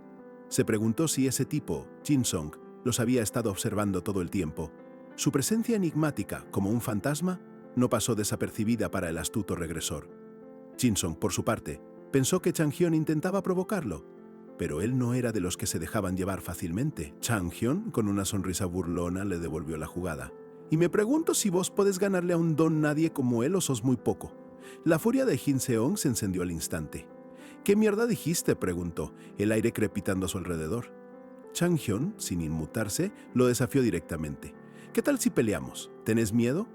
Se preguntó si ese tipo, Jin-sung, los había estado observando todo el tiempo. Su presencia enigmática, como un fantasma, no pasó desapercibida para el astuto regresor. Jin-sung, por su parte, pensó que Chang-hyun intentaba provocarlo, pero él no era de los que se dejaban llevar fácilmente. Chang-hyun, con una sonrisa burlona, le devolvió la jugada. «Y me pregunto si vos podés ganarle a un don nadie como él o sos muy poco». La furia de Jin-seong se encendió al instante. «¿Qué mierda dijiste?», preguntó, el aire crepitando a su alrededor. Chang-hyun, sin inmutarse, lo desafió directamente. «¿Qué tal si peleamos? ¿Tenés miedo?».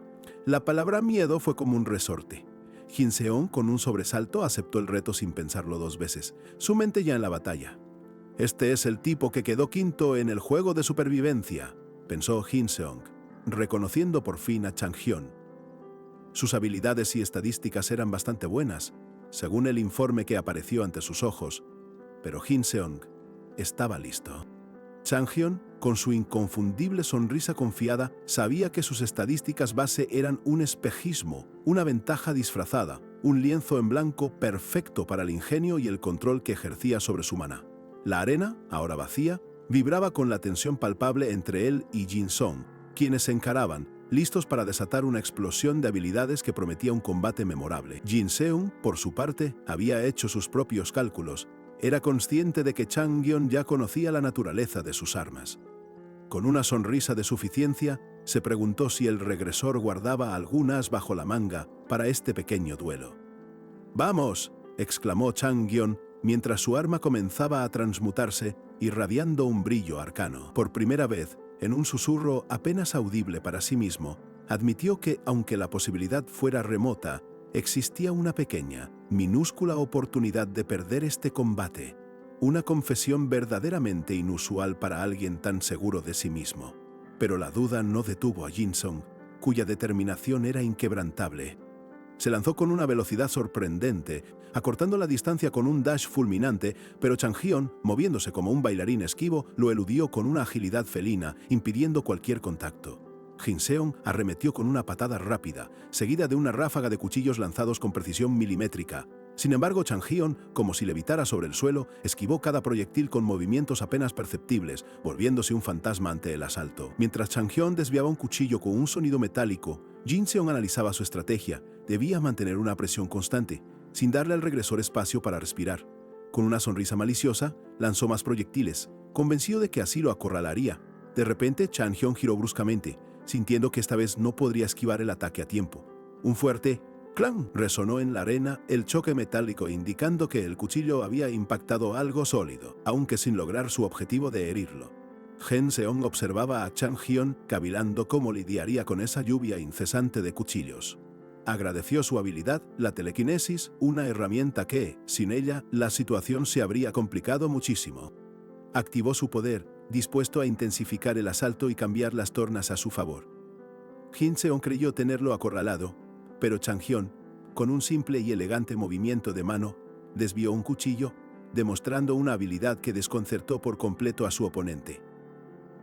La palabra miedo fue como un resorte. Jin-seong, con un sobresalto, aceptó el reto sin pensarlo 2 veces, su mente ya en la batalla. «Este es el tipo que quedó quinto en el juego de supervivencia», pensó Jin-seong, reconociendo por fin a Chang-hyun. Sus habilidades y estadísticas eran bastante buenas, según el informe que apareció ante sus ojos, pero Jin-seong estaba listo. Chang-hyun, con su inconfundible sonrisa confiada, sabía que sus estadísticas base eran un espejismo, una ventaja disfrazada, un lienzo en blanco perfecto para el ingenio y el control que ejercía sobre su maná. La arena, ahora vacía, vibraba con la tensión palpable entre él y Jin-sung, quienes se encaraban, listos para desatar una explosión de habilidades que prometía un combate memorable. Jin Seung, por su parte, había hecho sus propios cálculos. Era consciente de que Chang Hyun ya conocía la naturaleza de sus armas. Con una sonrisa de suficiencia, se preguntó si el regresor guardaba algún as bajo la manga para este pequeño duelo. ¡Vamos!, exclamó Chang Hyun mientras su arma comenzaba a transmutarse, irradiando un brillo arcano. Por primera vez, en un susurro apenas audible para sí mismo, admitió que, aunque la posibilidad fuera remota, existía una pequeña, minúscula oportunidad de perder este combate. Una confesión verdaderamente inusual para alguien tan seguro de sí mismo. Pero la duda no detuvo a Jin Seung, cuya determinación era inquebrantable. Se lanzó con una velocidad sorprendente, acortando la distancia con un dash fulminante, pero Chang Hyun, moviéndose como un bailarín esquivo, lo eludió con una agilidad felina, impidiendo cualquier contacto. Jin Seung arremetió con una patada rápida, seguida de una ráfaga de cuchillos lanzados con precisión milimétrica. Sin embargo, Chang Hyun, como si levitara sobre el suelo, esquivó cada proyectil con movimientos apenas perceptibles, volviéndose un fantasma ante el asalto. Mientras Chang Hyun desviaba un cuchillo con un sonido metálico, Jin Seung analizaba su estrategia. Debía mantener una presión constante, sin darle al regresor espacio para respirar. Con una sonrisa maliciosa, lanzó más proyectiles, convencido de que así lo acorralaría. De repente, Chang Hyun giró bruscamente, sintiendo que esta vez no podría esquivar el ataque a tiempo. Un fuerte ¡clang! Resonó en la arena el choque metálico, indicando que el cuchillo había impactado algo sólido, aunque sin lograr su objetivo de herirlo. Jin Seung observaba a Chang Hyun cavilando cómo lidiaría con esa lluvia incesante de cuchillos. Agradeció su habilidad, la telequinesis, una herramienta que, sin ella, la situación se habría complicado muchísimo. Activó su poder, dispuesto a intensificar el asalto y cambiar las tornas a su favor. Jin Seung creyó tenerlo acorralado, pero Chang Hyun, con un simple y elegante movimiento de mano, desvió un cuchillo, demostrando una habilidad que desconcertó por completo a su oponente.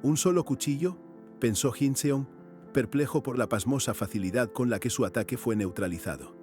¿Un solo cuchillo?, pensó Jin Seung, perplejo por la pasmosa facilidad con la que su ataque fue neutralizado.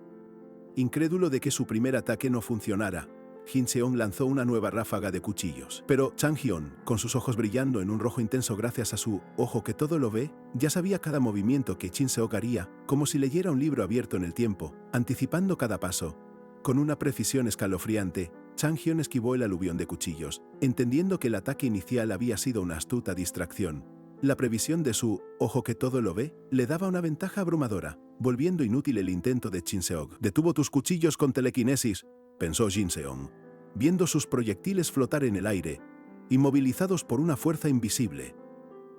Incrédulo de que su primer ataque no funcionara, Jin Seung lanzó una nueva ráfaga de cuchillos. Pero Chang Hyun, con sus ojos brillando en un rojo intenso gracias a su ojo que todo lo ve, ya sabía cada movimiento que Jin Seung haría, como si leyera un libro abierto en el tiempo, anticipando cada paso. Con una precisión escalofriante, Chang Hyun esquivó el aluvión de cuchillos, entendiendo que el ataque inicial había sido una astuta distracción. La previsión de su ojo que todo lo ve le daba una ventaja abrumadora, volviendo inútil el intento de Jin Seung. «Detuvo tus cuchillos con telequinesis», pensó Jin Seung, viendo sus proyectiles flotar en el aire, inmovilizados por una fuerza invisible.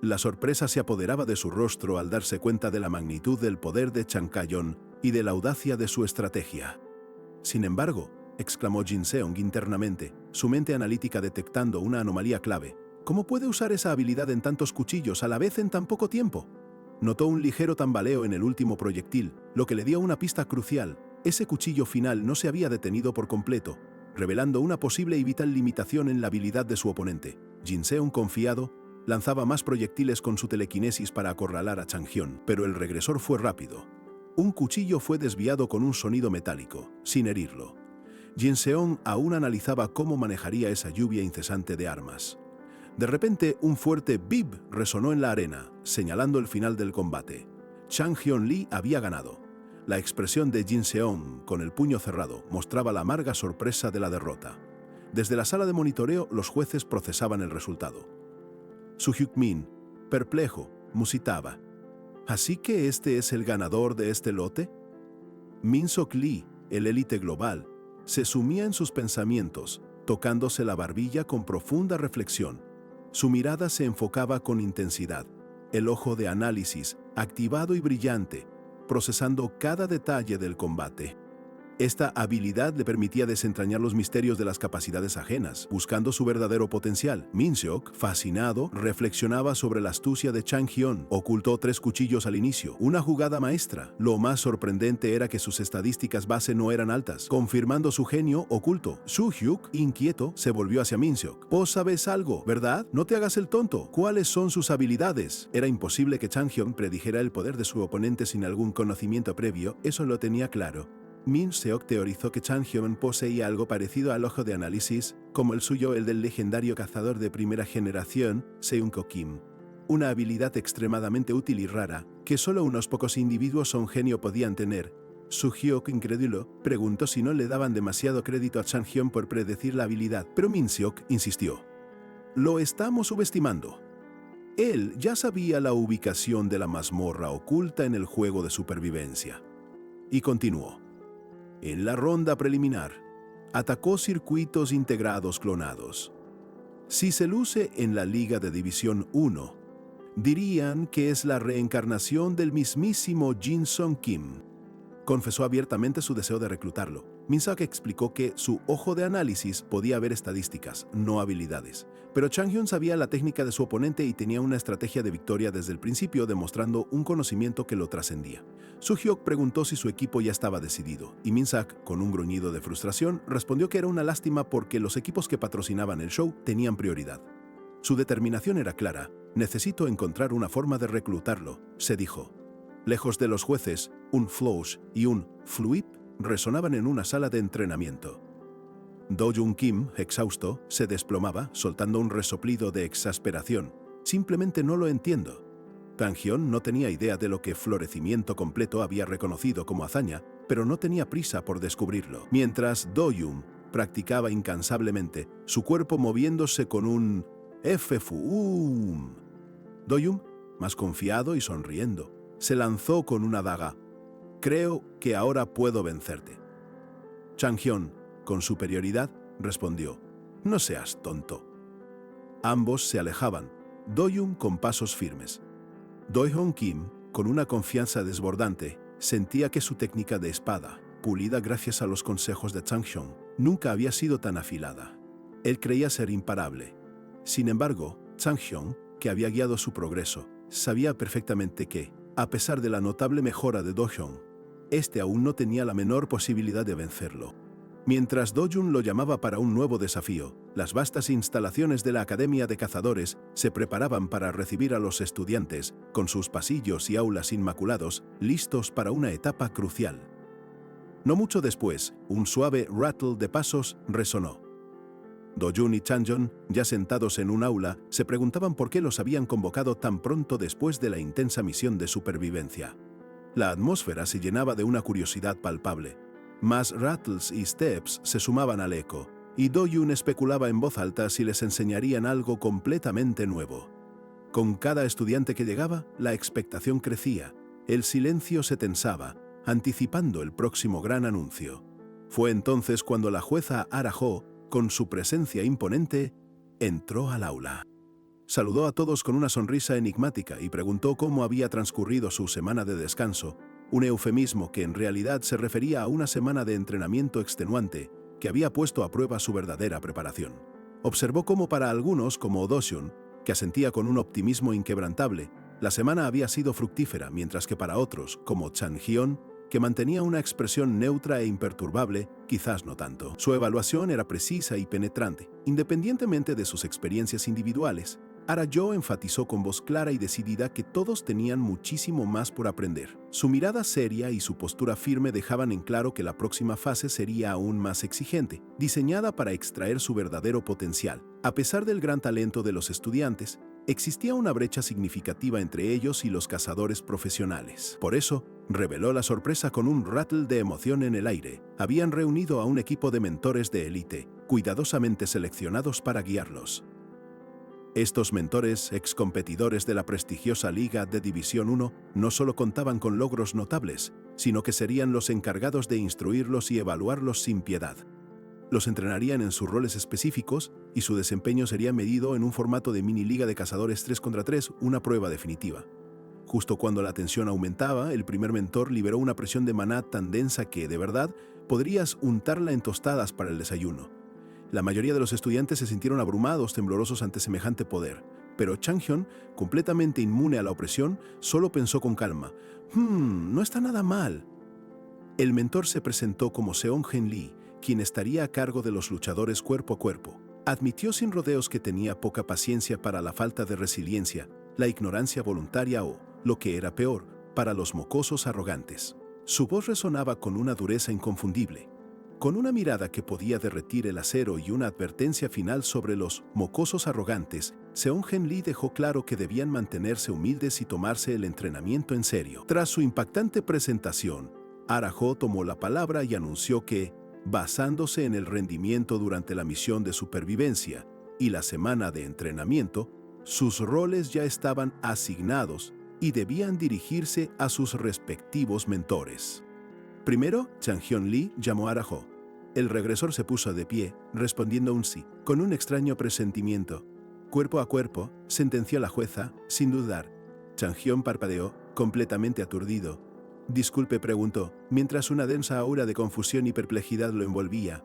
La sorpresa se apoderaba de su rostro al darse cuenta de la magnitud del poder de Chang Hyun y de la audacia de su estrategia. Sin embargo, exclamó Jin Seung internamente, su mente analítica detectando una anomalía clave. ¿Cómo puede usar esa habilidad en tantos cuchillos a la vez en tan poco tiempo? Notó un ligero tambaleo en el último proyectil, lo que le dio una pista crucial. Ese cuchillo final no se había detenido por completo, revelando una posible y vital limitación en la habilidad de su oponente. Jin Seung, confiado, lanzaba más proyectiles con su telequinesis para acorralar a Chang Hyun, pero el regresor fue rápido. Un cuchillo fue desviado con un sonido metálico, sin herirlo. Jin Seung aún analizaba cómo manejaría esa lluvia incesante de armas. De repente, un fuerte bip resonó en la arena, señalando el final del combate. Chang Hyun Lee había ganado. La expresión de Jin Seung, con el puño cerrado, mostraba la amarga sorpresa de la derrota. Desde la sala de monitoreo, los jueces procesaban el resultado. Soo Hyuk Min, perplejo, musitaba. ¿Así que este es el ganador de este lote? Min Sok Lee, el élite global, se sumía en sus pensamientos, tocándose la barbilla con profunda reflexión. Su mirada se enfocaba con intensidad, el ojo de análisis, activado y brillante, procesando cada detalle del combate. Esta habilidad le permitía desentrañar los misterios de las capacidades ajenas, buscando su verdadero potencial. Min Seok, fascinado, reflexionaba sobre la astucia de Chang Hyun. Ocultó 3 cuchillos al inicio, una jugada maestra. Lo más sorprendente era que sus estadísticas base no eran altas, confirmando su genio oculto. Soo Hyuk, inquieto, se volvió hacia Min Seok. «Vos sabes algo, ¿verdad? No te hagas el tonto. ¿Cuáles son sus habilidades?» Era imposible que Chang Hyun predijera el poder de su oponente sin algún conocimiento previo, eso lo tenía claro. Min Seok teorizó que Chang Hyun poseía algo parecido al ojo de análisis, como el suyo el del legendario cazador de primera generación, Seung-ko Kim. una habilidad extremadamente útil y rara que solo unos pocos individuos son genio podían tener. Su-hyuk, incrédulo, preguntó si no le daban demasiado crédito a Chang-hyun por predecir la habilidad, pero Min-seok insistió. Lo estamos subestimando. Él ya sabía la ubicación de la mazmorra oculta en el juego de supervivencia. Y continuó. En la ronda preliminar, atacó circuitos integrados clonados. Si se luce en la Liga de División 1, dirían que es la reencarnación del mismísimo Jin Sung Kim. Confesó abiertamente su deseo de reclutarlo. Min-seok explicó que su ojo de análisis podía ver estadísticas, no habilidades. Pero Chang-hyun sabía la técnica de su oponente y tenía una estrategia de victoria desde el principio, demostrando un conocimiento que lo trascendía. Su-hyuk preguntó si su equipo ya estaba decidido, y Min-seok, con un gruñido de frustración, respondió que era una lástima porque los equipos que patrocinaban el show tenían prioridad. Su determinación era clara. Necesito encontrar una forma de reclutarlo, se dijo. Lejos de los jueces, un Flosh y un Fluip resonaban en una sala de entrenamiento. Do-jung Kim, exhausto, se desplomaba, soltando un resoplido de exasperación. Simplemente no lo entiendo. Kang-hyun no tenía idea de lo que Florecimiento Completo había reconocido como hazaña, pero no tenía prisa por descubrirlo. Mientras Do-jung practicaba incansablemente, su cuerpo moviéndose con un F-Fu-Um. Do-jung, más confiado y sonriendo, se lanzó con una daga. Creo que ahora puedo vencerte. Chang-hyun, con superioridad, respondió. No seas tonto. Ambos se alejaban, Do-jung con pasos firmes. Do-hyun Kim, con una confianza desbordante, sentía que su técnica de espada, pulida gracias a los consejos de Chang-hyun, nunca había sido tan afilada. Él creía ser imparable. Sin embargo, Chang-hyun, que había guiado su progreso, sabía perfectamente que, a pesar de la notable mejora de Do-hyun, este aún no tenía la menor posibilidad de vencerlo. Mientras Do-jung lo llamaba para un nuevo desafío, las vastas instalaciones de la Academia de Cazadores se preparaban para recibir a los estudiantes, con sus pasillos y aulas inmaculados, listos para una etapa crucial. No mucho después, un suave rattle de pasos resonó. Do-jung y Chang-hyun, ya sentados en un aula, se preguntaban por qué los habían convocado tan pronto después de la intensa misión de supervivencia. La atmósfera se llenaba de una curiosidad palpable. Más rattles y steps se sumaban al eco, y Do-jung especulaba en voz alta si les enseñarían algo completamente nuevo. Con cada estudiante que llegaba, la expectación crecía, el silencio se tensaba, anticipando el próximo gran anuncio. Fue entonces cuando la jueza Ara-ho, con su presencia imponente, entró al aula. Saludó a todos con una sonrisa enigmática y preguntó cómo había transcurrido su semana de descanso, un eufemismo que en realidad se refería a una semana de entrenamiento extenuante que había puesto a prueba su verdadera preparación. Observó cómo para algunos, como Do-hyun, que asentía con un optimismo inquebrantable, la semana había sido fructífera, mientras que para otros, como Chang-hyun, que mantenía una expresión neutra e imperturbable, quizás no tanto. Su evaluación era precisa y penetrante, independientemente de sus experiencias individuales. Ara-jo enfatizó con voz clara y decidida que todos tenían muchísimo más por aprender. Su mirada seria y su postura firme dejaban en claro que la próxima fase sería aún más exigente, diseñada para extraer su verdadero potencial. A pesar del gran talento de los estudiantes, existía una brecha significativa entre ellos y los cazadores profesionales. Por eso, reveló la sorpresa con un rattle de emoción en el aire. Habían reunido a un equipo de mentores de élite, cuidadosamente seleccionados para guiarlos. Estos mentores, excompetidores de la prestigiosa Liga de División 1, no solo contaban con logros notables, sino que serían los encargados de instruirlos y evaluarlos sin piedad. Los entrenarían en sus roles específicos y su desempeño sería medido en un formato de mini liga de cazadores 3 contra 3, una prueba definitiva. Justo cuando la tensión aumentaba, el primer mentor liberó una presión de maná tan densa que, de verdad, podrías untarla en tostadas para el desayuno. La mayoría de los estudiantes se sintieron abrumados, temblorosos ante semejante poder, pero Chang-hyun, completamente inmune a la opresión, solo pensó con calma: no está nada mal. El mentor se presentó como Seong-Gen Lee, quien estaría a cargo de los luchadores cuerpo a cuerpo. Admitió sin rodeos que tenía poca paciencia para la falta de resiliencia, la ignorancia voluntaria o, lo que era peor, para los mocosos arrogantes. Su voz resonaba con una dureza inconfundible. Con una mirada que podía derretir el acero y una advertencia final sobre los mocosos arrogantes, Seong-Jen Lee dejó claro que debían mantenerse humildes y tomarse el entrenamiento en serio. Tras su impactante presentación, Ara-ho tomó la palabra y anunció que, basándose en el rendimiento durante la misión de supervivencia y la semana de entrenamiento, sus roles ya estaban asignados y debían dirigirse a sus respectivos mentores. Primero, Chang-Hyun Lee llamó a Ara-ho. El regresor se puso de pie, respondiendo un sí, con un extraño presentimiento. Cuerpo a cuerpo, sentenció la jueza, sin dudar. Chang-Hyun parpadeó, completamente aturdido. Disculpe, preguntó, mientras una densa aura de confusión y perplejidad lo envolvía.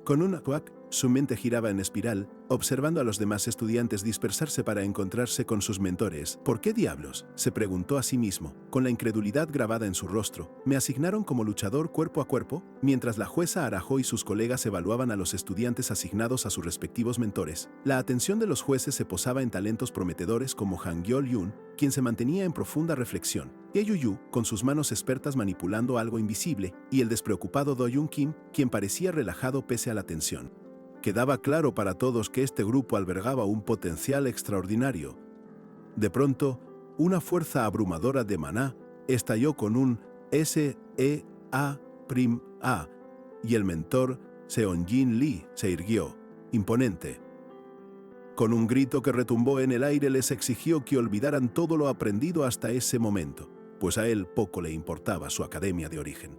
Con un cuac, su mente giraba en espiral, observando a los demás estudiantes dispersarse para encontrarse con sus mentores. ¿Por qué diablos?, se preguntó a sí mismo, con la incredulidad grabada en su rostro. ¿Me asignaron como luchador cuerpo a cuerpo? Mientras la jueza Ara-ho y sus colegas evaluaban a los estudiantes asignados a sus respectivos mentores, la atención de los jueces se posaba en talentos prometedores como Han Gyol-yoon, quien se mantenía en profunda reflexión, Ye Yu-yu, con sus manos expertas manipulando algo invisible, y el despreocupado Do-yoon Kim, quien parecía relajado pese a la tensión. Quedaba claro para todos que este grupo albergaba un potencial extraordinario. De pronto, una fuerza abrumadora de maná estalló con un S-E-A'-A, y el mentor, Seong-Jin Lee, se irguió, imponente. Con un grito que retumbó en el aire les exigió que olvidaran todo lo aprendido hasta ese momento, pues a él poco le importaba su academia de origen.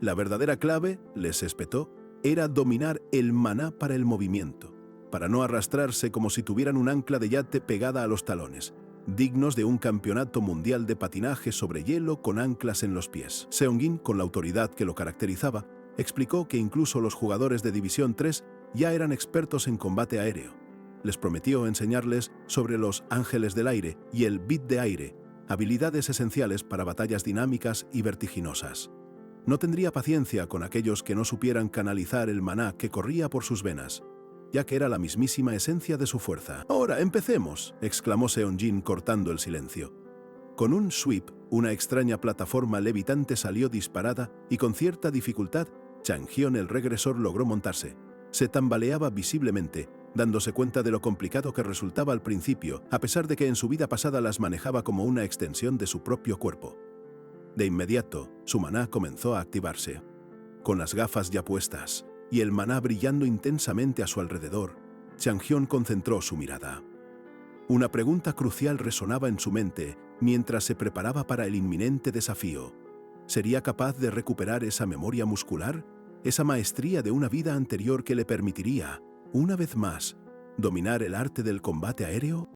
La verdadera clave, les espetó, era dominar el maná para el movimiento, para no arrastrarse como si tuvieran un ancla de yate pegada a los talones, dignos de un campeonato mundial de patinaje sobre hielo con anclas en los pies. Seong-Jin, con la autoridad que lo caracterizaba, explicó que incluso los jugadores de División 3 ya eran expertos en combate aéreo. Les prometió enseñarles sobre los ángeles del aire y el beat de aire, habilidades esenciales para batallas dinámicas y vertiginosas. No tendría paciencia con aquellos que no supieran canalizar el maná que corría por sus venas, ya que era la mismísima esencia de su fuerza. «Ahora, empecemos», exclamó Seong-Jin cortando el silencio. Con un sweep, una extraña plataforma levitante salió disparada y con cierta dificultad, Chang-Hyun el regresor logró montarse. Se tambaleaba visiblemente, dándose cuenta de lo complicado que resultaba al principio, a pesar de que en su vida pasada las manejaba como una extensión de su propio cuerpo. De inmediato, su maná comenzó a activarse. Con las gafas ya puestas y el maná brillando intensamente a su alrededor, Chang-Hyun concentró su mirada. Una pregunta crucial resonaba en su mente mientras se preparaba para el inminente desafío. ¿Sería capaz de recuperar esa memoria muscular, esa maestría de una vida anterior que le permitiría, una vez más, dominar el arte del combate aéreo?